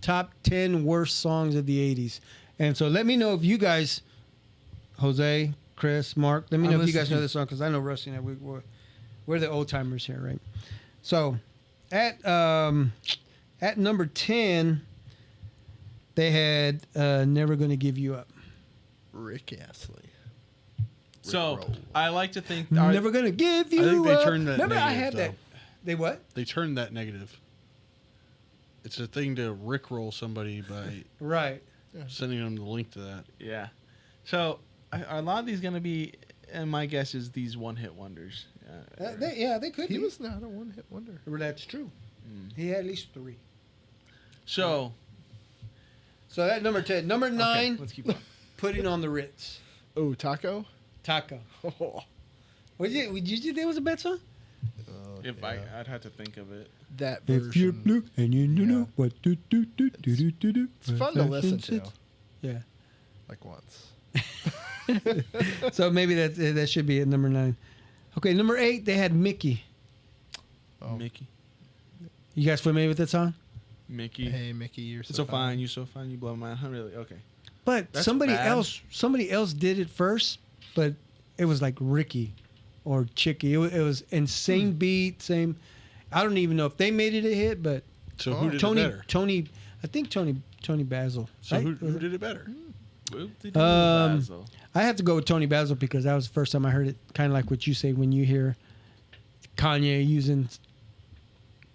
[SPEAKER 1] top 10 worst songs of the 80s. And so let me know if you guys, Jose, Chris, Mark, let me know if you guys know this song, because I know Rusty and I, we're the old timers here, right? So at number 10, they had Never Gonna Give You Up.
[SPEAKER 4] Rick Astley.
[SPEAKER 2] So I like to think.
[SPEAKER 1] Never Gonna Give You Up.
[SPEAKER 3] I think they turned that
[SPEAKER 1] Remember, I had
[SPEAKER 3] negative,
[SPEAKER 1] that. They what?
[SPEAKER 3] They turned that negative. It's a thing to rickroll somebody by
[SPEAKER 1] Right.
[SPEAKER 3] sending them the link to that.
[SPEAKER 2] Yeah. So are a lot of these going to be, and my guess is these one-hit wonders.
[SPEAKER 1] They could
[SPEAKER 4] He
[SPEAKER 1] be.
[SPEAKER 4] was not a one-hit wonder.
[SPEAKER 1] That's true. He had at least 3.
[SPEAKER 2] So
[SPEAKER 1] So that number 10. Number 9,
[SPEAKER 2] let's keep going.
[SPEAKER 1] Putting on the Ritz.
[SPEAKER 4] Oh, Taco?
[SPEAKER 1] Taco.
[SPEAKER 4] Oh,
[SPEAKER 1] Would you think that was a bad song?
[SPEAKER 2] If I'd have to think of it.
[SPEAKER 4] that
[SPEAKER 1] If you're
[SPEAKER 4] version.
[SPEAKER 1] blue and you know what do.
[SPEAKER 4] It's fun to listen to.
[SPEAKER 1] Yeah.
[SPEAKER 8] Like once.
[SPEAKER 1] So maybe that should be at number 9. Okay, number 8, they had Mickey.
[SPEAKER 8] Oh.
[SPEAKER 2] Mickey.
[SPEAKER 1] You guys familiar with that song?
[SPEAKER 2] Mickey.
[SPEAKER 8] Hey, Mickey, you're
[SPEAKER 2] So fine. You so fine. You blow my mind. Really? Okay.
[SPEAKER 1] But
[SPEAKER 2] That's
[SPEAKER 1] somebody
[SPEAKER 2] bad.
[SPEAKER 1] else did it first, but it was like Ricky or Chicky. It was insane beat, same. I don't even know if they made it a hit, but
[SPEAKER 3] So who did
[SPEAKER 1] Tony,
[SPEAKER 3] it better?
[SPEAKER 1] I think Tony Basil.
[SPEAKER 3] So
[SPEAKER 1] right?
[SPEAKER 3] who did it better?
[SPEAKER 2] Basil.
[SPEAKER 1] I have to go with Tony Basil because that was the first time I heard it. Kind of like what you say when you hear Kanye using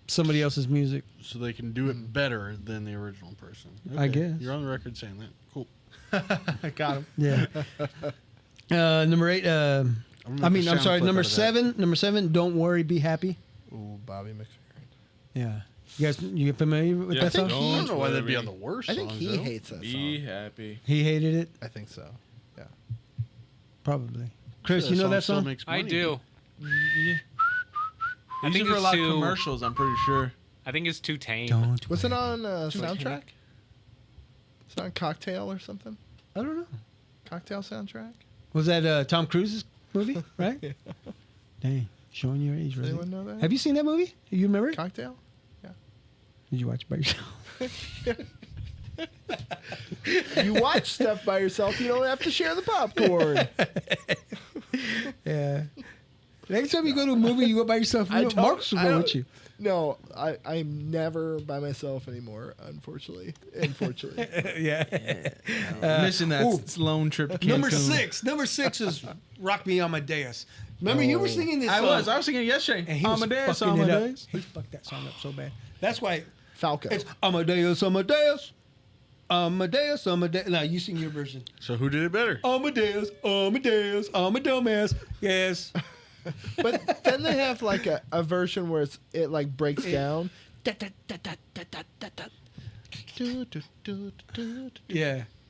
[SPEAKER 1] somebody else's music.
[SPEAKER 3] So they can do it better than the original person.
[SPEAKER 1] I guess.
[SPEAKER 3] You're on the record saying that. Cool.
[SPEAKER 2] I got him.
[SPEAKER 1] Yeah. Number 8. I'm sorry. Number 7. Number 7. Don't worry, be happy.
[SPEAKER 8] Ooh, Bobby McFerrin.
[SPEAKER 1] Yeah. You familiar with that song?
[SPEAKER 3] I don't know why that'd be on the worst
[SPEAKER 4] I think
[SPEAKER 3] songs,
[SPEAKER 4] he
[SPEAKER 3] though.
[SPEAKER 4] hates that
[SPEAKER 2] Be
[SPEAKER 4] song.
[SPEAKER 2] happy.
[SPEAKER 1] He hated it.
[SPEAKER 8] I think so. Yeah.
[SPEAKER 1] Probably. Chris,
[SPEAKER 3] Sure,
[SPEAKER 1] you know that
[SPEAKER 3] still
[SPEAKER 1] song?
[SPEAKER 3] makes
[SPEAKER 5] I
[SPEAKER 3] money.
[SPEAKER 5] do.
[SPEAKER 2] Yeah.
[SPEAKER 5] I
[SPEAKER 2] Use
[SPEAKER 5] think
[SPEAKER 2] it for a
[SPEAKER 5] it's
[SPEAKER 2] lot of
[SPEAKER 5] too.
[SPEAKER 2] commercials. I'm pretty sure.
[SPEAKER 5] I think it's too tame.
[SPEAKER 1] Don't.
[SPEAKER 4] Was it on soundtrack? It's on Cocktail or something?
[SPEAKER 1] I don't know.
[SPEAKER 4] Cocktail soundtrack?
[SPEAKER 1] Was that Tom Cruise's movie? Right? Dang, showing your age.
[SPEAKER 4] Does
[SPEAKER 1] Really.
[SPEAKER 4] anyone know that?
[SPEAKER 1] Have you seen that movie? You remember it?
[SPEAKER 4] Cocktail?
[SPEAKER 1] Did you watch it by yourself?
[SPEAKER 4] You watch stuff by yourself, you don't have to share the popcorn.
[SPEAKER 1] Yeah. Next time you go to a movie, you go by yourself. Marcus will go with you.
[SPEAKER 4] No, I'm never by myself anymore, unfortunately.
[SPEAKER 1] Yeah.
[SPEAKER 2] Missing that lone trip to Cancun.
[SPEAKER 1] Number 6 is "Rock Me Amadeus." Remember, you were singing this.
[SPEAKER 2] I
[SPEAKER 1] song,
[SPEAKER 2] was singing it yesterday.
[SPEAKER 1] and he was
[SPEAKER 2] Amadeus,
[SPEAKER 1] fucking it up.
[SPEAKER 2] Amadeus.
[SPEAKER 1] He fucked that song up so bad. That's why
[SPEAKER 4] Falco.
[SPEAKER 1] it's Amadeus, Amadeus, Amadeus, Amadeus. Now you sing your version.
[SPEAKER 3] So who did it better?
[SPEAKER 1] Amadeus, Amadeus, I'm a dumbass. Yes.
[SPEAKER 4] But then they have like a version where it like breaks down.
[SPEAKER 1] Yeah.
[SPEAKER 4] Do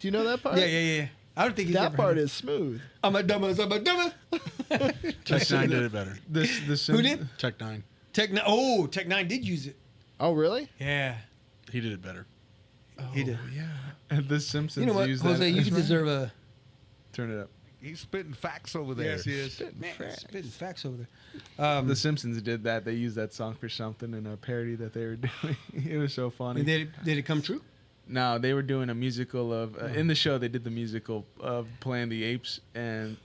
[SPEAKER 4] you know that part?
[SPEAKER 1] Yeah. I don't think he's
[SPEAKER 4] That
[SPEAKER 1] ever
[SPEAKER 4] part
[SPEAKER 1] heard it.
[SPEAKER 4] is smooth.
[SPEAKER 1] I'm a dumbass, I'm a dumbass.
[SPEAKER 3] Tech 9 did it better.
[SPEAKER 1] Who did?
[SPEAKER 3] Tech 9.
[SPEAKER 1] Tech 9 did use it.
[SPEAKER 4] Oh, really?
[SPEAKER 1] Yeah.
[SPEAKER 3] He did it better.
[SPEAKER 1] He did.
[SPEAKER 4] Yeah.
[SPEAKER 2] The Simpsons
[SPEAKER 1] You know what,
[SPEAKER 2] use
[SPEAKER 1] Jose?
[SPEAKER 2] that.
[SPEAKER 1] You deserve a.
[SPEAKER 2] Turn it up.
[SPEAKER 10] He's spitting facts over there.
[SPEAKER 1] Yes, he is. Spitting facts over there.
[SPEAKER 2] The Simpsons did that. They used that song for something in a parody that they were doing. It was so funny.
[SPEAKER 1] Did it come true?
[SPEAKER 2] No, they were doing a musical of in the show. They did the musical of Planet of the Apes, and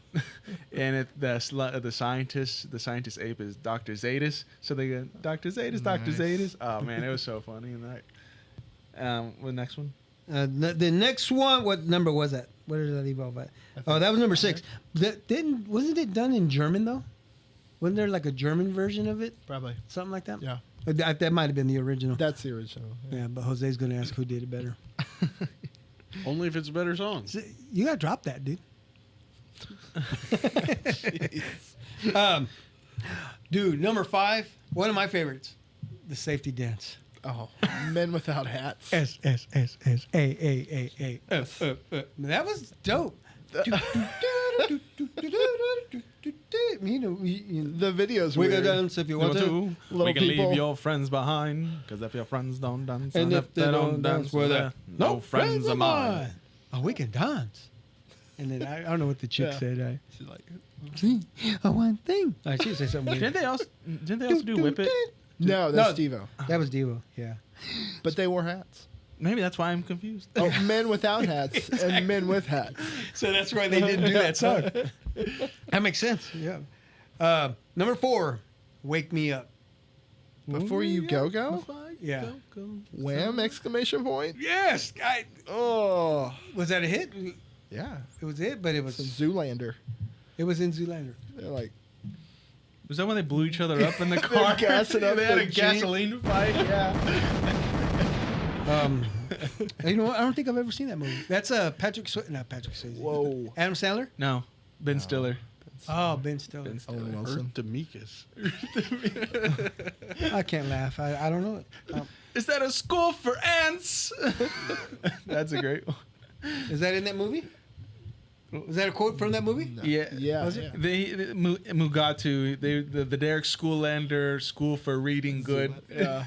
[SPEAKER 2] the scientist ape is Dr. Zetas. So they go Dr. Zetas, Dr. Zetas. Oh man, it was so funny. And what next one?
[SPEAKER 1] The next one, what number was that? Where did that evolve at? Oh, that was number 6. Wasn't it done in German though? Wasn't there like a German version of it?
[SPEAKER 4] Probably.
[SPEAKER 1] Something like that?
[SPEAKER 4] Yeah.
[SPEAKER 1] That might have been the original.
[SPEAKER 4] That's the original.
[SPEAKER 1] Yeah, but Jose's going to ask who did it better.
[SPEAKER 3] Only if it's a better song.
[SPEAKER 1] You got to drop that, dude. Dude, number 5, one of my favorites, the safety dance.
[SPEAKER 4] Oh, Men Without Hats.
[SPEAKER 1] S, S, S, S, A. That was dope. You know,
[SPEAKER 4] The video's
[SPEAKER 1] wiggle
[SPEAKER 4] weird.
[SPEAKER 1] dance if you want to.
[SPEAKER 4] Little
[SPEAKER 2] We can
[SPEAKER 4] people.
[SPEAKER 2] leave your friends behind, because if your friends don't dance,
[SPEAKER 1] And if they don't dance,
[SPEAKER 2] well,
[SPEAKER 1] they're
[SPEAKER 2] no friends of mine.
[SPEAKER 1] Oh, we can dance. And then I don't know what the chick
[SPEAKER 4] Yeah.
[SPEAKER 1] said.
[SPEAKER 4] She's like,
[SPEAKER 1] One thing. She said something weird.
[SPEAKER 2] Didn't they also do Whip It?
[SPEAKER 4] no, that's
[SPEAKER 1] No.
[SPEAKER 4] Steve-O.
[SPEAKER 1] That was Devo. Yeah.
[SPEAKER 4] But they wore hats.
[SPEAKER 2] Maybe that's why I'm confused.
[SPEAKER 4] Oh, Men Without Hats and Men with Hats.
[SPEAKER 1] So that's why they didn't do that song. That makes sense. Yeah. Number 4, Wake Me Up.
[SPEAKER 4] Before you go?
[SPEAKER 1] Yeah.
[SPEAKER 4] Wham! Exclamation point.
[SPEAKER 1] Yes.
[SPEAKER 4] Oh,
[SPEAKER 1] Was that a hit?
[SPEAKER 4] yeah.
[SPEAKER 1] It was it, but it was
[SPEAKER 4] Zoolander.
[SPEAKER 1] It was in Zoolander.
[SPEAKER 4] They're like,
[SPEAKER 2] Was that when they blew each other up in the car?
[SPEAKER 4] gassing up
[SPEAKER 2] They had
[SPEAKER 4] the
[SPEAKER 2] a
[SPEAKER 4] Jeep.
[SPEAKER 2] gasoline fight. Yeah.
[SPEAKER 1] You know what? I don't think I've ever seen that movie. That's not Patrick Swayze.
[SPEAKER 4] whoa.
[SPEAKER 1] Adam Sandler?
[SPEAKER 2] No, Ben Stiller.
[SPEAKER 1] Oh, Ben Stiller.
[SPEAKER 2] Ben Stiller.
[SPEAKER 4] Owen Wilson.
[SPEAKER 3] Demicus.
[SPEAKER 1] I can't laugh. I don't know it.
[SPEAKER 2] Is that a school for ants? That's a great one.
[SPEAKER 1] Is that in that movie? Is that a quote from that movie?
[SPEAKER 2] Yeah.
[SPEAKER 4] Yeah.
[SPEAKER 1] Was it?
[SPEAKER 4] yeah.
[SPEAKER 2] Mugatu, the Derek Schoolander School for Reading Good.
[SPEAKER 4] Yeah.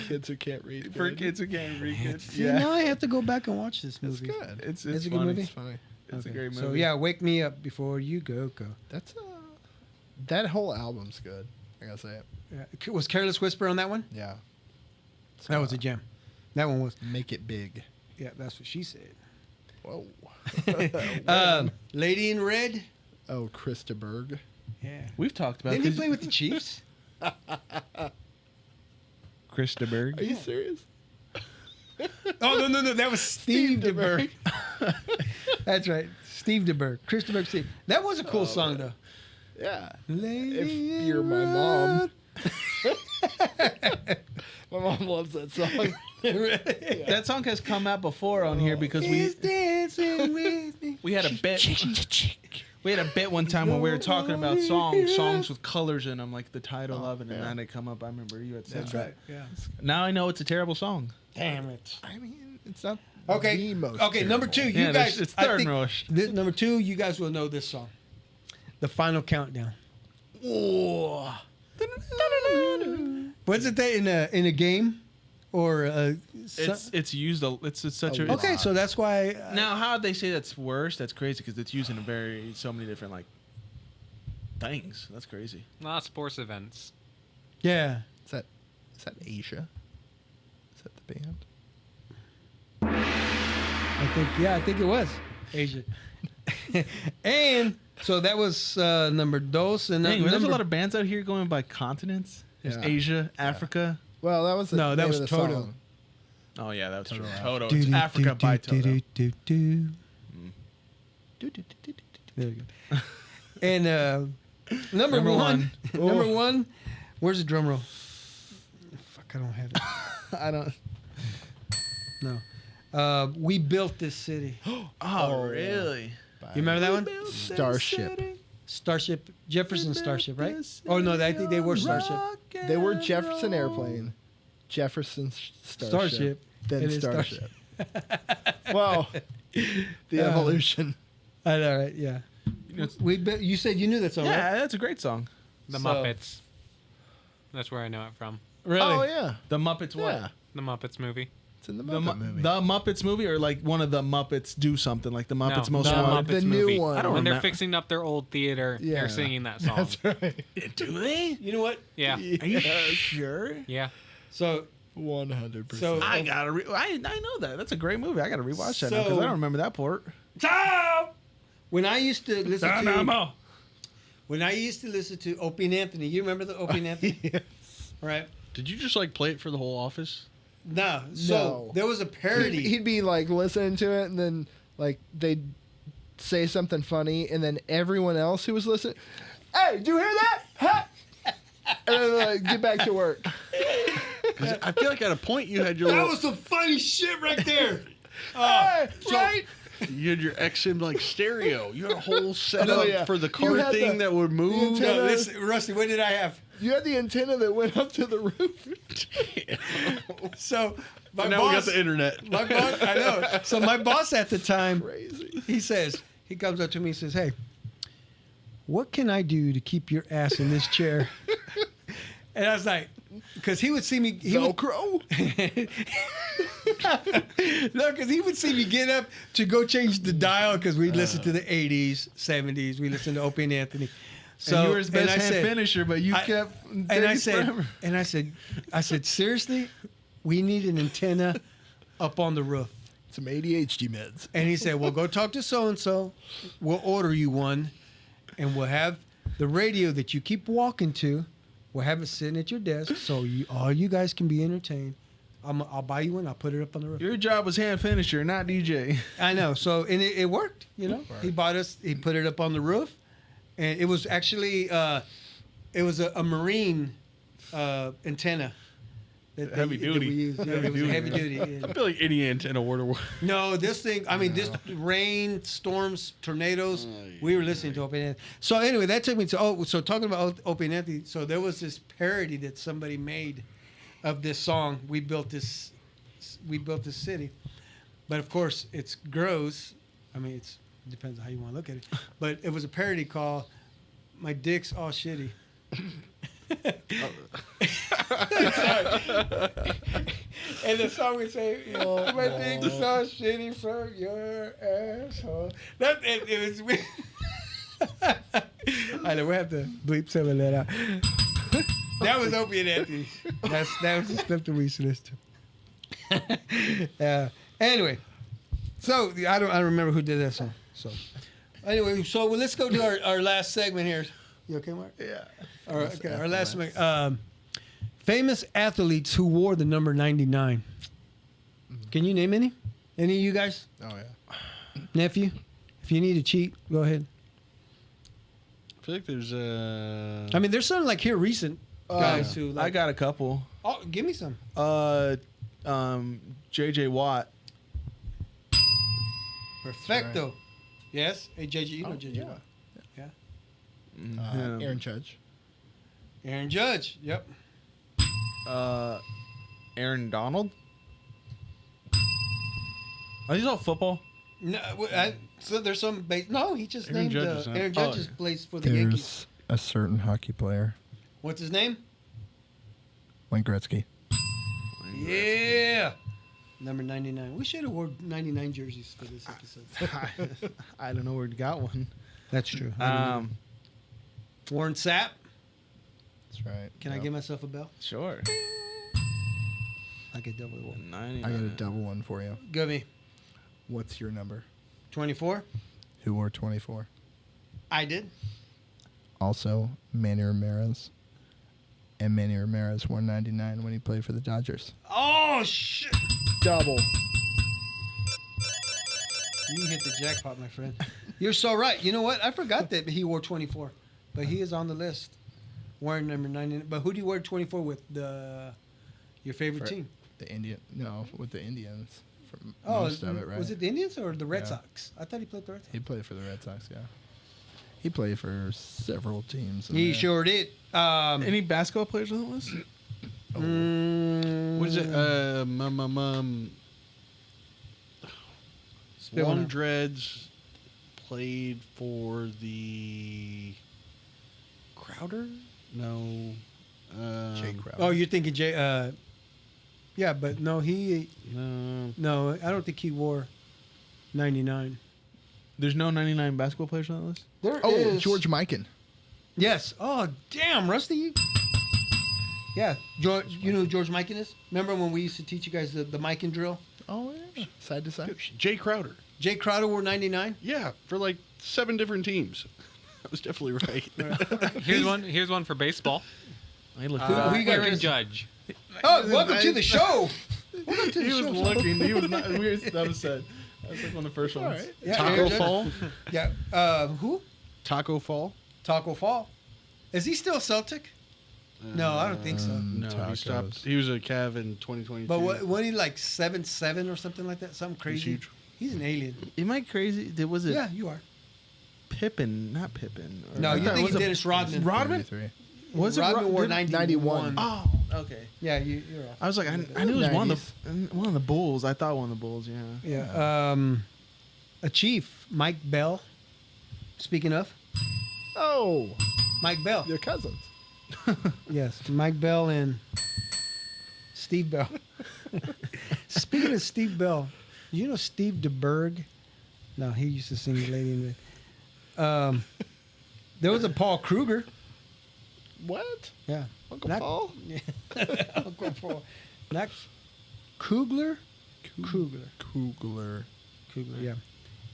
[SPEAKER 4] Kids who can't read.
[SPEAKER 2] For
[SPEAKER 4] good.
[SPEAKER 2] kids who can't read good.
[SPEAKER 1] See, now I have to go back and watch this
[SPEAKER 4] It's
[SPEAKER 1] movie.
[SPEAKER 4] good.
[SPEAKER 2] It's
[SPEAKER 1] It's a good
[SPEAKER 2] funny.
[SPEAKER 1] movie?
[SPEAKER 4] It's funny.
[SPEAKER 2] It's a
[SPEAKER 1] Okay.
[SPEAKER 2] great movie.
[SPEAKER 1] So yeah, Wake Me Up Before You Go.
[SPEAKER 4] That's that whole album's good. I gotta say it.
[SPEAKER 1] Yeah. Was Careless Whisper on that one?
[SPEAKER 4] Yeah.
[SPEAKER 1] That was a gem. That one was.
[SPEAKER 4] Make it big.
[SPEAKER 1] Yeah, that's what she said.
[SPEAKER 4] Whoa.
[SPEAKER 1] Lady in Red.
[SPEAKER 4] Oh, Krista Berg.
[SPEAKER 1] Yeah.
[SPEAKER 2] We've talked about
[SPEAKER 1] Didn't he
[SPEAKER 2] this.
[SPEAKER 1] play with the Chiefs?
[SPEAKER 2] Krista Berg.
[SPEAKER 4] Are you serious?
[SPEAKER 1] Oh no! That was Steve DeBerg. That's right, Steve DeBerg. Chris DeBerg. Steve. That was a cool song though.
[SPEAKER 4] Yeah.
[SPEAKER 1] Lady
[SPEAKER 4] If
[SPEAKER 1] in
[SPEAKER 4] you're my mom.
[SPEAKER 1] Red.
[SPEAKER 4] My mom loves that song.
[SPEAKER 2] That song has come out before on here because
[SPEAKER 1] He's dancing with me.
[SPEAKER 2] we had a bit. We had a bit one time when we were talking about songs with colors in them, like the title of it, and then they come up. I remember you had said
[SPEAKER 1] That's
[SPEAKER 2] that.
[SPEAKER 1] right. Yeah.
[SPEAKER 2] Now I know it's a terrible song.
[SPEAKER 1] Damn it.
[SPEAKER 4] I mean, it's not
[SPEAKER 1] Okay.
[SPEAKER 4] the most
[SPEAKER 1] Okay. Number
[SPEAKER 4] terrible.
[SPEAKER 1] 2, you
[SPEAKER 2] Yeah,
[SPEAKER 1] guys.
[SPEAKER 2] it's
[SPEAKER 1] I
[SPEAKER 2] third
[SPEAKER 1] think
[SPEAKER 2] rush.
[SPEAKER 1] Number 2, you guys will know this song. The Final Countdown. Oh. Was it that in a game, or
[SPEAKER 2] It's used. It's such a.
[SPEAKER 1] okay? So that's why.
[SPEAKER 2] Now, how they say that's worse? That's crazy because it's used in so many different like things. That's crazy.
[SPEAKER 5] Not sports events.
[SPEAKER 1] Yeah.
[SPEAKER 4] Is that Asia? Is that the band?
[SPEAKER 1] I think it was Asia. And so that was number 2, and
[SPEAKER 2] Dang,
[SPEAKER 1] number,
[SPEAKER 2] there's a lot of bands out here going by continents. There's
[SPEAKER 4] Yeah.
[SPEAKER 2] Asia, Africa.
[SPEAKER 4] Well, that was the
[SPEAKER 1] No, that
[SPEAKER 4] name
[SPEAKER 1] was
[SPEAKER 4] of the
[SPEAKER 1] Toto.
[SPEAKER 4] song.
[SPEAKER 2] Oh yeah, that was true.
[SPEAKER 4] Toto.
[SPEAKER 2] Toto. It's Africa by Toto.
[SPEAKER 1] There we go. And number
[SPEAKER 2] Number
[SPEAKER 1] one.
[SPEAKER 2] one.
[SPEAKER 1] Number 1. Where's the drum roll? Fuck, I don't have it.
[SPEAKER 4] I don't.
[SPEAKER 1] No. We Built This City.
[SPEAKER 2] Oh, really?
[SPEAKER 1] You remember that one?
[SPEAKER 4] Starship.
[SPEAKER 1] Jefferson Starship, right? Oh no, I think they were Starship.
[SPEAKER 4] They were Jefferson Airplane. Jefferson Starship. Then
[SPEAKER 1] It is
[SPEAKER 4] Starship. Wow. The evolution.
[SPEAKER 1] I know, right? Yeah. You said you knew that song,
[SPEAKER 2] Yeah,
[SPEAKER 1] right?
[SPEAKER 2] that's a great song.
[SPEAKER 5] The
[SPEAKER 1] So-
[SPEAKER 5] Muppets. That's where I know it from.
[SPEAKER 1] Really?
[SPEAKER 4] Oh, yeah.
[SPEAKER 2] The Muppets what?
[SPEAKER 4] Yeah.
[SPEAKER 5] The Muppets movie.
[SPEAKER 4] It's in the
[SPEAKER 2] The,
[SPEAKER 4] Muppet movie.
[SPEAKER 2] the Muppets movie, or like one of the Muppets do something, like the Muppets
[SPEAKER 5] No,
[SPEAKER 2] Most
[SPEAKER 5] the
[SPEAKER 2] Wanted.
[SPEAKER 5] Muppets
[SPEAKER 4] The new
[SPEAKER 5] movie.
[SPEAKER 4] one.
[SPEAKER 2] I don't
[SPEAKER 5] When they're
[SPEAKER 2] remember.
[SPEAKER 5] fixing up their old theater,
[SPEAKER 4] Yeah.
[SPEAKER 5] they're singing that song.
[SPEAKER 4] That's right.
[SPEAKER 2] Do they?
[SPEAKER 1] You know what?
[SPEAKER 5] Yeah.
[SPEAKER 2] Are you sure?
[SPEAKER 5] Yeah.
[SPEAKER 1] So
[SPEAKER 4] 100%.
[SPEAKER 1] So
[SPEAKER 2] I know that. That's a great movie. I gotta rewatch that now because
[SPEAKER 1] So-
[SPEAKER 2] I don't remember that part.
[SPEAKER 1] when I used to listen to Opie and Anthony, you remember the Opie and Anthony?
[SPEAKER 4] Yes.
[SPEAKER 1] Right?
[SPEAKER 3] Did you just like play it for the whole office?
[SPEAKER 1] No. So
[SPEAKER 4] No.
[SPEAKER 1] there was a parody.
[SPEAKER 4] He'd be like listening to it, and then like they'd say something funny, and then everyone else who was listening, hey, did you hear that? Huh? And then like, get back to work.
[SPEAKER 3] 'Cause I feel like at a point you had your
[SPEAKER 1] That
[SPEAKER 3] little,
[SPEAKER 1] was some funny shit right there.
[SPEAKER 4] Hey,
[SPEAKER 1] so-
[SPEAKER 4] right?
[SPEAKER 3] you had your XM like stereo. You had a whole setup
[SPEAKER 4] Oh, yeah.
[SPEAKER 3] for the
[SPEAKER 4] You
[SPEAKER 3] car
[SPEAKER 4] had
[SPEAKER 3] thing
[SPEAKER 4] the-
[SPEAKER 3] that would move.
[SPEAKER 4] antenna.
[SPEAKER 1] No, listen, Rusty, what did I have?
[SPEAKER 4] You had the antenna that went up to the roof.
[SPEAKER 1] So my
[SPEAKER 3] Now we got
[SPEAKER 1] boss,
[SPEAKER 3] the internet.
[SPEAKER 1] my boss, I know. So my boss at the time,
[SPEAKER 4] Crazy.
[SPEAKER 1] he comes up to me and says, "Hey, what can I do to keep your ass in this chair?" And I was like, because he would see me,
[SPEAKER 4] Velcro.
[SPEAKER 1] no, because he would see me get up to go change the dial because we listened to the 80s, 70s. We listened to Opie and Anthony. So
[SPEAKER 2] And you were his best
[SPEAKER 1] and I
[SPEAKER 2] hand
[SPEAKER 1] said-
[SPEAKER 2] finisher, but you kept.
[SPEAKER 1] and I said, seriously, we need an antenna up on the roof.
[SPEAKER 4] Some ADHD meds.
[SPEAKER 1] And he said, well, go talk to so-and-so. We'll order you one. And we'll have the radio that you keep walking to. We'll have it sitting at your desk so all you guys can be entertained. I'll buy you one. I'll put it up on the roof.
[SPEAKER 2] Your job was hand finisher, not DJ.
[SPEAKER 1] I know. So, and it worked, you know. He put it up on the roof. And it was actually, it was a marine antenna.
[SPEAKER 2] Heavy duty.
[SPEAKER 1] That we used. Yeah, it was a heavy duty. Yeah.
[SPEAKER 3] I feel like any antenna would.
[SPEAKER 1] No, this thing, I mean, this rain, storms, tornadoes, we were listening to Opie and Anthony. So anyway, that took me to, so talking about Opie and Anthony, so there was this parody that somebody made of this song, We Built This City. But of course, it's gross. I mean, it depends on how you want to look at it. But it was a parody called My Dick's All Shitty. And the song would say, my dick's all shitty from your asshole. It was weird. I know, we have to bleep some of that out. That was Opie and Anthony. That was the stuff that we used to listen to. Anyway, so I don't remember who did that song. So anyway, so let's go to our last segment here. You okay, Mark?
[SPEAKER 4] Yeah.
[SPEAKER 1] All right, okay, our last segment. Famous athletes who wore the number 99. Can you name any? Any of you guys?
[SPEAKER 4] Oh, yeah.
[SPEAKER 1] Nephew? If you need to cheat, go ahead.
[SPEAKER 3] I feel like there's
[SPEAKER 1] I mean, there's some like here recent guys who like.
[SPEAKER 2] I got a couple.
[SPEAKER 1] Oh, give me some.
[SPEAKER 2] JJ Watt.
[SPEAKER 1] Perfecto. Yes? Hey, JJ, you know JJ.
[SPEAKER 4] yeah.
[SPEAKER 1] Watt. Yeah.
[SPEAKER 2] Him.
[SPEAKER 4] Aaron Judge.
[SPEAKER 1] Aaron Judge. Yep.
[SPEAKER 2] Aaron Donald. Are these all football?
[SPEAKER 1] No, so there's some base. No, he just
[SPEAKER 3] Aaron
[SPEAKER 1] named
[SPEAKER 3] Judge is not-
[SPEAKER 1] Aaron
[SPEAKER 3] oh,
[SPEAKER 1] Judge
[SPEAKER 3] yeah.
[SPEAKER 1] plays for the Yankees.
[SPEAKER 8] There's a certain hockey player,
[SPEAKER 1] What's his name?
[SPEAKER 8] Wayne Gretzky.
[SPEAKER 1] Yeah. Number 99. We should have worn 99 jerseys for this episode.
[SPEAKER 2] I don't know where he got one.
[SPEAKER 1] That's true. Warren Sapp.
[SPEAKER 8] That's right.
[SPEAKER 1] Can I give myself a bell?
[SPEAKER 2] Sure.
[SPEAKER 1] I get double one.
[SPEAKER 8] I got a double one for you.
[SPEAKER 1] Go me.
[SPEAKER 8] What's your number?
[SPEAKER 1] 24.
[SPEAKER 8] Who wore 24?
[SPEAKER 1] I did.
[SPEAKER 8] Also, Manny Ramirez. And Manny Ramirez wore 99 when he played for the Dodgers.
[SPEAKER 1] Oh, shit.
[SPEAKER 4] Double.
[SPEAKER 1] You hit the jackpot, my friend. You're so right. You know what? I forgot that he wore 24. But he is on the list. Wearing number 99. But who do you wear 24 with? Your favorite team?
[SPEAKER 8] The Indian. No, with the Indians. For
[SPEAKER 1] Oh,
[SPEAKER 8] most of it, right?
[SPEAKER 1] was it the Indians or the Red
[SPEAKER 8] Yeah.
[SPEAKER 1] Sox? I thought he played the Red Sox.
[SPEAKER 8] He played for the Red Sox, yeah. He played for several teams. in
[SPEAKER 1] He
[SPEAKER 8] there.
[SPEAKER 1] sure did.
[SPEAKER 2] Any basketball players on the list?
[SPEAKER 3] What is it?
[SPEAKER 1] Spit one
[SPEAKER 3] Swan
[SPEAKER 1] out.
[SPEAKER 3] Dreads played for the Crowder? No.
[SPEAKER 8] Jay Crowder.
[SPEAKER 1] Oh, you're thinking Jay? Yeah, but no,
[SPEAKER 3] No.
[SPEAKER 1] no, I don't think he wore 99.
[SPEAKER 2] There's no 99 basketball players on the list?
[SPEAKER 1] There
[SPEAKER 4] Oh, George Mikan.
[SPEAKER 1] Yes. Oh, damn, Rusty. Yeah, George. You know who George Mikan is? Remember when we used to teach you guys the Mikan drill?
[SPEAKER 4] Oh yeah, side to side.
[SPEAKER 3] Jay Crowder.
[SPEAKER 1] Jay Crowder wore 99.
[SPEAKER 3] Yeah, for like 7 different teams. That was definitely right.
[SPEAKER 5] Here's one for baseball.
[SPEAKER 2] I looked
[SPEAKER 1] who you got,
[SPEAKER 5] Aaron
[SPEAKER 1] Chris?
[SPEAKER 5] Judge.
[SPEAKER 1] Oh, welcome to the show. Welcome to the
[SPEAKER 2] He was
[SPEAKER 1] show.
[SPEAKER 2] looking. He was not. That was said. That was like one of the first ones.
[SPEAKER 4] right.
[SPEAKER 1] Yeah,
[SPEAKER 3] Taco
[SPEAKER 1] Aaron Judge.
[SPEAKER 3] Fall.
[SPEAKER 1] Yeah. Who?
[SPEAKER 3] Taco Fall.
[SPEAKER 1] Taco Fall. Is he still Celtic? No, I don't think so.
[SPEAKER 3] No, he
[SPEAKER 8] Tacos.
[SPEAKER 3] stopped. He was a Cav in 2022.
[SPEAKER 1] But wasn't he like 7'7" or something like that? Something crazy.
[SPEAKER 3] huge.
[SPEAKER 1] He's an alien.
[SPEAKER 2] Am I crazy? Was it
[SPEAKER 1] Yeah, you are.
[SPEAKER 2] Pippin? Not Pippin. Or-
[SPEAKER 1] No,
[SPEAKER 2] I
[SPEAKER 1] you
[SPEAKER 2] thought it
[SPEAKER 1] think
[SPEAKER 2] was
[SPEAKER 1] it's
[SPEAKER 2] a-
[SPEAKER 1] Dennis Rodman.
[SPEAKER 2] Rodman?
[SPEAKER 8] 93.
[SPEAKER 2] Was it
[SPEAKER 1] Rodman wore
[SPEAKER 4] 91.
[SPEAKER 2] Oh, okay.
[SPEAKER 1] Yeah, you're off.
[SPEAKER 2] I was like, I knew it was one of the Bulls. I thought one of the Bulls. Yeah.
[SPEAKER 1] Yeah. A Chief, Mike Bell. Speaking of,
[SPEAKER 4] Oh,
[SPEAKER 1] Mike Bell.
[SPEAKER 4] your cousins.
[SPEAKER 1] Yes, Mike Bell and Steve Bell. Speaking of Steve Bell, you know Steve DeBerg? No, he used to sing Lady in Red. There was a Paul Kruger.
[SPEAKER 4] What?
[SPEAKER 1] Yeah.
[SPEAKER 4] Uncle
[SPEAKER 1] Not-
[SPEAKER 4] Paul?
[SPEAKER 1] Uncle Paul. Not Kugler? Kugler.
[SPEAKER 8] Kugler.
[SPEAKER 1] Kugler, yeah.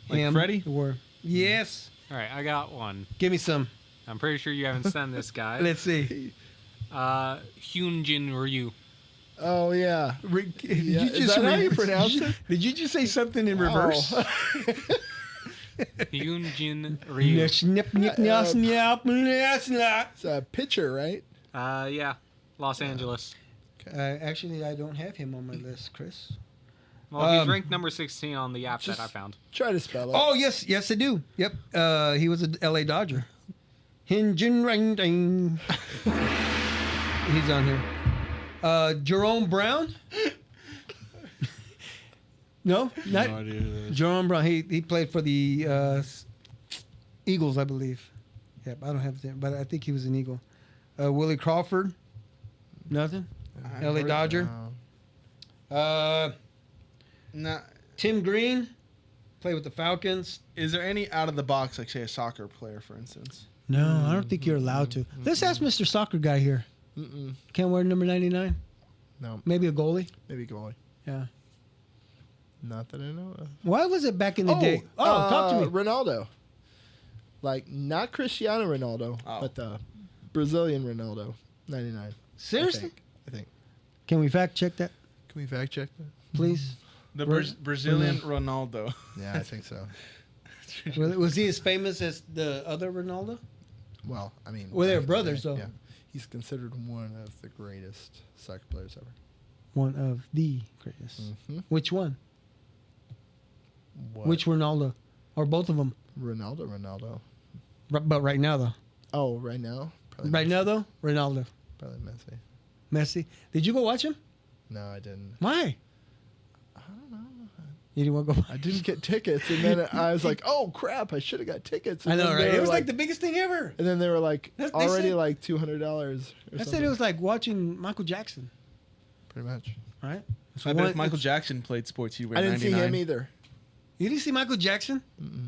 [SPEAKER 2] Like
[SPEAKER 1] Him,
[SPEAKER 2] Freddie?
[SPEAKER 1] Or, yes.
[SPEAKER 5] All right, I got one.
[SPEAKER 1] Give me some.
[SPEAKER 5] I'm pretty sure you haven't seen this guy.
[SPEAKER 1] Let's see.
[SPEAKER 5] Hyunjin Ryu.
[SPEAKER 4] Oh yeah.
[SPEAKER 1] Did
[SPEAKER 4] Yeah, is that how you pronounce it?
[SPEAKER 1] Did you just say something in reverse?
[SPEAKER 4] Oh.
[SPEAKER 5] Hyunjin Ryu.
[SPEAKER 4] It's a pitcher, right?
[SPEAKER 5] Yeah, Los Angeles.
[SPEAKER 1] Actually, I don't have him on my list, Chris.
[SPEAKER 5] Well, he's ranked number 16 on the app
[SPEAKER 4] just-
[SPEAKER 5] that I found.
[SPEAKER 4] Try to spell it.
[SPEAKER 1] Oh, yes, I do. Yep. He was a LA Dodger. Hinjin Ring Ding. He's on here. Jerome Brown? No, not
[SPEAKER 3] No idea who that is.
[SPEAKER 1] Jerome Brown. He played for the Eagles, I believe. Yep, I don't have that, but I think he was an Eagle. Willie Crawford? Nothing? LA Dodger?
[SPEAKER 2] Nah.
[SPEAKER 1] Tim Green? Played with the Falcons.
[SPEAKER 2] Is there any out of the box, like say a soccer player, for instance?
[SPEAKER 1] No, I don't think you're allowed to. Let's ask Mr. Soccer Guy here.
[SPEAKER 4] Mm-mm.
[SPEAKER 1] Can't wear number 99?
[SPEAKER 8] No,
[SPEAKER 1] Maybe a goalie?
[SPEAKER 4] Maybe goalie.
[SPEAKER 1] Yeah.
[SPEAKER 8] not that I know of.
[SPEAKER 1] Why was it back in the day? Oh, talk to me.
[SPEAKER 4] Ronaldo. Like, not Cristiano Ronaldo,
[SPEAKER 2] Oh.
[SPEAKER 4] but the Brazilian Ronaldo. 99.
[SPEAKER 1] Seriously?
[SPEAKER 4] I think.
[SPEAKER 1] Can we fact check that,
[SPEAKER 8] Can we fact check that?
[SPEAKER 1] please?
[SPEAKER 2] The
[SPEAKER 1] Where-
[SPEAKER 2] Brazilian Ronaldo.
[SPEAKER 8] Yeah, I think so.
[SPEAKER 1] Was he as famous as the other Ronaldo?
[SPEAKER 8] Well, I mean,
[SPEAKER 1] Well, they're
[SPEAKER 8] back in the
[SPEAKER 1] brothers,
[SPEAKER 8] day,
[SPEAKER 1] though.
[SPEAKER 8] Yeah, he's considered one of the greatest soccer players ever.
[SPEAKER 1] One of the greatest.
[SPEAKER 8] Mm-hmm.
[SPEAKER 1] Which one? Which Ronaldo? Or both of them?
[SPEAKER 8] Ronaldo?
[SPEAKER 1] But right now, though.
[SPEAKER 4] Oh, right now?
[SPEAKER 8] Probably
[SPEAKER 1] Right
[SPEAKER 8] Messi.
[SPEAKER 1] now, though? Ronaldo.
[SPEAKER 8] Probably Messi.
[SPEAKER 1] Messi. Did you go watch him?
[SPEAKER 8] No, I didn't.
[SPEAKER 1] Why?
[SPEAKER 8] I don't know.
[SPEAKER 1] You didn't want to go
[SPEAKER 4] I didn't get tickets, and then I was like, "Oh crap! I should have got tickets." And
[SPEAKER 1] I know,
[SPEAKER 4] then
[SPEAKER 1] right?
[SPEAKER 4] they
[SPEAKER 1] It
[SPEAKER 4] were
[SPEAKER 1] was like the biggest thing ever.
[SPEAKER 4] and then they were like
[SPEAKER 1] They
[SPEAKER 4] already
[SPEAKER 1] said-
[SPEAKER 4] like $200.
[SPEAKER 1] I said it was like watching Michael Jackson,
[SPEAKER 8] Pretty much.
[SPEAKER 1] right?
[SPEAKER 2] I bet if Michael Jackson played sports, he'd wear
[SPEAKER 4] I didn't
[SPEAKER 2] 99.
[SPEAKER 4] see him either.
[SPEAKER 1] You didn't see Michael Jackson?
[SPEAKER 8] Mm-mm.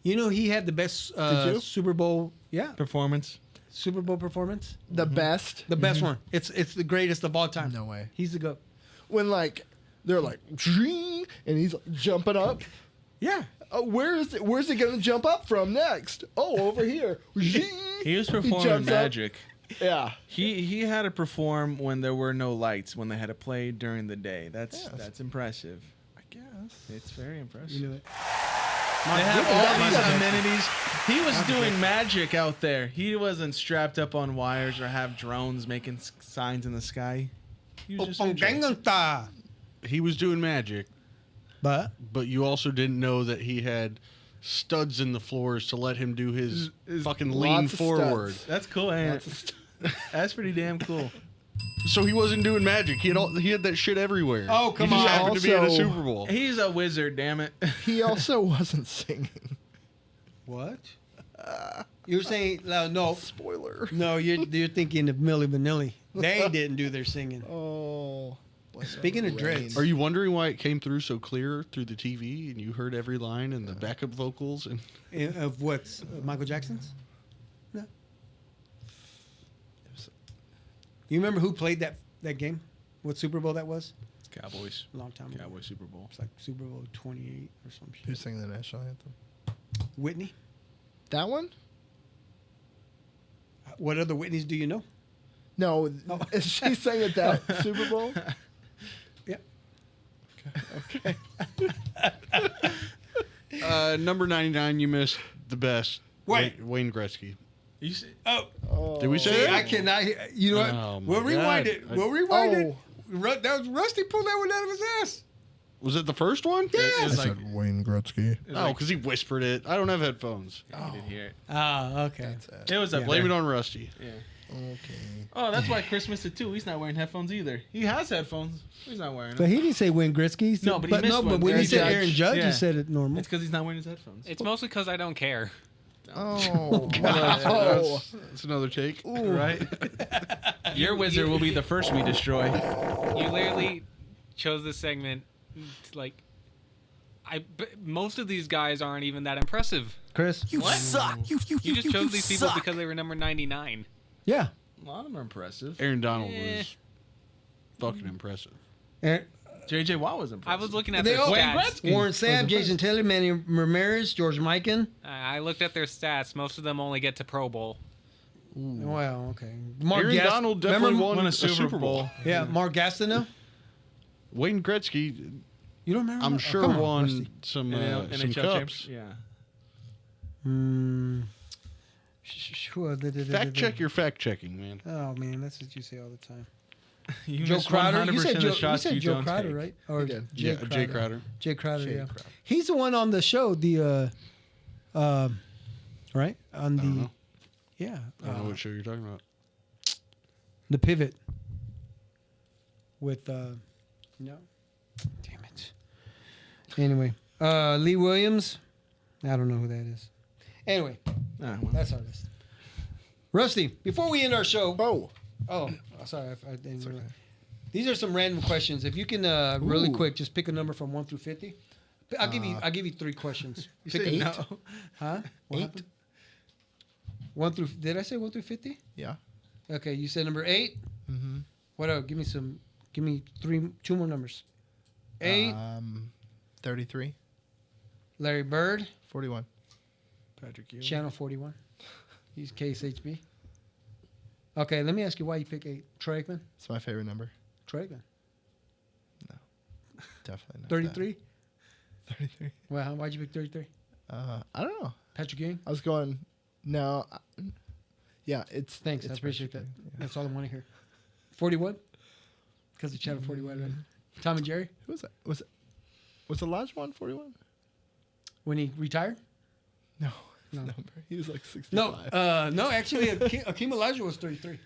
[SPEAKER 1] You know he had the best
[SPEAKER 4] Did you?
[SPEAKER 1] Super Bowl,
[SPEAKER 2] Performance.
[SPEAKER 1] Super Bowl performance.
[SPEAKER 4] The best
[SPEAKER 1] The best one. It's the greatest of all time.
[SPEAKER 8] No way.
[SPEAKER 1] He's the goat.
[SPEAKER 4] when like they're like, "Dring," and he's like, jumping up.
[SPEAKER 1] Yeah.
[SPEAKER 4] Where's it going to jump up from next? Oh, over here.
[SPEAKER 2] He was performing
[SPEAKER 4] jumps up.
[SPEAKER 2] magic.
[SPEAKER 4] Yeah.
[SPEAKER 2] He had to perform when there were no lights, when they had to play during the day. That's impressive.
[SPEAKER 8] I guess.
[SPEAKER 2] It's very impressive.
[SPEAKER 1] You know it.
[SPEAKER 2] They have all these amenities. He was doing magic out there. He wasn't strapped up on wires or have drones making signs in the sky. He was just enjoying.
[SPEAKER 1] Opanganganta.
[SPEAKER 3] He was doing magic,
[SPEAKER 1] But
[SPEAKER 3] but you also didn't know that he had studs in the floors to let him do his fucking lean
[SPEAKER 4] Lots of
[SPEAKER 3] forward.
[SPEAKER 4] studs.
[SPEAKER 2] That's cool. Man. That's pretty damn cool.
[SPEAKER 3] So he wasn't doing magic. He had that shit everywhere.
[SPEAKER 1] Oh, come
[SPEAKER 3] he just
[SPEAKER 1] on.
[SPEAKER 3] happened to be at a
[SPEAKER 4] Also-
[SPEAKER 3] Super Bowl.
[SPEAKER 2] He's a wizard, damn it.
[SPEAKER 4] He also wasn't singing.
[SPEAKER 1] what? You're saying no?
[SPEAKER 4] Spoiler.
[SPEAKER 1] No, you're thinking of Milli Vanilli. They didn't do their singing.
[SPEAKER 4] Oh.
[SPEAKER 1] Speaking of dreads,
[SPEAKER 3] Are you wondering why it came through so clear through the TV and you heard every line and the backup vocals and
[SPEAKER 1] of what's Michael Jackson's? No. You remember who played that game? What Super Bowl that was?
[SPEAKER 2] Cowboys.
[SPEAKER 1] A long time ago.
[SPEAKER 2] Cowboys Super Bowl.
[SPEAKER 1] It's like Super Bowl 28 or some shit.
[SPEAKER 8] Who's singing the national anthem?
[SPEAKER 1] Whitney.
[SPEAKER 4] That one?
[SPEAKER 1] What other Whitneys do you know?
[SPEAKER 4] No, is she sang at that Super Bowl?
[SPEAKER 1] Yep.
[SPEAKER 3] Number 99, you missed the best.
[SPEAKER 1] Wait.
[SPEAKER 3] Wayne Gretzky.
[SPEAKER 2] You see,
[SPEAKER 3] Did we say
[SPEAKER 1] See,
[SPEAKER 3] that?
[SPEAKER 1] I cannot. You know what?
[SPEAKER 3] Oh, my
[SPEAKER 1] We'll rewind
[SPEAKER 3] God.
[SPEAKER 1] it. We'll rewind it.
[SPEAKER 4] Oh.
[SPEAKER 1] That was Rusty pulled that one out of his ass.
[SPEAKER 3] Was it the first one?
[SPEAKER 2] it
[SPEAKER 8] I
[SPEAKER 2] was like,
[SPEAKER 8] said Wayne Gretzky.
[SPEAKER 3] Oh, because he whispered it. I don't have headphones.
[SPEAKER 2] you did hear it.
[SPEAKER 1] Oh, okay.
[SPEAKER 2] It was up
[SPEAKER 3] Blame
[SPEAKER 2] there.
[SPEAKER 3] it on Rusty.
[SPEAKER 2] Yeah.
[SPEAKER 8] Okay.
[SPEAKER 2] Oh, that's why Chris missed it too. He's not wearing headphones either. He has headphones. He's not wearing
[SPEAKER 1] But
[SPEAKER 2] them.
[SPEAKER 1] he didn't say Wayne Gretzky. He said,
[SPEAKER 2] No, but he missed one.
[SPEAKER 1] But when
[SPEAKER 2] Aaron
[SPEAKER 1] he said
[SPEAKER 2] Judge.
[SPEAKER 1] Aaron Judge,
[SPEAKER 2] Yeah.
[SPEAKER 1] he said it normal.
[SPEAKER 2] It's because he's not wearing his headphones.
[SPEAKER 5] It's mostly because I don't care.
[SPEAKER 4] Oh, wow.
[SPEAKER 3] That's another take.
[SPEAKER 2] Right? Your wizard will be the first we destroy.
[SPEAKER 5] You literally chose this segment to, like, most of these guys aren't even that impressive.
[SPEAKER 1] Chris.
[SPEAKER 10] You suck. You
[SPEAKER 5] You just chose these people because they were number 99.
[SPEAKER 1] Yeah.
[SPEAKER 2] A lot of them are impressive.
[SPEAKER 3] Aaron Donald was fucking impressive.
[SPEAKER 1] Aaron,
[SPEAKER 2] JJ Watt was impressive.
[SPEAKER 5] I was looking at
[SPEAKER 1] They
[SPEAKER 5] their
[SPEAKER 1] all-
[SPEAKER 2] Wayne
[SPEAKER 5] stats.
[SPEAKER 2] Gretzky.
[SPEAKER 1] Warren Sapp, Jason Taylor, Manny Ramirez, George Mikan.
[SPEAKER 5] I looked at their stats. Most of them only get to Pro Bowl.
[SPEAKER 1] Well, okay.
[SPEAKER 3] Aaron Donald definitely
[SPEAKER 1] remember-
[SPEAKER 3] won
[SPEAKER 2] won
[SPEAKER 3] a
[SPEAKER 2] a
[SPEAKER 3] Super Bowl.
[SPEAKER 1] Yeah, Mark Gastineau.
[SPEAKER 3] Wayne Gretzky,
[SPEAKER 1] You don't remember?
[SPEAKER 3] I'm
[SPEAKER 1] Mark?
[SPEAKER 3] sure,
[SPEAKER 1] come on,
[SPEAKER 3] won
[SPEAKER 1] Rusty.
[SPEAKER 3] some
[SPEAKER 2] NHL
[SPEAKER 3] cups.
[SPEAKER 2] champs. Yeah.
[SPEAKER 3] Fact check your fact checking, man.
[SPEAKER 1] Oh man, that's what you say all the time.
[SPEAKER 2] You
[SPEAKER 1] Joe
[SPEAKER 2] miss
[SPEAKER 1] Crowder. You
[SPEAKER 2] 100%
[SPEAKER 1] said
[SPEAKER 2] of
[SPEAKER 1] Joe.
[SPEAKER 2] the
[SPEAKER 1] You
[SPEAKER 2] shots
[SPEAKER 1] said
[SPEAKER 2] you
[SPEAKER 1] Joe
[SPEAKER 2] don't
[SPEAKER 1] Crowder,
[SPEAKER 2] take.
[SPEAKER 1] right? Or
[SPEAKER 4] did.
[SPEAKER 3] Yeah, Jay Crowder.
[SPEAKER 1] Jay Crowder.
[SPEAKER 4] Jay
[SPEAKER 1] Yeah.
[SPEAKER 4] Crowder.
[SPEAKER 1] He's the one on the show. The right on the
[SPEAKER 3] know.
[SPEAKER 1] yeah
[SPEAKER 3] I don't know what show you're talking about.
[SPEAKER 1] the pivot with no, damn it. Anyway, Lee Williams. I don't know who that is. Anyway,
[SPEAKER 2] Ah, well.
[SPEAKER 1] that's our list. Rusty, before we end our show.
[SPEAKER 4] Oh,
[SPEAKER 1] Sorry. I didn't realize. These are some random questions. If you can really quick, just pick a number from 1 through 50. I'll give you 3 questions.
[SPEAKER 2] You
[SPEAKER 1] Pick
[SPEAKER 2] said
[SPEAKER 1] a-
[SPEAKER 2] no.
[SPEAKER 1] Huh? What
[SPEAKER 4] 8.
[SPEAKER 1] happened? 1 through. Did I say 1 through 50?
[SPEAKER 4] Yeah.
[SPEAKER 1] Okay, you said number 8.
[SPEAKER 4] Mm-hmm.
[SPEAKER 1] What else? Give me 2 more numbers. 8.
[SPEAKER 4] 33.
[SPEAKER 1] Larry Bird,
[SPEAKER 4] 41.
[SPEAKER 2] Patrick Ewing.
[SPEAKER 1] Channel 41. He's KSHB. Okay, let me ask you why you pick 8. Troy Aikman.
[SPEAKER 4] It's my favorite number.
[SPEAKER 1] Troy Aikman.
[SPEAKER 4] Definitely not.
[SPEAKER 1] 33.
[SPEAKER 4] That. 33.
[SPEAKER 1] Well, why'd you pick 33?
[SPEAKER 4] I don't know.
[SPEAKER 1] Patrick Ewing.
[SPEAKER 4] I was going. No. Yeah, it's.
[SPEAKER 1] Thanks, I
[SPEAKER 4] it's
[SPEAKER 1] appreciate that.
[SPEAKER 4] Patrick Ewing, yeah.
[SPEAKER 1] That's all I want to hear. 41? Because of Channel 41, right? Tom and Jerry?
[SPEAKER 4] Who was that? Was Olajuwon 41?
[SPEAKER 1] When he retired?
[SPEAKER 4] No.
[SPEAKER 1] No.
[SPEAKER 4] Number. He was like 65.
[SPEAKER 1] No, actually, Akeem Olajuwon was 33.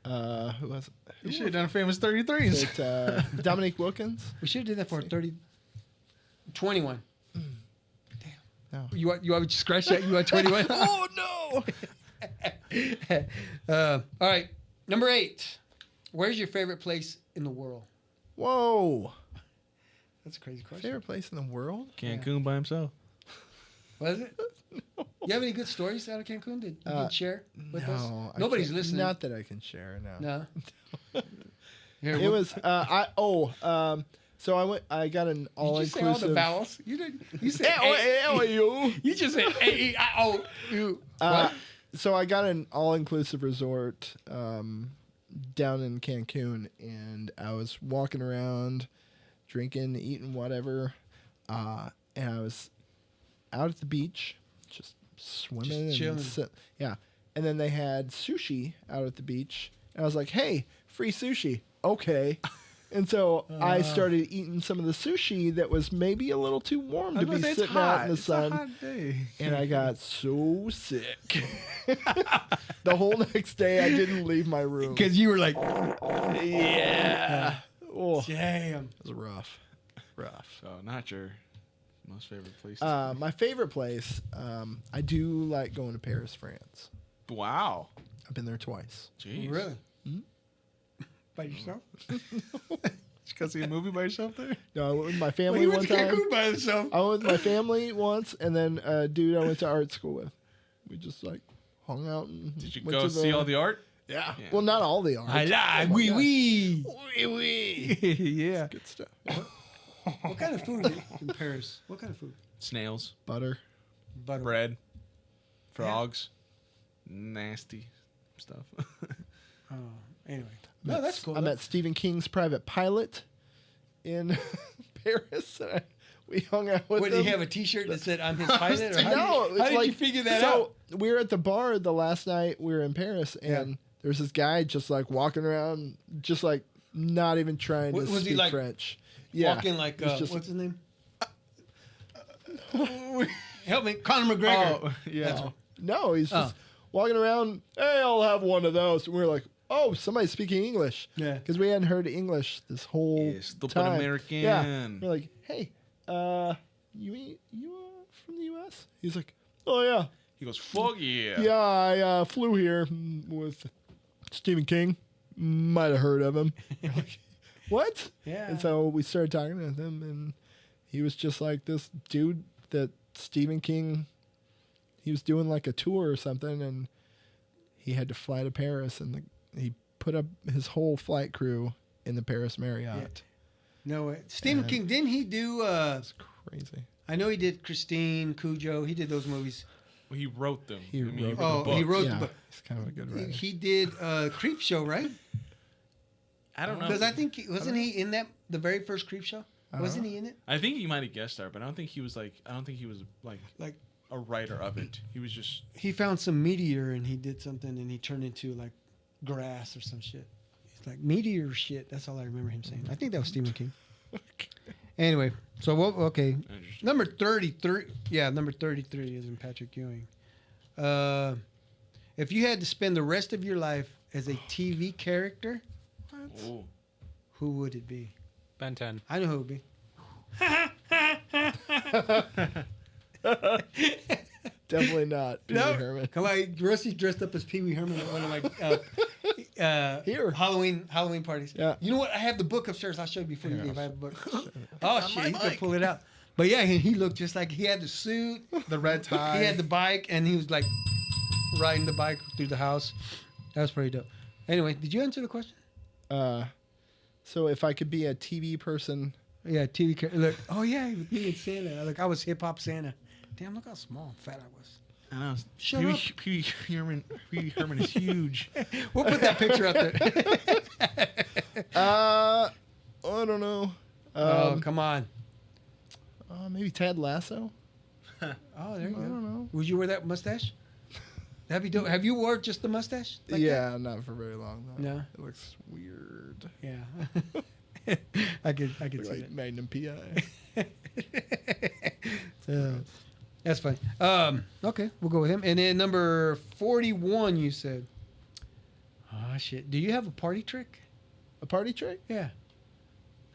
[SPEAKER 4] Who was?
[SPEAKER 2] You should have done a famous 33s.
[SPEAKER 4] Is it Dominique Wilkins?
[SPEAKER 1] We should have did that for 21.
[SPEAKER 4] No.
[SPEAKER 1] You want to scratch that? You want 21?
[SPEAKER 4] Oh no!
[SPEAKER 1] All right, number 8. Where's your favorite place in the world?
[SPEAKER 4] Whoa!
[SPEAKER 1] That's a crazy question.
[SPEAKER 4] Favorite place in the world?
[SPEAKER 2] Cancun by himself.
[SPEAKER 1] Was it? You have any good stories out of Cancun that you can share with us?
[SPEAKER 4] No,
[SPEAKER 1] Nobody's
[SPEAKER 4] can't-
[SPEAKER 1] listening.
[SPEAKER 4] Not that I can share. No.
[SPEAKER 1] No. Here,
[SPEAKER 4] It was. So I went. I got an
[SPEAKER 1] Did you say all the
[SPEAKER 4] all-inclusive.
[SPEAKER 1] vowels? You did. You said. You just said you. What?
[SPEAKER 4] So I got an all-inclusive resort down in Cancun, and I was walking around, drinking, eating whatever, and I was out at the beach, just swimming
[SPEAKER 1] Just chilling.
[SPEAKER 4] yeah. And then they had sushi out at the beach, and I was like, "Hey, free sushi, okay." And so I started eating some of the sushi that was maybe a little too warm to be sitting out in the sun.
[SPEAKER 2] Hot day.
[SPEAKER 4] And I got so sick. The whole next day, I didn't leave my room.
[SPEAKER 1] Because you were like,
[SPEAKER 4] Yeah. Oh,
[SPEAKER 1] damn.
[SPEAKER 4] it was rough.
[SPEAKER 2] So not your most favorite place.
[SPEAKER 4] My favorite place, I do like going to Paris, France.
[SPEAKER 2] Wow.
[SPEAKER 4] I've been there twice.
[SPEAKER 2] Jeez.
[SPEAKER 1] Really? By yourself?
[SPEAKER 2] Just go see a movie by yourself there?
[SPEAKER 4] No, I went with my
[SPEAKER 1] Well,
[SPEAKER 4] family
[SPEAKER 1] he
[SPEAKER 4] one
[SPEAKER 1] went to
[SPEAKER 4] time.
[SPEAKER 1] Cancun by himself.
[SPEAKER 4] I went with my family once, and then a dude I went to art school with. We just like hung out and
[SPEAKER 2] Did you
[SPEAKER 4] went
[SPEAKER 2] go
[SPEAKER 4] to
[SPEAKER 2] see all the art?
[SPEAKER 4] Yeah.
[SPEAKER 2] Yeah.
[SPEAKER 4] Well, not all the art.
[SPEAKER 1] I like
[SPEAKER 4] Oh my
[SPEAKER 1] wee
[SPEAKER 4] God.
[SPEAKER 1] wee.
[SPEAKER 4] Wee wee.
[SPEAKER 1] Yeah.
[SPEAKER 4] Good stuff.
[SPEAKER 1] What kind of food in Paris? What kind of food?
[SPEAKER 2] Snails,
[SPEAKER 4] Butter.
[SPEAKER 1] Butter.
[SPEAKER 2] bread, frogs, nasty stuff.
[SPEAKER 1] Oh, anyway. No, that's cool.
[SPEAKER 4] I met Stephen King's private pilot in Paris. We hung out with
[SPEAKER 1] What,
[SPEAKER 4] him.
[SPEAKER 1] did he have a T-shirt that said "I'm his pilot"? Or
[SPEAKER 4] No,
[SPEAKER 1] how did you figure that out?
[SPEAKER 4] So we were at the bar the last night we were in Paris, and there was this guy just like walking around, just like not even trying to
[SPEAKER 1] Was he,
[SPEAKER 4] speak
[SPEAKER 1] like,
[SPEAKER 4] French. Yeah,
[SPEAKER 1] Walking like
[SPEAKER 4] It's just-
[SPEAKER 1] what's his name? Help me, Conor McGregor.
[SPEAKER 2] Oh, yeah.
[SPEAKER 4] No, he's just walking around. Hey, I'll have one of those. And we were like, oh, somebody's speaking English.
[SPEAKER 1] Yeah.
[SPEAKER 4] because we hadn't heard English this whole
[SPEAKER 2] Stupid
[SPEAKER 4] time.
[SPEAKER 2] American.
[SPEAKER 4] Yeah, we're like, hey, you from the U.S.? He's like, oh yeah.
[SPEAKER 2] He goes, fuck yeah.
[SPEAKER 4] Yeah, I flew here with Stephen King. Might have heard of him. We're like, what?
[SPEAKER 1] Yeah.
[SPEAKER 4] And so we started talking to him, and he was just like this dude that Stephen King, he was doing like a tour or something, and he had to fly to Paris, and he put up his whole flight crew in the Paris Marriott.
[SPEAKER 1] No way. Stephen King, didn't he do?
[SPEAKER 4] It's crazy.
[SPEAKER 1] I know he did Christine, Cujo. He did those movies.
[SPEAKER 2] Well, he wrote them.
[SPEAKER 4] He wrote them.
[SPEAKER 1] Oh, he wrote
[SPEAKER 4] Yeah,
[SPEAKER 1] the book.
[SPEAKER 4] he's kind of a good writer.
[SPEAKER 1] He did Creep Show, right?
[SPEAKER 2] I don't know.
[SPEAKER 1] Because I think wasn't he in that the very first Creep Show? Wasn't he in it?
[SPEAKER 2] I think he might have guest starred, but I don't think he was like
[SPEAKER 1] Like
[SPEAKER 2] a writer of it. He was just
[SPEAKER 1] he found some meteor and he did something and he turned into like grass or some shit. It's like meteor shit. That's all I remember him saying. I think that was Stephen King. Anyway, so what? Okay,
[SPEAKER 2] interesting.
[SPEAKER 1] number 33. Yeah, number 33 is in Patrick Ewing. If you had to spend the rest of your life as a TV character,
[SPEAKER 2] Oh.
[SPEAKER 1] who would it be?
[SPEAKER 5] Ben 10.
[SPEAKER 1] I know who it would be.
[SPEAKER 4] Definitely not Pee Wee Herman.
[SPEAKER 1] Come on, Rusty dressed up as Pee Wee Herman at one of my
[SPEAKER 4] Here.
[SPEAKER 1] Halloween parties.
[SPEAKER 4] Yeah.
[SPEAKER 1] You know what? I have the book upstairs. I'll show you before you leave. I have a book. Oh shit, he's gonna pull it out. But yeah, he looked just like he had the suit,
[SPEAKER 2] The red tie.
[SPEAKER 1] he had the bike, and he was like riding the bike through the house. That was pretty dope. Anyway, did you answer the question?
[SPEAKER 4] So if I could be a TV person,
[SPEAKER 1] Yeah, TV character. Look, oh yeah, with me and Santa. Look, I was hip hop Santa. Damn, look how small and fat I was.
[SPEAKER 2] I know.
[SPEAKER 1] Shut up.
[SPEAKER 2] Pee Wee Herman is huge.
[SPEAKER 1] We'll put that picture up there.
[SPEAKER 4] I don't know.
[SPEAKER 1] Oh, come on.
[SPEAKER 4] Maybe Ted Lasso.
[SPEAKER 1] Oh, there you go.
[SPEAKER 4] I don't know.
[SPEAKER 1] Would you wear that mustache? That'd be dope. Have you wore just the mustache? like
[SPEAKER 4] Yeah, not for very long though.
[SPEAKER 1] No?
[SPEAKER 4] It looks weird.
[SPEAKER 1] that? Yeah. I could
[SPEAKER 4] Look
[SPEAKER 1] see
[SPEAKER 4] like Magnum PI.
[SPEAKER 1] that. So, that's fine. Okay, we'll go with him. And then number 41, you said. Oh shit. Do you have a party trick?
[SPEAKER 4] A party trick?
[SPEAKER 1] Yeah.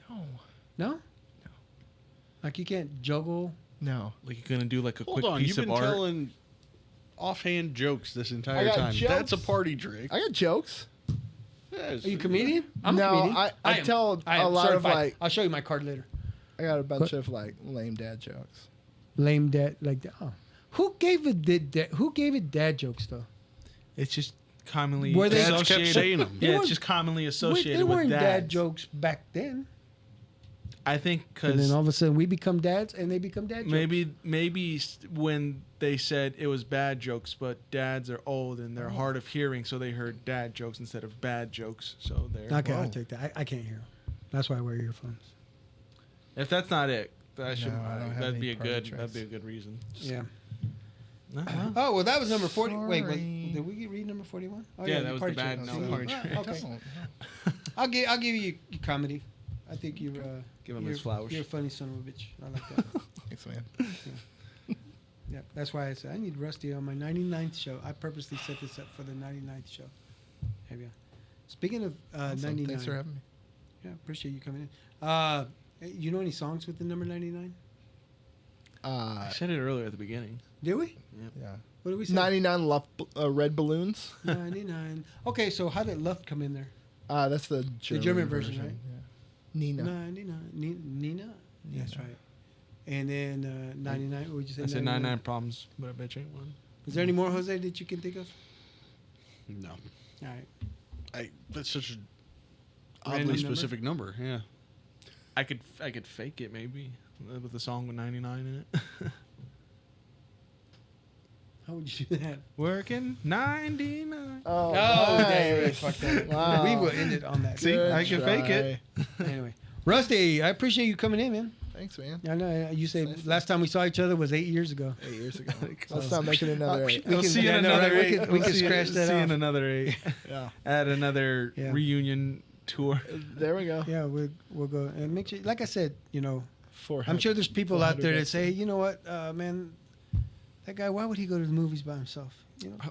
[SPEAKER 4] No.
[SPEAKER 1] No? No. Like you can't juggle.
[SPEAKER 4] No.
[SPEAKER 2] Like you're gonna do like a
[SPEAKER 3] Hold
[SPEAKER 2] quick
[SPEAKER 3] on,
[SPEAKER 2] piece
[SPEAKER 3] you've
[SPEAKER 2] of
[SPEAKER 3] been
[SPEAKER 2] art.
[SPEAKER 3] telling offhand jokes this
[SPEAKER 4] I
[SPEAKER 3] entire
[SPEAKER 4] got
[SPEAKER 3] time.
[SPEAKER 4] jokes.
[SPEAKER 3] That's a party trick.
[SPEAKER 4] I got jokes.
[SPEAKER 3] Yes.
[SPEAKER 1] Are you a comedian? I'm
[SPEAKER 4] No,
[SPEAKER 1] a comedian.
[SPEAKER 4] I
[SPEAKER 1] am.
[SPEAKER 4] tell
[SPEAKER 1] I am
[SPEAKER 4] a lot of,
[SPEAKER 1] certified.
[SPEAKER 4] like-
[SPEAKER 1] I'll show you my card later.
[SPEAKER 4] I got a bunch of like lame dad jokes.
[SPEAKER 1] Lame dad, like that. Oh. Who gave it dad jokes though?
[SPEAKER 2] It's just commonly
[SPEAKER 1] Were they-
[SPEAKER 3] Dads kept
[SPEAKER 2] associated.
[SPEAKER 3] saying them.
[SPEAKER 1] They
[SPEAKER 2] Yeah,
[SPEAKER 1] weren't-
[SPEAKER 2] it's just commonly
[SPEAKER 1] They
[SPEAKER 2] associated
[SPEAKER 1] weren't
[SPEAKER 2] with
[SPEAKER 1] dad
[SPEAKER 2] dads.
[SPEAKER 1] jokes back then.
[SPEAKER 2] I think
[SPEAKER 1] And then
[SPEAKER 2] because
[SPEAKER 1] all of a sudden we become dads and they become dad jokes.
[SPEAKER 2] maybe when they said it was bad jokes, but dads are old and they're hard of hearing, so they heard dad jokes instead of bad jokes. So they're
[SPEAKER 1] Okay, I'll take that. I can't hear 'em. That's why I wear earphones.
[SPEAKER 2] If that's not it, that should
[SPEAKER 8] I don't have
[SPEAKER 2] that'd
[SPEAKER 8] any
[SPEAKER 2] be a
[SPEAKER 8] party
[SPEAKER 2] good
[SPEAKER 8] tricks.
[SPEAKER 2] that'd be a good reason.
[SPEAKER 1] Yeah.
[SPEAKER 2] Uh-huh.
[SPEAKER 1] Oh well, that was number 40. Wait,
[SPEAKER 8] Sorry.
[SPEAKER 1] did we read number 41? Oh,
[SPEAKER 2] Yeah, that
[SPEAKER 1] your
[SPEAKER 2] was
[SPEAKER 1] party
[SPEAKER 2] the bad
[SPEAKER 1] trick.
[SPEAKER 2] no
[SPEAKER 1] See?
[SPEAKER 2] party
[SPEAKER 1] Ah,
[SPEAKER 2] trick.
[SPEAKER 1] Okay,
[SPEAKER 8] Don't.
[SPEAKER 1] I'll give you your comedy. I think you're
[SPEAKER 2] Give him
[SPEAKER 1] you're,
[SPEAKER 2] his flowers.
[SPEAKER 1] You're a funny son of a bitch. I like that.
[SPEAKER 8] Thanks, man.
[SPEAKER 1] Yeah, that's why I said I need Rusty on my 99th show. I purposely set this up for the 99th show. There we go. Speaking of
[SPEAKER 8] Awesome.
[SPEAKER 1] 99,
[SPEAKER 8] Thanks for having me.
[SPEAKER 1] yeah, appreciate you coming in. You know any songs with the number 99?
[SPEAKER 2] I said it earlier at the beginning.
[SPEAKER 1] Did we?
[SPEAKER 8] Yeah.
[SPEAKER 1] What did we say?
[SPEAKER 4] 99 red balloons.
[SPEAKER 1] 99. Okay, so how did Luft come in there?
[SPEAKER 4] That's the
[SPEAKER 1] German version, right?
[SPEAKER 4] Yeah. Nina.
[SPEAKER 1] 99. Nina? That's right. And then 99. What would you say?
[SPEAKER 2] I said 99 problems, but I bet you ain't one.
[SPEAKER 1] Is there any more, Jose, that you can think of?
[SPEAKER 3] No.
[SPEAKER 1] All right.
[SPEAKER 3] That's such a
[SPEAKER 1] Random
[SPEAKER 3] oddly
[SPEAKER 1] number?
[SPEAKER 3] specific number. Yeah.
[SPEAKER 2] I could fake it maybe with the song with 99 in it.
[SPEAKER 1] How would you do that?
[SPEAKER 2] Working 99.
[SPEAKER 4] Oh,
[SPEAKER 1] yeah, you're right.
[SPEAKER 4] nice.
[SPEAKER 1] Fuck that.
[SPEAKER 4] Wow.
[SPEAKER 1] We will end it on that.
[SPEAKER 2] See,
[SPEAKER 4] Good
[SPEAKER 2] I can fake it.
[SPEAKER 4] try.
[SPEAKER 1] Anyway, Rusty, I appreciate you coming in, man.
[SPEAKER 4] Thanks, man.
[SPEAKER 1] I know you said last time we saw each other was 8 years ago.
[SPEAKER 4] 8 years ago. Let's not make it another 8.
[SPEAKER 2] We'll
[SPEAKER 1] can-
[SPEAKER 2] see you
[SPEAKER 1] yeah,
[SPEAKER 2] in
[SPEAKER 1] no,
[SPEAKER 2] another
[SPEAKER 1] right, we
[SPEAKER 2] 8.
[SPEAKER 1] can- we
[SPEAKER 2] We'll
[SPEAKER 1] can
[SPEAKER 2] see you-
[SPEAKER 1] scratch that
[SPEAKER 2] see you in
[SPEAKER 1] off.
[SPEAKER 2] another 8.
[SPEAKER 4] Yeah.
[SPEAKER 2] At another
[SPEAKER 1] Yeah.
[SPEAKER 2] reunion tour.
[SPEAKER 4] There we go.
[SPEAKER 1] Yeah, we'll go and make sure. Like I said, I'm
[SPEAKER 4] 400
[SPEAKER 1] sure there's people out there that
[SPEAKER 4] 400
[SPEAKER 1] say, you know what, man, that guy, why would he go to the movies by himself?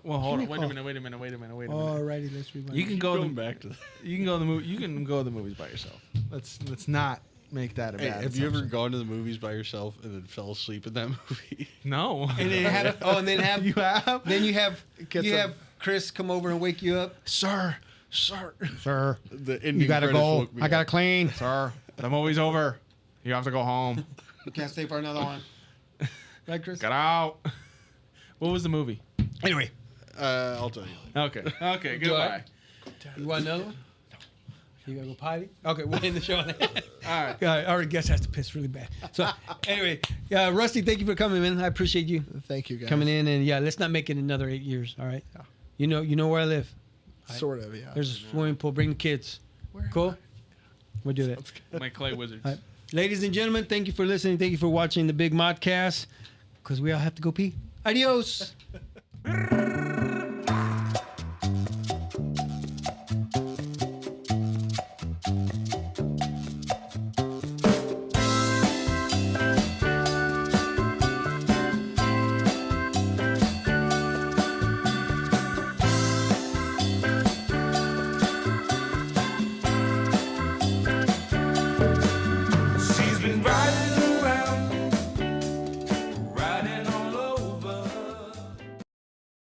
[SPEAKER 2] Well, hold
[SPEAKER 1] Give
[SPEAKER 2] on.
[SPEAKER 1] me a
[SPEAKER 2] Wait a
[SPEAKER 1] call.
[SPEAKER 2] minute.
[SPEAKER 1] Alrighty, let's rewind.
[SPEAKER 2] You can go
[SPEAKER 3] Going
[SPEAKER 2] to
[SPEAKER 3] back to.
[SPEAKER 2] you can go to the movie. You can go to the movies by yourself. Let's not make that a
[SPEAKER 3] Hey,
[SPEAKER 2] bad.
[SPEAKER 3] have you ever
[SPEAKER 2] assumption.
[SPEAKER 3] gone to the movies by yourself and then fell asleep in that movie?
[SPEAKER 2] No.
[SPEAKER 1] and then have
[SPEAKER 2] you have
[SPEAKER 1] then you have
[SPEAKER 4] Gets a-
[SPEAKER 1] have Chris come over and wake you up.
[SPEAKER 2] sir.
[SPEAKER 1] Sir,
[SPEAKER 3] The ending credits woke me up.
[SPEAKER 1] clean.
[SPEAKER 2] Sir, the movie's over. You have to go home.
[SPEAKER 1] You can't stay for another one. Right, Chris?
[SPEAKER 2] Get out. What was the movie?
[SPEAKER 1] Anyway,
[SPEAKER 3] I'll tell you.
[SPEAKER 2] Okay. Okay. Goodbye.
[SPEAKER 1] you want another one? You gotta go potty? Okay, we'll end the show on that.
[SPEAKER 2] All right.
[SPEAKER 1] Our guest has to piss really bad. So anyway, Rusty, thank you for coming, man. I appreciate you
[SPEAKER 4] Thank you, guys.
[SPEAKER 1] coming in, and let's not make it another 8 years. All right. You know where I live.
[SPEAKER 4] Sort of, yeah.
[SPEAKER 1] There's a swimming pool. Bring the kids. Cool. We'll do that.
[SPEAKER 2] My clay wizards.
[SPEAKER 1] All right. Ladies and gentlemen, thank you for listening. Thank you for watching the Big Modcast. Because we all have to go pee. Adios.